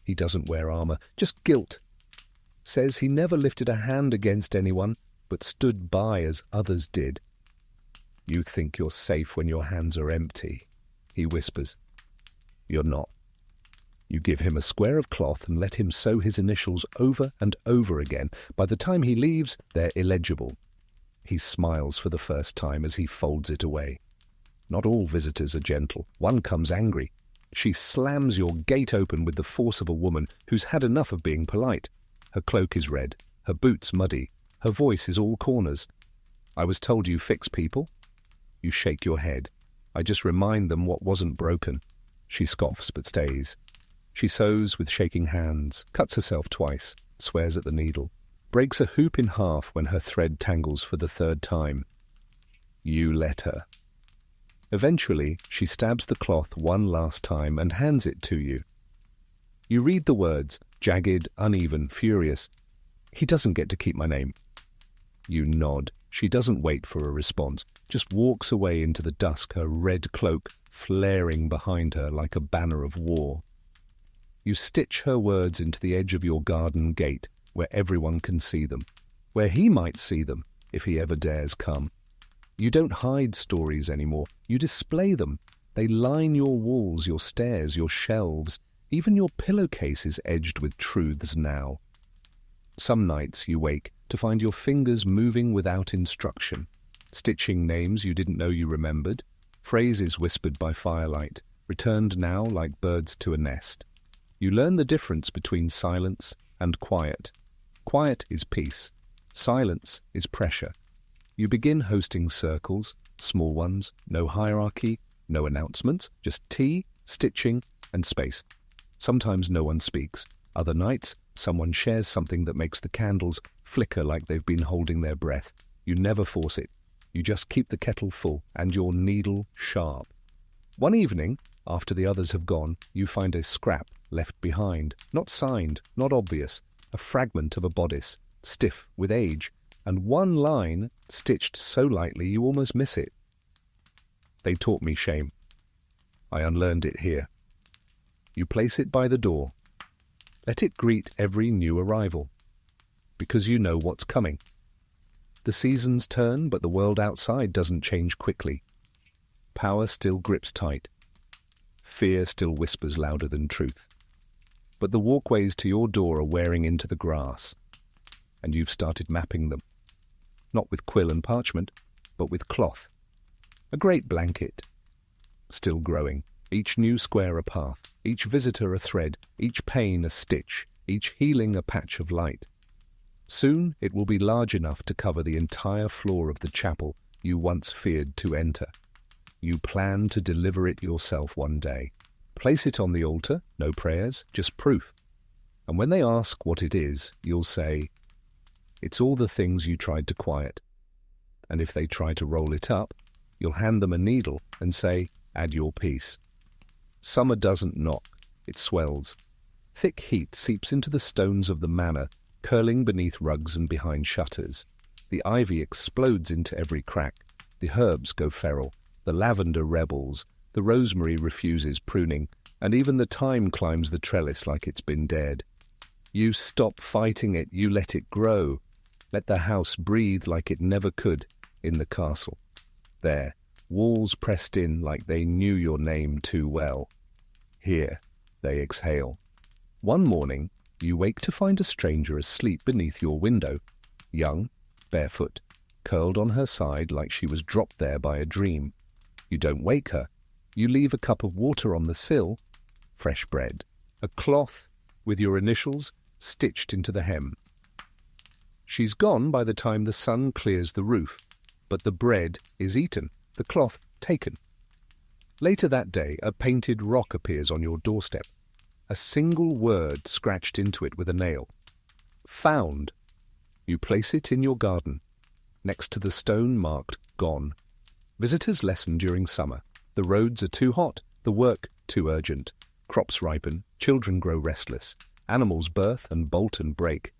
He doesn't wear armor, just guilt. Says he never lifted a hand against anyone, but stood by as others did. You think you're safe when your hands are empty, he whispers. You're not. You give him a square of cloth and let him sew his initials over and over again. By the time he leaves, they're illegible. He smiles for the first time as he folds it away. Not all visitors are gentle. One comes angry. She slams your gate open with the force of a woman who's had enough of being polite. Her cloak is red, her boots muddy, her voice is all corners. I was told you fix people. You shake your head. I just remind them what wasn't broken. She scoffs but stays. She sews with shaking hands, cuts herself twice, swears at the needle, breaks a hoop in half when her thread tangles for the third time. You let her. Eventually, she stabs the cloth one last time and hands it to you. You read the words, jagged, uneven, furious. He doesn't get to keep my name. You nod. She doesn't wait for a response, just walks away into the dusk, her red cloak flaring behind her like a banner of war. You stitch her words into the edge of your garden gate, where everyone can see them, where he might see them if he ever dares come. You don't hide stories anymore. You display them. They line your walls, your stairs, your shelves. Even your pillowcase is edged with truths now. Some nights you wake to find your fingers moving without instruction, stitching names you didn't know you remembered, phrases whispered by firelight, returned now like birds to a nest. You learn the difference between silence and quiet. Quiet is peace. Silence is pressure. You begin hosting circles, small ones, no hierarchy, no announcements, just tea, stitching, and space. Sometimes no one speaks. Other nights, someone shares something that makes the candles flicker like they've been holding their breath. You never force it. You just keep the kettle full and your needle sharp. One evening, after the others have gone, you find a scrap left behind, not signed, not obvious, a fragment of a bodice, stiff with age, and one line stitched so lightly you almost miss it. They taught me shame. I unlearned it here. You place it by the door. Let it greet every new arrival, because you know what's coming. The seasons turn, but the world outside doesn't change quickly. Power still grips tight. Fear still whispers louder than truth. But the walkways to your door are wearing into the grass, and you've started mapping them. Not with quill and parchment, but with cloth. A great blanket, still growing, each new square a path, each visitor a thread, each pain a stitch, each healing a patch of light. Soon it will be large enough to cover the entire floor of the chapel you once feared to enter. You plan to deliver it yourself one day. Place it on the altar, no prayers, just proof. And when they ask what it is, you'll say, it's all the things you tried to quiet. And if they try to roll it up, you'll hand them a needle and say, add your piece. Summer doesn't knock, it swells. Thick heat seeps into the stones of the manor, curling beneath rugs and behind shutters. The ivy explodes into every crack. The herbs go feral. The lavender rebels. The rosemary refuses pruning. And even the thyme climbs the trellis like it's been dead. You stop fighting it. You let it grow. Let the house breathe like it never could in the castle. There, walls pressed in like they knew your name too well. Here, they exhale. One morning, you wake to find a stranger asleep beneath your window, young, barefoot, curled on her side like she was dropped there by a dream. You don't wake her. You leave a cup of water on the sill, fresh bread, a cloth with your initials stitched into the hem. She's gone by the time the sun clears the roof, but the bread is eaten, the cloth taken. Later that day, a painted rock appears on your doorstep. A single word scratched into it with a nail. Found. You place it in your garden, next to the stone marked gone. Visitors lessen during summer. The roads are too hot, the work too urgent. Crops ripen, children grow restless. Animals birth and bolt and break.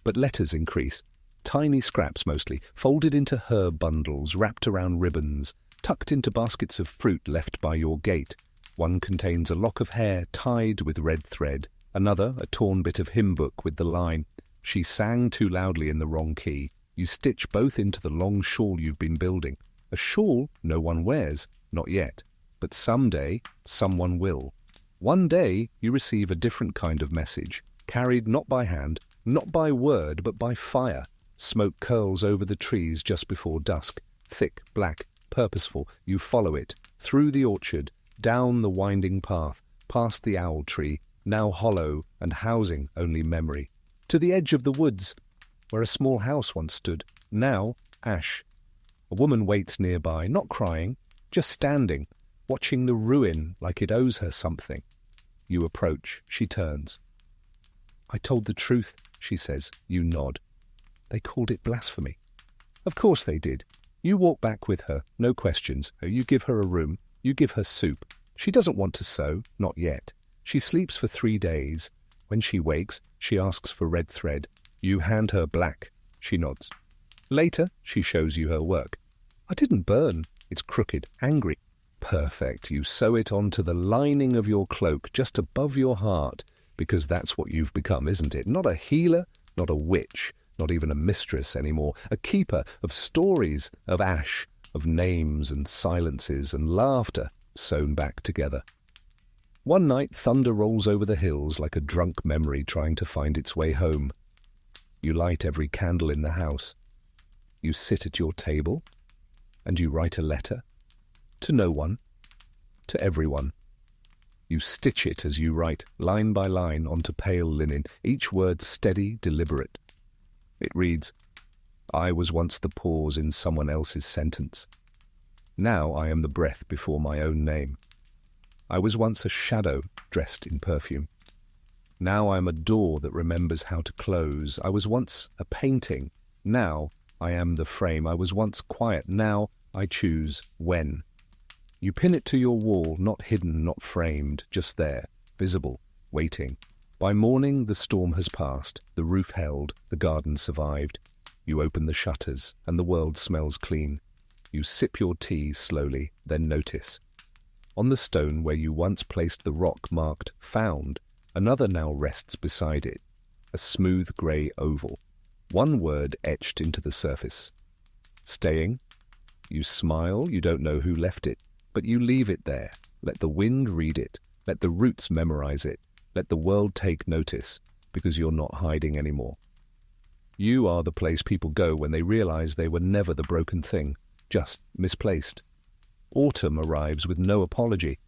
But letters increase. Tiny scraps mostly, folded into herb bundles, wrapped around ribbons, tucked into baskets of fruit left by your gate. One contains a lock of hair tied with red thread, another a torn bit of hymn book with the line, "She sang too loudly in the wrong key." You stitch both into the long shawl you've been building. A shawl no one wears, not yet, but someday someone will. One day you receive a different kind of message, carried not by hand, not by word, but by fire. Smoke curls over the trees just before dusk, thick, black, purposeful. You follow it, through the orchard, down the winding path, past the owl tree, now hollow and housing only memory, to the edge of the woods, where a small house once stood, now ash. A woman waits nearby, not crying, just standing, watching the ruin like it owes her something. You approach. She turns. "I told the truth," she says. You nod. "They called it blasphemy." "Of course they did." You walk back with her, no questions. You give her a room. You give her soup. She doesn't want to sew, not yet. She sleeps for 3 days. When she wakes, she asks for red thread. You hand her black. She nods. Later, she shows you her work. "I didn't burn." It's crooked, angry. "Perfect. You sew it onto the lining of your cloak, just above your heart, because that's what you've become, isn't it? Not a healer, not a witch, not even a mistress anymore. A keeper of stories, of ash, of names and silences and laughter sewn back together. One night, thunder rolls over the hills like a drunk memory trying to find its way home. You light every candle in the house. You sit at your table, and you write a letter. To no one. To everyone. You stitch it as you write, line by line, onto pale linen, each word steady, deliberate. It reads, "I was once the pause in someone else's sentence. Now I am the breath before my own name. I was once a shadow dressed in perfume. Now I am a door that remembers how to close. I was once a painting. Now I am the frame. I was once quiet. Now I choose when." You pin it to your wall, not hidden, not framed, just there, visible, waiting. By morning the storm has passed, the roof held, the garden survived. You open the shutters, and the world smells clean. You sip your tea slowly, then notice. On the stone where you once placed the rock marked "found," another now rests beside it, a smooth grey oval. One word etched into the surface. Staying. You smile, you don't know who left it, but you leave it there. Let the wind read it, let the roots memorize it, let the world take notice, because you're not hiding anymore. You are the place people go when they realize they were never the broken thing, just misplaced. Autumn arrives with no apology.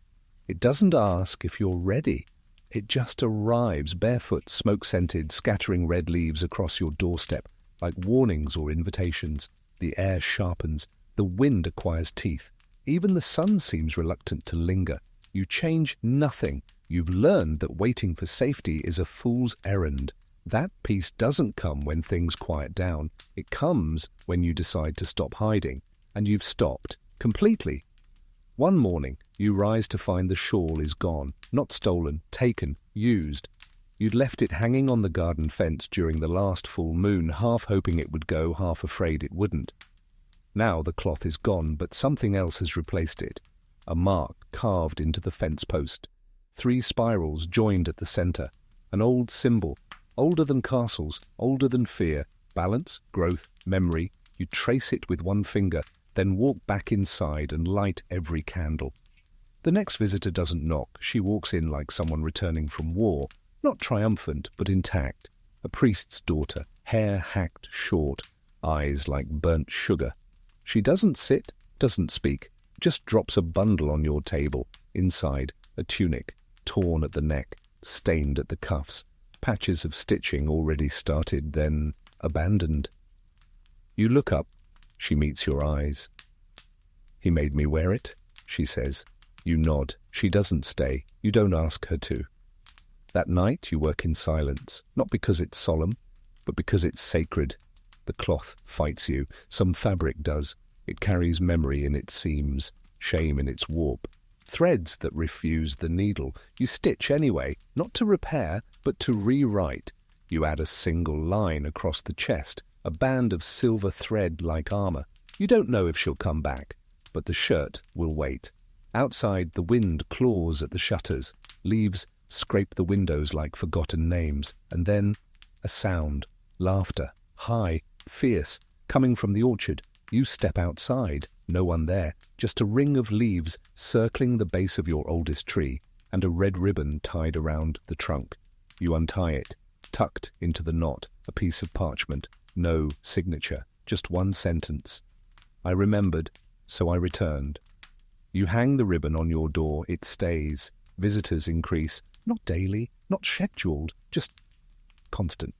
It doesn't ask if you're ready. It just arrives, barefoot, smoke-scented, scattering red leaves across your doorstep, like warnings or invitations. The air sharpens. The wind acquires teeth. Even the sun seems reluctant to linger. You change nothing. You've learned that waiting for safety is a fool's errand. That peace doesn't come when things quiet down. It comes when you decide to stop hiding. And you've stopped. Completely. One morning, you rise to find the shawl is gone. Not stolen, taken, used. You'd left it hanging on the garden fence during the last full moon, half hoping it would go, half afraid it wouldn't. Now the cloth is gone, but something else has replaced it. A mark carved into the fence post. 3 spirals joined at the center. An old symbol, older than castles, older than fear. Balance, growth, memory. You trace it with one finger, then walk back inside and light every candle. The next visitor doesn't knock. She walks in like someone returning from war. Not triumphant, but intact. A priest's daughter, hair hacked short, eyes like burnt sugar. She doesn't sit, doesn't speak, just drops a bundle on your table. Inside, a tunic, torn at the neck, stained at the cuffs, patches of stitching already started, then abandoned. You look up. She meets your eyes. "He made me wear it," she says. You nod. She doesn't stay. You don't ask her to. That night you work in silence, not because it's solemn, but because it's sacred. The cloth fights you. Some fabric does. It carries memory in its seams, shame in its warp, threads that refuse the needle. You stitch anyway, not to repair, but to rewrite. You add a single line across the chest, a band of silver thread like armor. You don't know if she'll come back, but the shirt will wait. Outside, the wind claws at the shutters. Leaves scrape the windows like forgotten names. And then a sound. Laughter. High. Fierce. Coming from the orchard. You step outside. No one there. Just a ring of leaves circling the base of your oldest tree, and a red ribbon tied around the trunk. You untie it. Tucked into the knot, a piece of parchment. No signature. Just one sentence. I remembered, so I returned. You hang the ribbon on your door. It stays. Visitors increase. Not daily, not scheduled, just constant.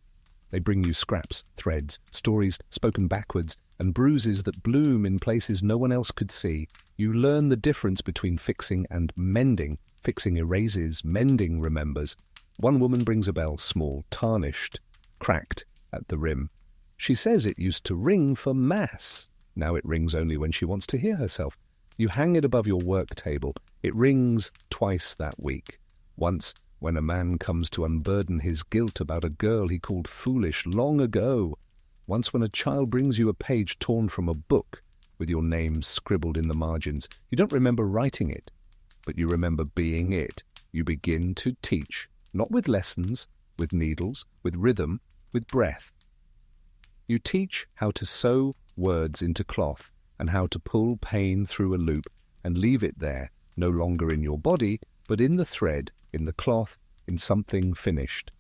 They bring you scraps, threads, stories spoken backwards, and bruises that bloom in places no one else could see. You learn the difference between fixing and mending. Fixing erases, mending remembers. One woman brings a bell, small, tarnished, cracked at the rim. She says it used to ring for mass. Now it rings only when she wants to hear herself. You hang it above your work table. It rings twice that week. Once, when a man comes to unburden his guilt about a girl he called foolish long ago. Once when a child brings you a page torn from a book with your name scribbled in the margins. You don't remember writing it, but you remember being it. You begin to teach, not with lessons, with needles, with rhythm, with breath. You teach how to sew words into cloth and how to pull pain through a loop and leave it there, no longer in your body, but in the thread, in the cloth, in something finished.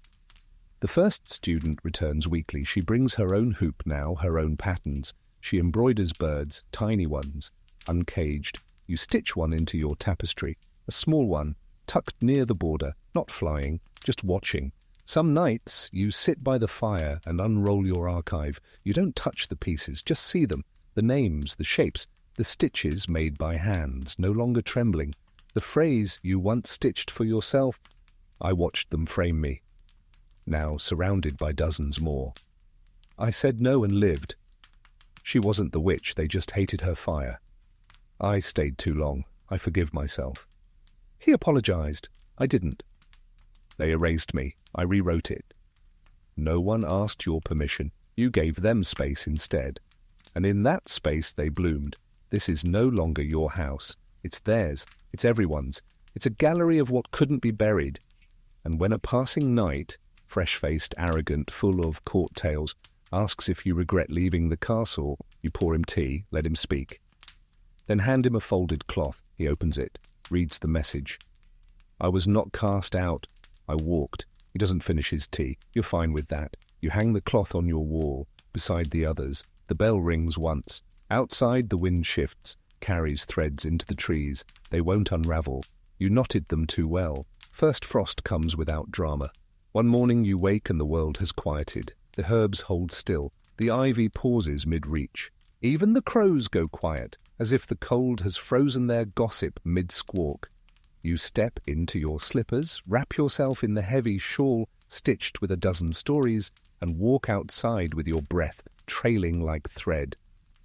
The first student returns weekly. She brings her own hoop now, her own patterns. She embroiders birds, tiny ones, uncaged. You stitch one into your tapestry, a small one, tucked near the border, not flying, just watching. Some nights you sit by the fire and unroll your archive. You don't touch the pieces, just see them, the names, the shapes, the stitches made by hands, no longer trembling. The phrase you once stitched for yourself, I watched them frame me, now surrounded by dozens more. I said no and lived. She wasn't the witch, they just hated her fire. I stayed too long. I forgive myself. He apologized. I didn't. They erased me. I rewrote it. No one asked your permission. You gave them space instead. And in that space they bloomed. This is no longer your house. It's theirs. It's everyone's. It's a gallery of what couldn't be buried. And when a passing knight, fresh-faced, arrogant, full of court tales, asks if you regret leaving the castle, you pour him tea, let him speak. Then hand him a folded cloth. He opens it, reads the message. I was not cast out. I walked. He doesn't finish his tea. You're fine with that. You hang the cloth on your wall, beside the others. The bell rings once. Outside the wind shifts, carries threads into the trees. They won't unravel. You knotted them too well. First frost comes without drama. One morning you wake and the world has quieted. The herbs hold still. The ivy pauses mid-reach. Even the crows go quiet, as if the cold has frozen their gossip mid-squawk. You step into your slippers, wrap yourself in the heavy shawl stitched with a dozen stories, and walk outside with your breath trailing like thread.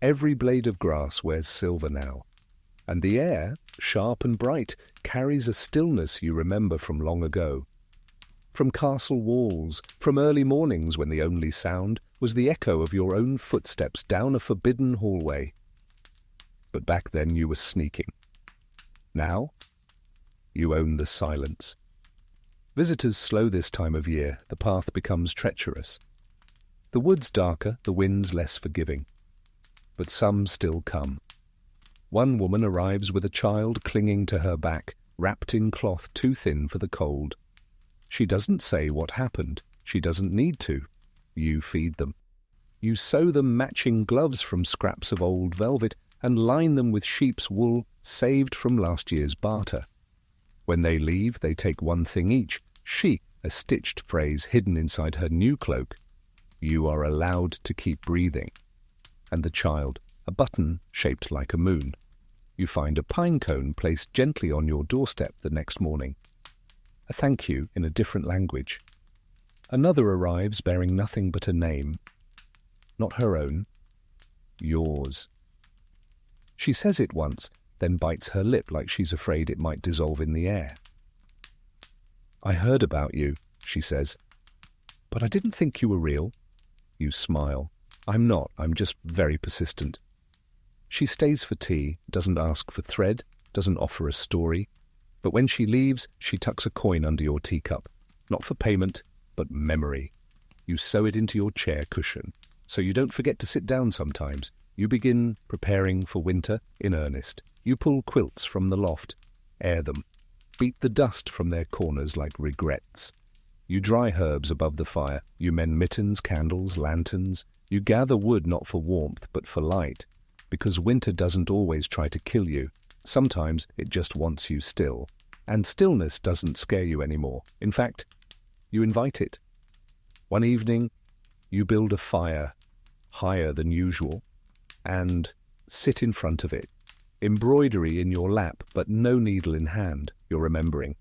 Every blade of grass wears silver now. And the air, sharp and bright, carries a stillness you remember from long ago. From castle walls, from early mornings when the only sound was the echo of your own footsteps down a forbidden hallway. But back then you were sneaking. Now, you own the silence. Visitors slow this time of year. The path becomes treacherous. The woods darker, the winds less forgiving. But some still come. One woman arrives with a child clinging to her back, wrapped in cloth too thin for the cold. She doesn't say what happened. She doesn't need to. You feed them. You sew them matching gloves from scraps of old velvet and line them with sheep's wool saved from last year's barter. When they leave, they take one thing each. She, a stitched phrase hidden inside her new cloak. You are allowed to keep breathing. And the child, a button shaped like a moon. You find a pine cone placed gently on your doorstep the next morning. A thank you in a different language. Another arrives bearing nothing but a name. Not her own. Yours. She says it once, then bites her lip like she's afraid it might dissolve in the air. I heard about you, she says. But I didn't think you were real. You smile. I'm not. I'm just very persistent. She stays for tea, doesn't ask for thread, doesn't offer a story. But when she leaves, she tucks a coin under your teacup. Not for payment, but memory. You sew it into your chair cushion, so you don't forget to sit down sometimes. You begin preparing for winter in earnest. You pull quilts from the loft, air them, beat the dust from their corners like regrets. You dry herbs above the fire. You mend mittens, candles, lanterns. You gather wood not for warmth, but for light, because winter doesn't always try to kill you. Sometimes it just wants you still. And stillness doesn't scare you anymore. In fact, you invite it. One evening, you build a fire higher than usual and sit in front of it. Embroidery in your lap, but no needle in hand. You're remembering.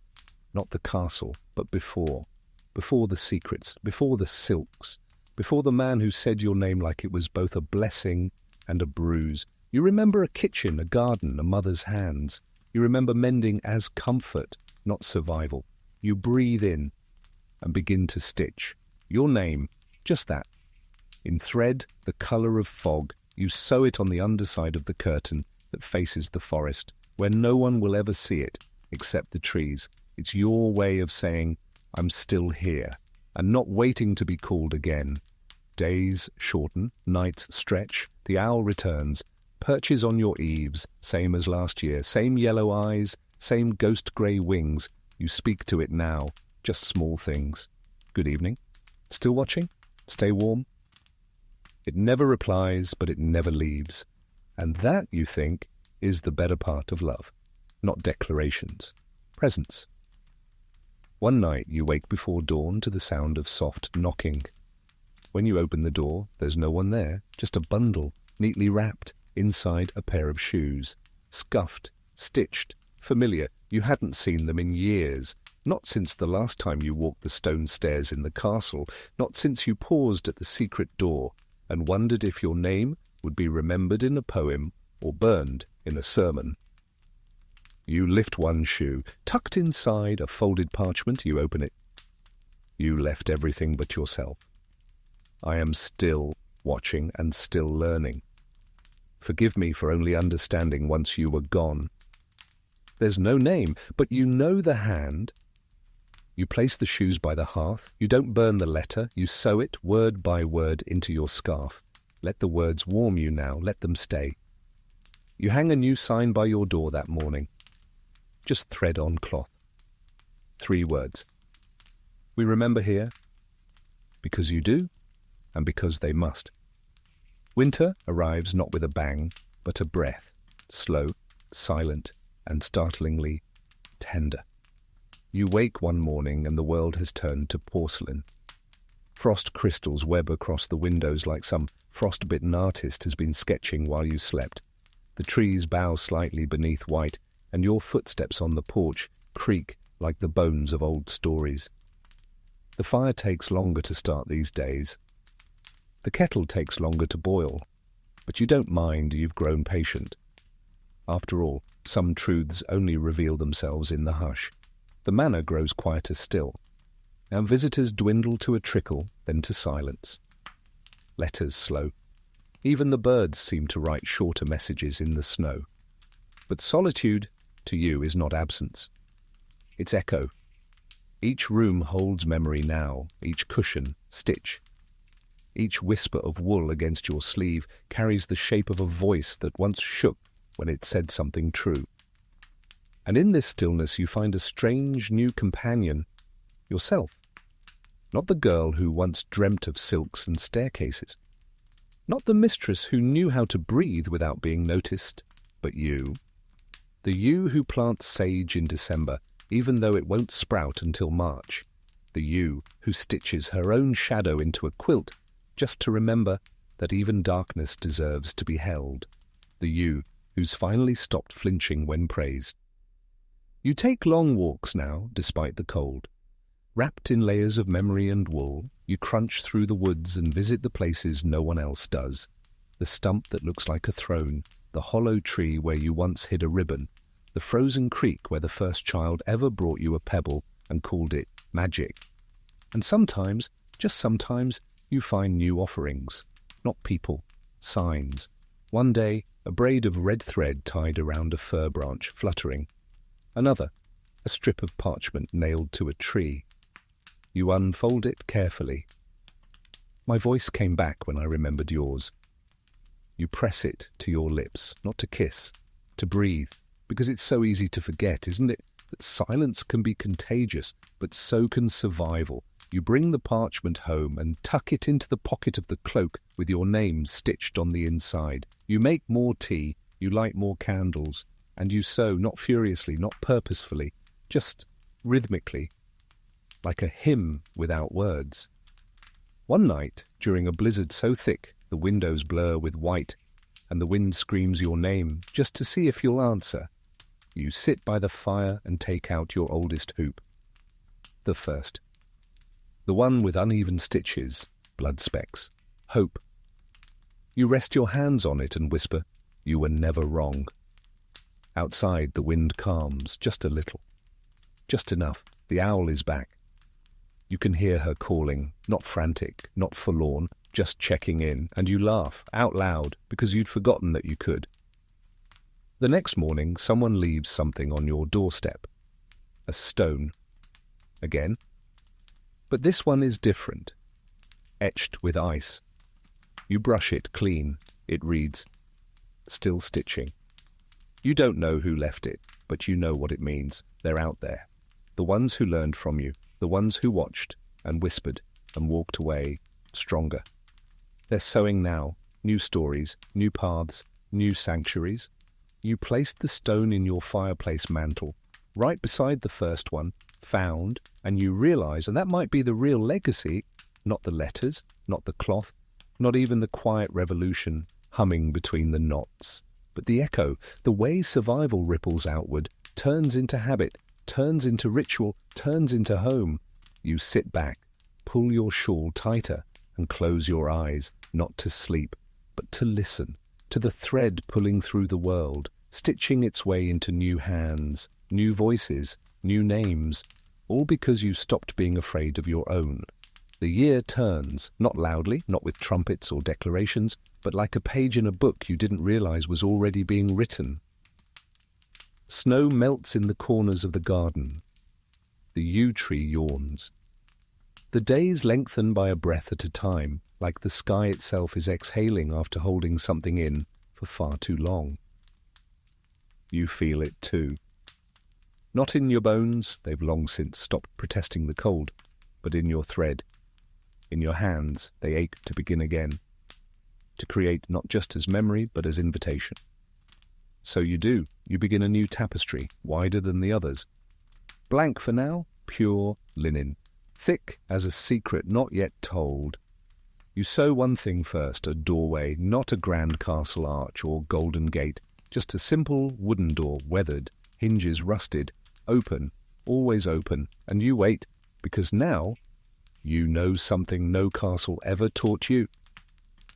Not the castle, but before. Before the secrets, before the silks, before the man who said your name like it was both a blessing and a bruise. You remember a kitchen, a garden, a mother's hands. You remember mending as comfort, not survival. You breathe in and begin to stitch. Your name, just that. In thread, the colour of fog, you sew it on the underside of the curtain that faces the forest, where no one will ever see it except the trees. It's your way of saying, I'm still here, and not waiting to be called again. Days shorten, nights stretch, the owl returns, perches on your eaves, same as last year, same yellow eyes, same ghost-grey wings. You speak to it now, just small things. Good evening. Still watching? Stay warm? It never replies, but it never leaves. And that, you think, is the better part of love. Not declarations. Presence. One night you wake before dawn to the sound of soft knocking. When you open the door, there's no one there, just a bundle, neatly wrapped, inside a pair of shoes. Scuffed, stitched, familiar. You hadn't seen them in years. Not since the last time you walked the stone stairs in the castle. Not since you paused at the secret door and wondered if your name would be remembered in a poem or burned in a sermon. You lift one shoe. Tucked inside a folded parchment, you open it. You left everything but yourself. I am still watching and still learning. Forgive me for only understanding once you were gone. There's no name, but you know the hand. You place the shoes by the hearth. You don't burn the letter. You sew it word by word into your scarf. Let the words warm you now. Let them stay. You hang a new sign by your door that morning. Just thread on cloth. 3 words. We remember here because you do and because they must. Winter arrives not with a bang, but a breath, slow, silent, and startlingly tender. You wake one morning and the world has turned to porcelain. Frost crystals web across the windows like some frostbitten artist has been sketching while you slept. The trees bow slightly beneath white, and your footsteps on the porch creak like the bones of old stories. The fire takes longer to start these days. The kettle takes longer to boil, but you don't mind, you've grown patient. After all, some truths only reveal themselves in the hush. The manor grows quieter still, and visitors dwindle to a trickle, then to silence. Letters slow. Even the birds seem to write shorter messages in the snow. But solitude, to you, is not absence. It's echo. Each room holds memory now, each cushion, stitch. Each whisper of wool against your sleeve carries the shape of a voice that once shook when it said something true. And in this stillness you find a strange new companion, yourself. Not the girl who once dreamt of silks and staircases. Not the mistress who knew how to breathe without being noticed, but you. The you who plants sage in December, even though it won't sprout until March. The you who stitches her own shadow into a quilt just to remember that even darkness deserves to be held. The you who's finally stopped flinching when praised. You take long walks now, despite the cold. Wrapped in layers of memory and wool, you crunch through the woods and visit the places no one else does. The stump that looks like a throne, the hollow tree where you once hid a ribbon, the frozen creek where the first child ever brought you a pebble and called it magic. And sometimes, just sometimes, you find new offerings, not people, signs. One day a braid of red thread tied around a fir branch fluttering. Another, a strip of parchment nailed to a tree. You unfold it carefully. My voice came back when I remembered yours. You press it to your lips, not to kiss, to breathe, because it's so easy to forget, isn't it, that silence can be contagious, but so can survival. You bring the parchment home and tuck it into the pocket of the cloak with your name stitched on the inside. You make more tea, you light more candles, and you sew, not furiously, not purposefully, just rhythmically, like a hymn without words. One night, during a blizzard so thick the windows blur with white and the wind screams your name just to see if you'll answer, you sit by the fire and take out your oldest hoop. The first. The one with uneven stitches, blood specks, hope. You rest your hands on it and whisper, "You were never wrong." Outside the wind calms just a little. Just enough. The owl is back. You can hear her calling, not frantic, not forlorn, just checking in, and you laugh out loud because you'd forgotten that you could. The next morning, someone leaves something on your doorstep. A stone. Again. But this one is different. Etched with ice. You brush it clean. It reads, "Still stitching." You don't know who left it, but you know what it means. They're out there. The ones who learned from you, the ones who watched and whispered and walked away stronger. They're sowing now, new stories, new paths, new sanctuaries. You placed the stone in your fireplace mantle, right beside the first one, found, and you realize, and that might be the real legacy, not the letters, not the cloth, not even the quiet revolution humming between the knots, but the echo, the way survival ripples outward, turns into habit, turns into ritual, turns into home. You sit back, pull your shawl tighter, and close your eyes, not to sleep, but to listen, to the thread pulling through the world, stitching its way into new hands, new voices, new names, all because you stopped being afraid of your own. The year turns, not loudly, not with trumpets or declarations, but like a page in a book you didn't realize was already being written. Snow melts in the corners of the garden. The yew tree yawns. The days lengthen by a breath at a time, like the sky itself is exhaling after holding something in for far too long. You feel it too. Not in your bones, they've long since stopped protesting the cold, but in your thread. In your hands, they ache to begin again, to create not just as memory, but as invitation. So you do. You begin a new tapestry, wider than the others. Blank for now, pure linen, thick as a secret not yet told. You sew one thing first, a doorway, not a grand castle arch or golden gate, just a simple wooden door, weathered, hinges rusted, open, always open, and you wait, because now you know something no castle ever taught you.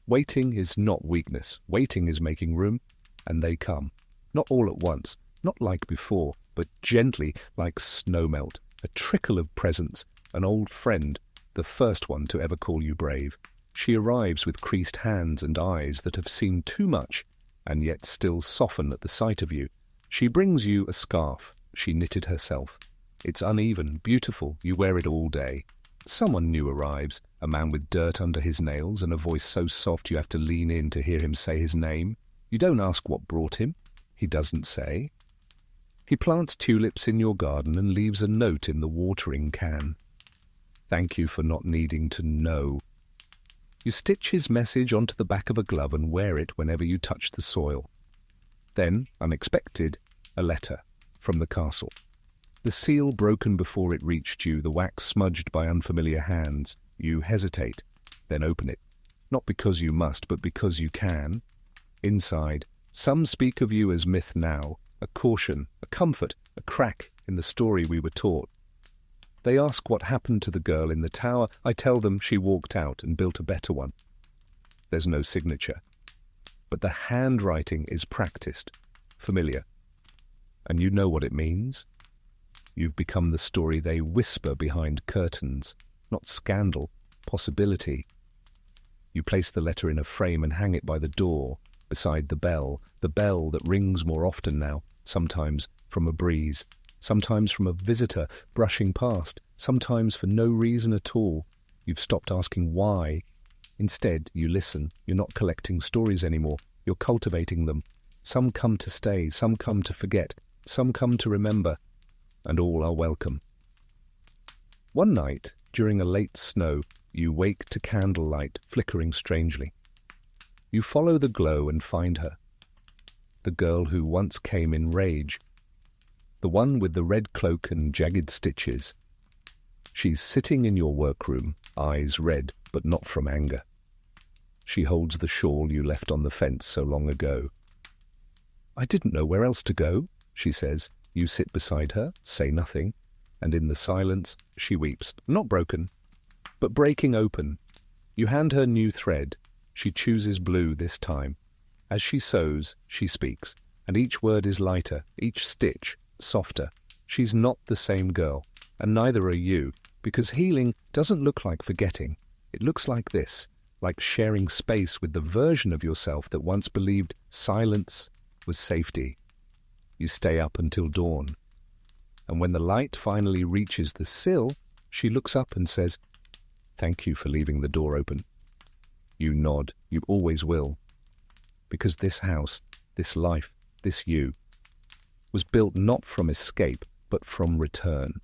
Waiting is not weakness. Waiting is making room, and they come. Not all at once, not like before, but gently, like snowmelt, a trickle of presence, an old friend, the first one to ever call you brave. She arrives with creased hands and eyes that have seen too much, and yet still soften at the sight of you. She brings you a scarf she knitted herself. It's uneven, beautiful, you wear it all day. Someone new arrives, a man with dirt under his nails and a voice so soft you have to lean in to hear him say his name. You don't ask what brought him. He doesn't say. He plants tulips in your garden and leaves a note in the watering can. Thank you for not needing to know. You stitch his message onto the back of a glove and wear it whenever you touch the soil. Then, unexpected, a letter from the castle. The seal broken before it reached you, the wax smudged by unfamiliar hands. You hesitate, then open it. Not because you must, but because you can. Inside, some speak of you as myth now, a caution, a comfort, a crack in the story we were taught. They ask what happened to the girl in the tower. I tell them she walked out and built a better one. There's no signature. But the handwriting is practiced, familiar. And you know what it means. You've become the story they whisper behind curtains, not scandal, possibility. You place the letter in a frame and hang it by the door, beside the bell that rings more often now, sometimes from a breeze, sometimes from a visitor brushing past, sometimes for no reason at all. You've stopped asking why. Instead, you listen. You're not collecting stories anymore. You're cultivating them. Some come to stay, some come to forget, some come to remember, and all are welcome. One night, during a late snow, you wake to candlelight flickering strangely. You follow the glow and find her. The girl who once came in rage. The one with the red cloak and jagged stitches. She's sitting in your workroom, eyes red, but not from anger. She holds the shawl you left on the fence so long ago. "I didn't know where else to go," she says. You sit beside her, say nothing, and in the silence she weeps, not broken, but breaking open. You hand her new thread. She chooses blue this time. As she sews, she speaks, and each word is lighter, each stitch softer. She's not the same girl, and neither are you, because healing doesn't look like forgetting. It looks like this, like sharing space with the version of yourself that once believed silence was safety. You stay up until dawn, and when the light finally reaches the sill, she looks up and says, "Thank you for leaving the door open." You nod. You always will. Because this house, this life, this you, was built not from escape, but from return.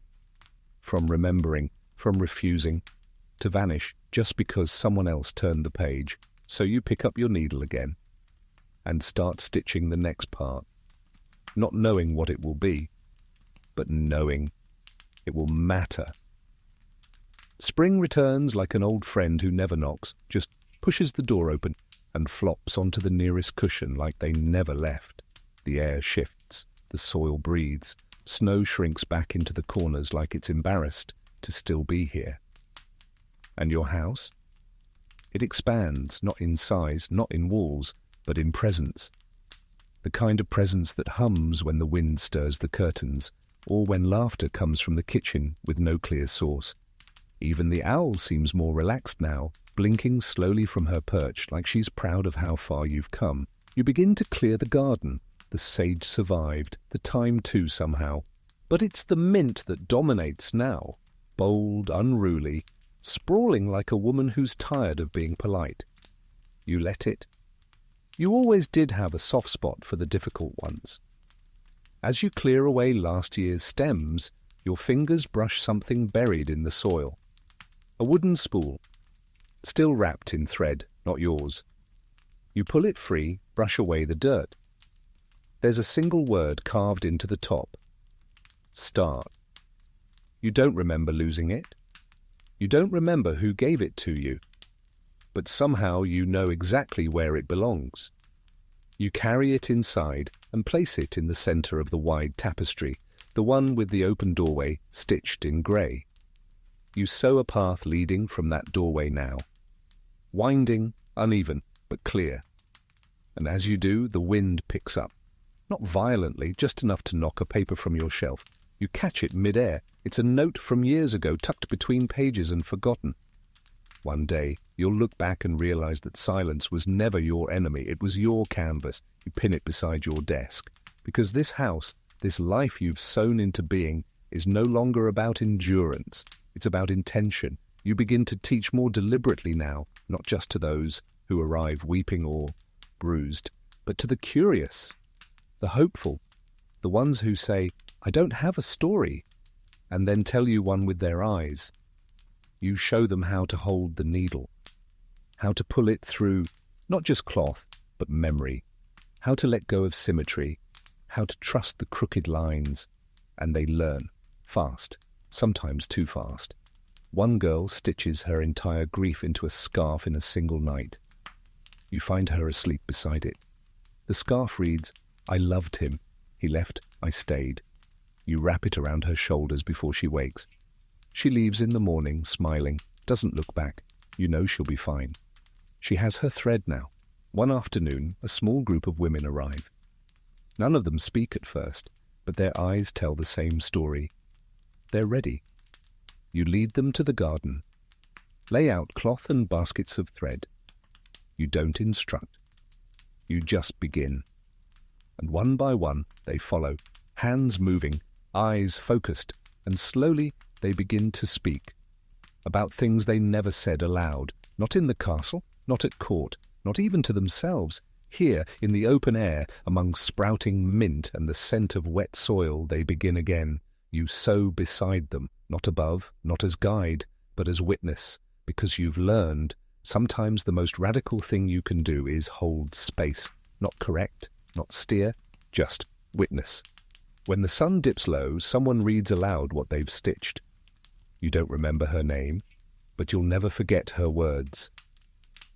From remembering, from refusing, to vanish just because someone else turned the page. So you pick up your needle again and start stitching the next part, not knowing what it will be, but knowing it will matter. Spring returns like an old friend who never knocks, just pushes the door open and flops onto the nearest cushion like they never left. The air shifts, the soil breathes, snow shrinks back into the corners like it's embarrassed to still be here. And your house? It expands, not in size, not in walls, but in presence. The kind of presence that hums when the wind stirs the curtains, or when laughter comes from the kitchen with no clear source. Even the owl seems more relaxed now, blinking slowly from her perch like she's proud of how far you've come. You begin to clear the garden. The sage survived, the thyme too somehow. But it's the mint that dominates now, bold, unruly, sprawling like a woman who's tired of being polite. You let it. You always did have a soft spot for the difficult ones. As you clear away last year's stems, your fingers brush something buried in the soil. A wooden spool, still wrapped in thread, not yours. You pull it free, brush away the dirt. There's a single word carved into the top. Start. You don't remember losing it. You don't remember who gave it to you. But somehow you know exactly where it belongs. You carry it inside and place it in the center of the wide tapestry, the one with the open doorway stitched in grey. You sew a path leading from that doorway now. Winding, uneven, but clear. And as you do, the wind picks up. Not violently, just enough to knock a paper from your shelf. You catch it mid-air. It's a note from years ago, tucked between pages and forgotten. One day, you'll look back and realize that silence was never your enemy. It was your canvas. You pin it beside your desk. Because this house, this life you've sewn into being, is no longer about endurance. It's about intention. You begin to teach more deliberately now, not just to those who arrive weeping or bruised, but to the curious, the hopeful, the ones who say, "I don't have a story," and then tell you one with their eyes. You show them how to hold the needle, how to pull it through not just cloth, but memory, how to let go of symmetry, how to trust the crooked lines, and they learn, fast, sometimes too fast. One girl stitches her entire grief into a scarf in a single night. You find her asleep beside it. The scarf reads, "I loved him. He left, I stayed." You wrap it around her shoulders before she wakes. She leaves in the morning, smiling, doesn't look back. You know she'll be fine. She has her thread now. One afternoon, a small group of women arrive. None of them speak at first, but their eyes tell the same story. They're ready. You lead them to the garden. Lay out cloth and baskets of thread. You don't instruct. You just begin. And one by one they follow, hands moving, eyes focused, and slowly they begin to speak. About things they never said aloud, not in the castle, not at court, not even to themselves. Here, in the open air, among sprouting mint and the scent of wet soil, they begin again. You sow beside them, not above, not as guide, but as witness, because you've learned sometimes the most radical thing you can do is hold space, not correct, not steer, just witness. When the sun dips low, someone reads aloud what they've stitched. You don't remember her name, but you'll never forget her words.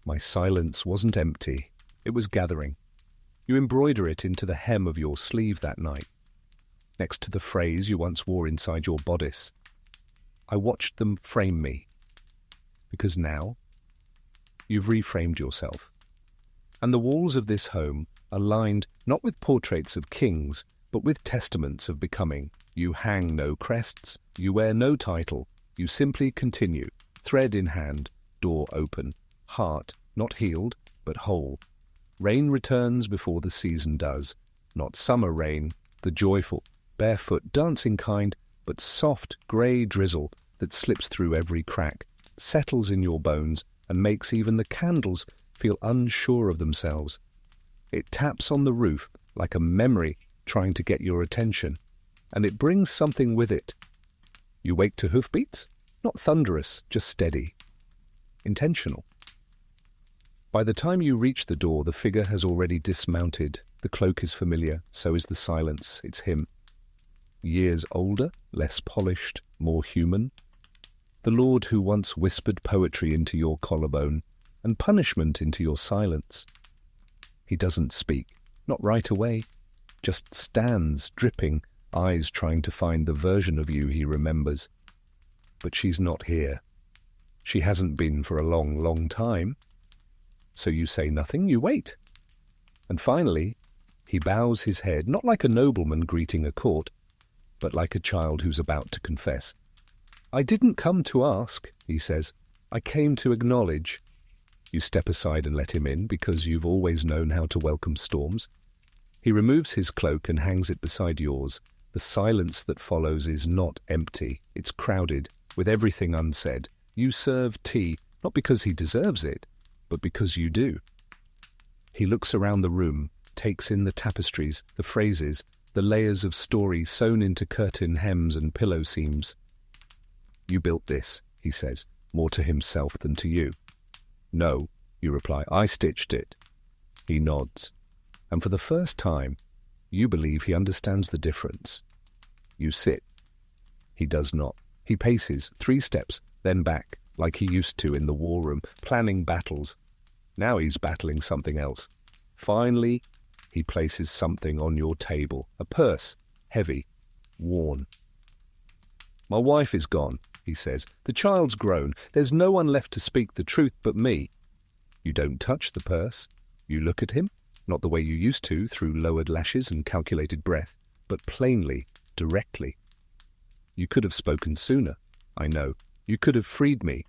My silence wasn't empty, it was gathering. You embroider it into the hem of your sleeve that night, next to the phrase you once wore inside your bodice. I watched them frame me, because now you've reframed yourself. And the walls of this home are lined not with portraits of kings, but with testaments of becoming. You hang no crests, you wear no title, you simply continue, thread in hand, door open, heart not healed, but whole. Rain returns before the season does, not summer rain, the joyful, barefoot, dancing kind, but soft, grey drizzle that slips through every crack, settles in your bones, and makes even the candles feel unsure of themselves. It taps on the roof like a memory trying to get your attention, and it brings something with it. You wake to hoofbeats, not thunderous, just steady, intentional. By the time you reach the door, the figure has already dismounted. The cloak is familiar, so is the silence. It's him. Years older, less polished, more human. The Lord who once whispered poetry into your collarbone and punishment into your silence. He doesn't speak, not right away, just stands, dripping, eyes trying to find the version of you he remembers. But she's not here. She hasn't been for a long, long time. So you say nothing, you wait. And finally, he bows his head, not like a nobleman greeting a court, but like a child who's about to confess. I didn't come to ask, he says. I came to acknowledge. You step aside and let him in, because you've always known how to welcome storms. He removes his cloak and hangs it beside yours. The silence that follows is not empty. It's crowded, with everything unsaid. You serve tea, not because he deserves it, but because you do. He looks around the room, takes in the tapestries, the phrases, the layers of story sewn into curtain hems and pillow seams. You built this, he says, more to himself than to you. No, you reply, I stitched it. He nods, and for the first time, you believe he understands the difference. You sit. He does not. He paces 3 steps, then back, like he used to in the war room, planning battles. Now he's battling something else. Finally, he places something on your table, a purse, heavy, worn. My wife is gone, he says. The child's grown. There's no one left to speak the truth but me. You don't touch the purse. You look at him, not the way you used to, through lowered lashes and calculated breath, but plainly, directly. You could have spoken sooner, I know. You could have freed me.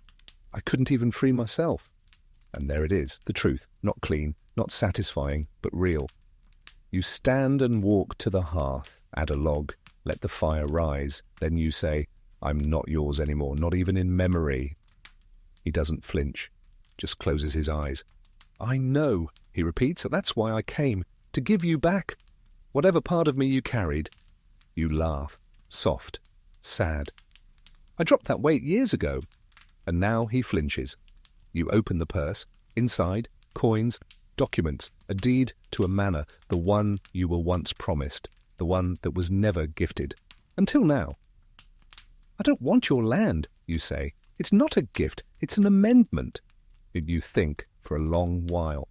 I couldn't even free myself. And there it is, the truth, not clean, not satisfying, but real. You stand and walk to the hearth, add a log, let the fire rise. Then you say, I'm not yours anymore, not even in memory. He doesn't flinch, just closes his eyes. I know, he repeats, that's why I came, to give you back whatever part of me you carried. You laugh, soft, sad. I dropped that weight years ago. And now he flinches. You open the purse. Inside, coins, documents, a deed to a manor, the one you were once promised, the one that was never gifted. Until now. I don't want your land, you say. It's not a gift, it's an amendment. You think for a long while.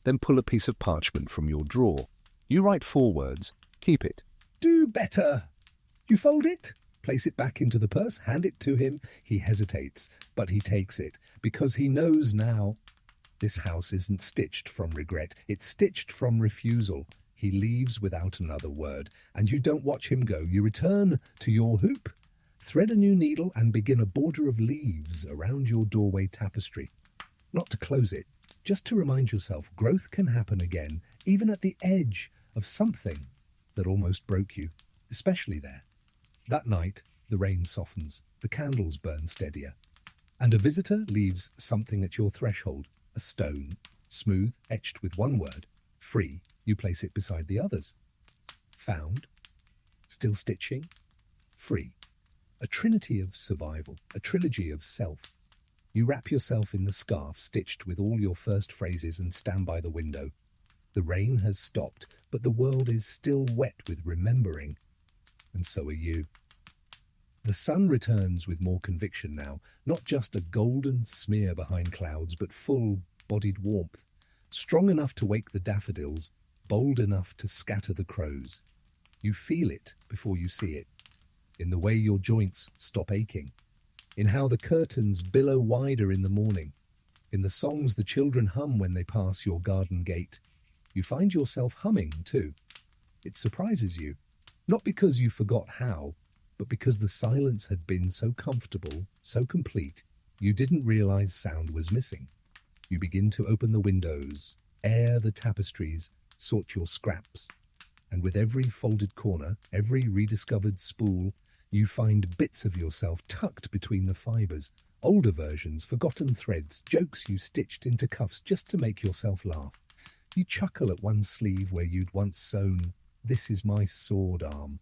Then pull a piece of parchment from your drawer. You write 4 words. Keep it. Do better. You fold it, place it back into the purse, hand it to him. He hesitates, but he takes it, because he knows now this house isn't stitched from regret. It's stitched from refusal. He leaves without another word, and you don't watch him go. You return to your hoop, thread a new needle, and begin a border of leaves around your doorway tapestry. Not to close it, just to remind yourself growth can happen again, even at the edge of something that almost broke you, especially there. That night, the rain softens, the candles burn steadier, and a visitor leaves something at your threshold, a stone, smooth, etched with one word, free. You place it beside the others. Found, still stitching, free. A trinity of survival, a trilogy of self. You wrap yourself in the scarf stitched with all your first phrases and stand by the window. The rain has stopped, but the world is still wet with remembering. And so are you. The sun returns with more conviction now, not just a golden smear behind clouds, but full-bodied warmth, strong enough to wake the daffodils, bold enough to scatter the crows. You feel it before you see it, in the way your joints stop aching, in how the curtains billow wider in the morning, in the songs the children hum when they pass your garden gate. You find yourself humming, too. It surprises you, not because you forgot how, but because the silence had been so comfortable, so complete, you didn't realize sound was missing. You begin to open the windows, air the tapestries, sort your scraps, and with every folded corner, every rediscovered spool, you find bits of yourself tucked between the fibers, older versions, forgotten threads, jokes you stitched into cuffs just to make yourself laugh. You chuckle at one sleeve where you'd once sewn, "This is my sword arm."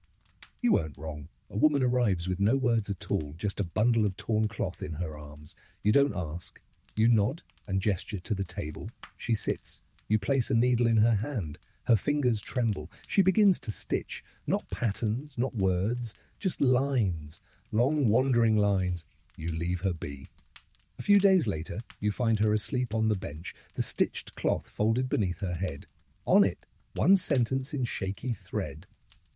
You weren't wrong. A woman arrives with no words at all, just a bundle of torn cloth in her arms. You don't ask. You nod and gesture to the table. She sits. You place a needle in her hand. Her fingers tremble. She begins to stitch. Not patterns, not words, just lines. Long wandering lines. You leave her be. A few days later, you find her asleep on the bench, the stitched cloth folded beneath her head. On it, one sentence in shaky thread.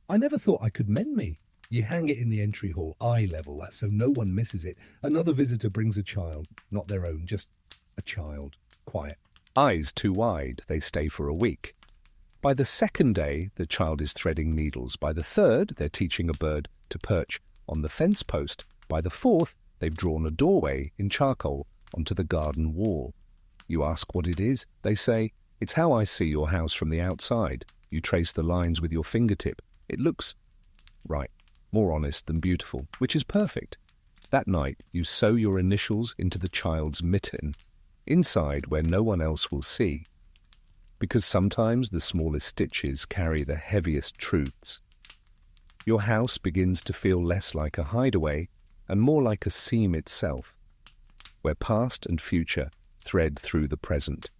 "I never thought I could mend me." You hang it in the entry hall, eye level, so no one misses it. Another visitor brings a child, not their own, just a child, quiet. Eyes too wide, they stay for a week. By the second day, the child is threading needles. By the third, they're teaching a bird to perch on the fence post. By the fourth, they've drawn a doorway in charcoal onto the garden wall. You ask what it is. They say, "It's how I see your house from the outside." You trace the lines with your fingertip. It looks right, more honest than beautiful, which is perfect. That night, you sew your initials into the child's mitten, inside where no one else will see. Because sometimes the smallest stitches carry the heaviest truths. Your house begins to feel less like a hideaway and more like a seam itself, where past and future thread through the present.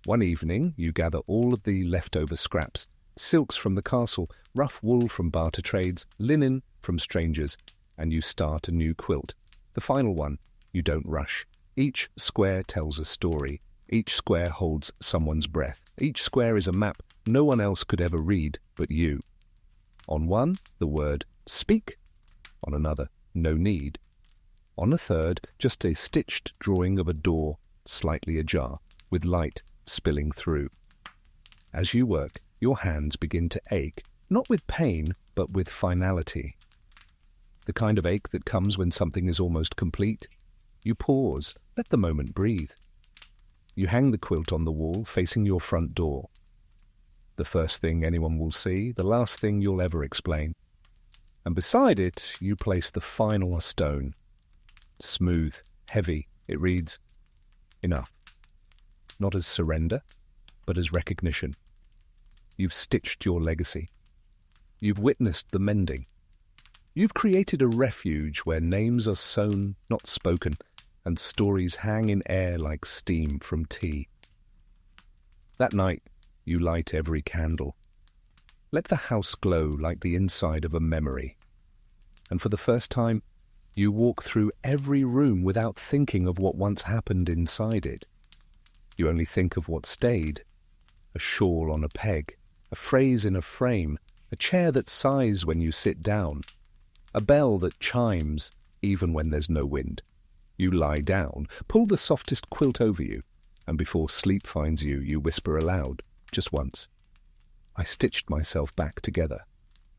One evening, you gather all of the leftover scraps, silks from the castle, rough wool from barter trades, linen from strangers, and you start a new quilt. The final one, you don't rush. Each square tells a story. Each square holds someone's breath. Each square is a map no one else could ever read but you. On one, the word "speak." On another, "no need." On a third, just a stitched drawing of a door slightly ajar, with light spilling through. As you work, your hands begin to ache, not with pain, but with finality. The kind of ache that comes when something is almost complete. You pause, let the moment breathe. You hang the quilt on the wall, facing your front door. The first thing anyone will see, the last thing you'll ever explain. And beside it, you place the final stone. Smooth, heavy, it reads, "Enough." Not as surrender, but as recognition. You've stitched your legacy. You've witnessed the mending. You've created a refuge where names are sown, not spoken, and stories hang in air like steam from tea. That night, you light every candle. Let the house glow like the inside of a memory. And for the first time, you walk through every room without thinking of what once happened inside it. You only think of what stayed. A shawl on a peg, a phrase in a frame, a chair that sighs when you sit down, a bell that chimes even when there's no wind. You lie down, pull the softest quilt over you, and before sleep finds you, you whisper aloud, just once, "I stitched myself back together."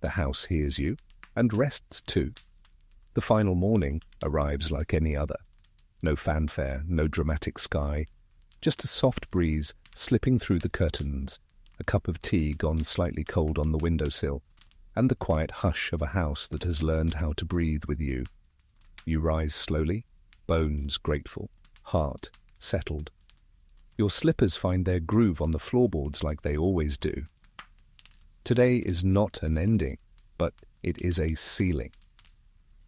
The house hears you, and rests too. The final morning arrives like any other. No fanfare, no dramatic sky, Just a soft breeze slipping through the curtains, a cup of tea gone slightly cold on the windowsill, and the quiet hush of a house that has learned how to breathe with you. You rise slowly, bones grateful, heart settled. Your slippers find their groove on the floorboards like they always do. Today is not an ending, but it is a ceiling.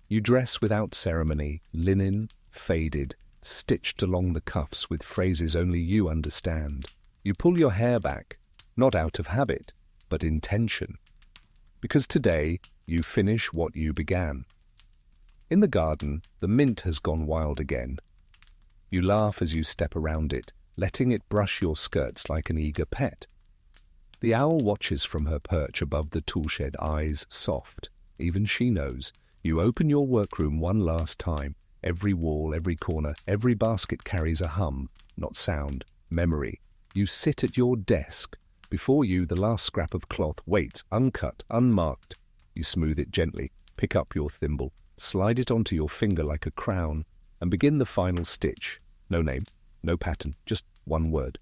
You dress without ceremony, linen, faded, stitched along the cuffs with phrases only you understand. You pull your hair back, not out of habit, but intention. Because today you finish what you began. In the garden, the mint has gone wild again. You laugh as you step around it, letting it brush your skirts like an eager pet. The owl watches from her perch above the toolshed, eyes soft. Even she knows. You open your workroom one last time. Every wall, every corner, every basket carries a hum, not sound, memory. You sit at your desk. Before you, the last scrap of cloth waits, uncut, unmarked. You smooth it gently, pick up your thimble, slide it onto your finger like a crown, and begin the final stitch. No name, no pattern, just one word.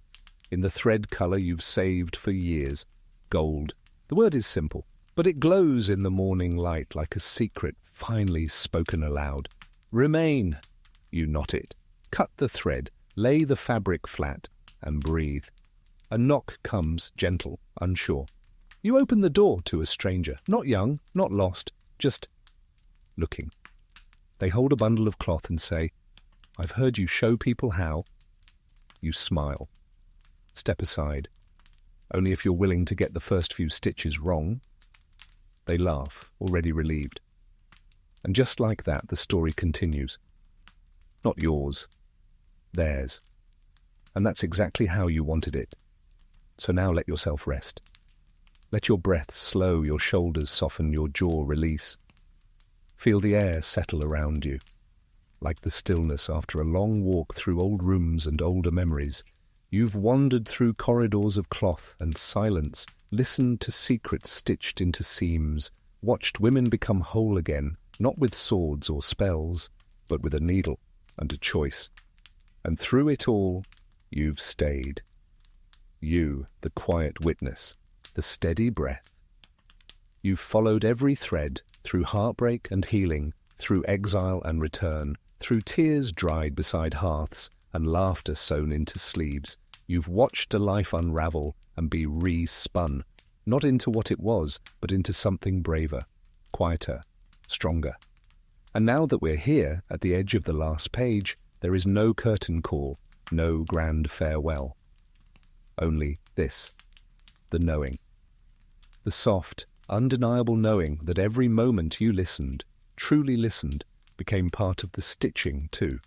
In the thread colour you've saved for years. Gold. The word is simple, but it glows in the morning light like a secret finally spoken aloud. Remain. You knot it. Cut the thread, lay the fabric flat, and breathe. A knock comes, gentle, unsure. You open the door to a stranger, not young, not lost, just looking. They hold a bundle of cloth and say, "I've heard you show people how." You smile. Step aside. Only if you're willing to get the first few stitches wrong. They laugh, already relieved. And just like that, the story continues. Not yours, theirs. And that's exactly how you wanted it. So now let yourself rest. Let your breath slow, your shoulders soften, your jaw release. Feel the air settle around you, like the stillness after a long walk through old rooms and older memories. You've wandered through corridors of cloth and silence, listened to secrets stitched into seams, watched women become whole again, not with swords or spells, but with a needle and a choice. And through it all, you've stayed. You, the quiet witness, the steady breath. You've followed every thread, through heartbreak and healing, through exile and return, through tears dried beside hearths and laughter sewn into sleeves. You've watched a life unravel and be re-spun, not into what it was, but into something braver, quieter, stronger. And now that we're here, at the edge of the last page, there is no curtain call, no grand farewell. Only this, the knowing. The soft, undeniable knowing that every moment you listened, truly listened, became part of the stitching too.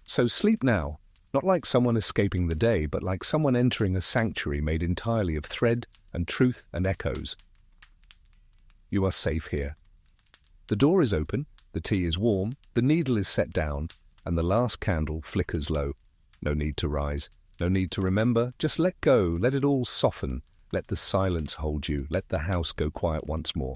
So sleep now, not like someone escaping the day, but like someone entering a sanctuary made entirely of thread and truth and echoes. You are safe here. The door is open, the tea is warm, the needle is set down, and the last candle flickers low. No need to rise, no need to remember, just let go, let it all soften, let the silence hold you, let the house go quiet once more.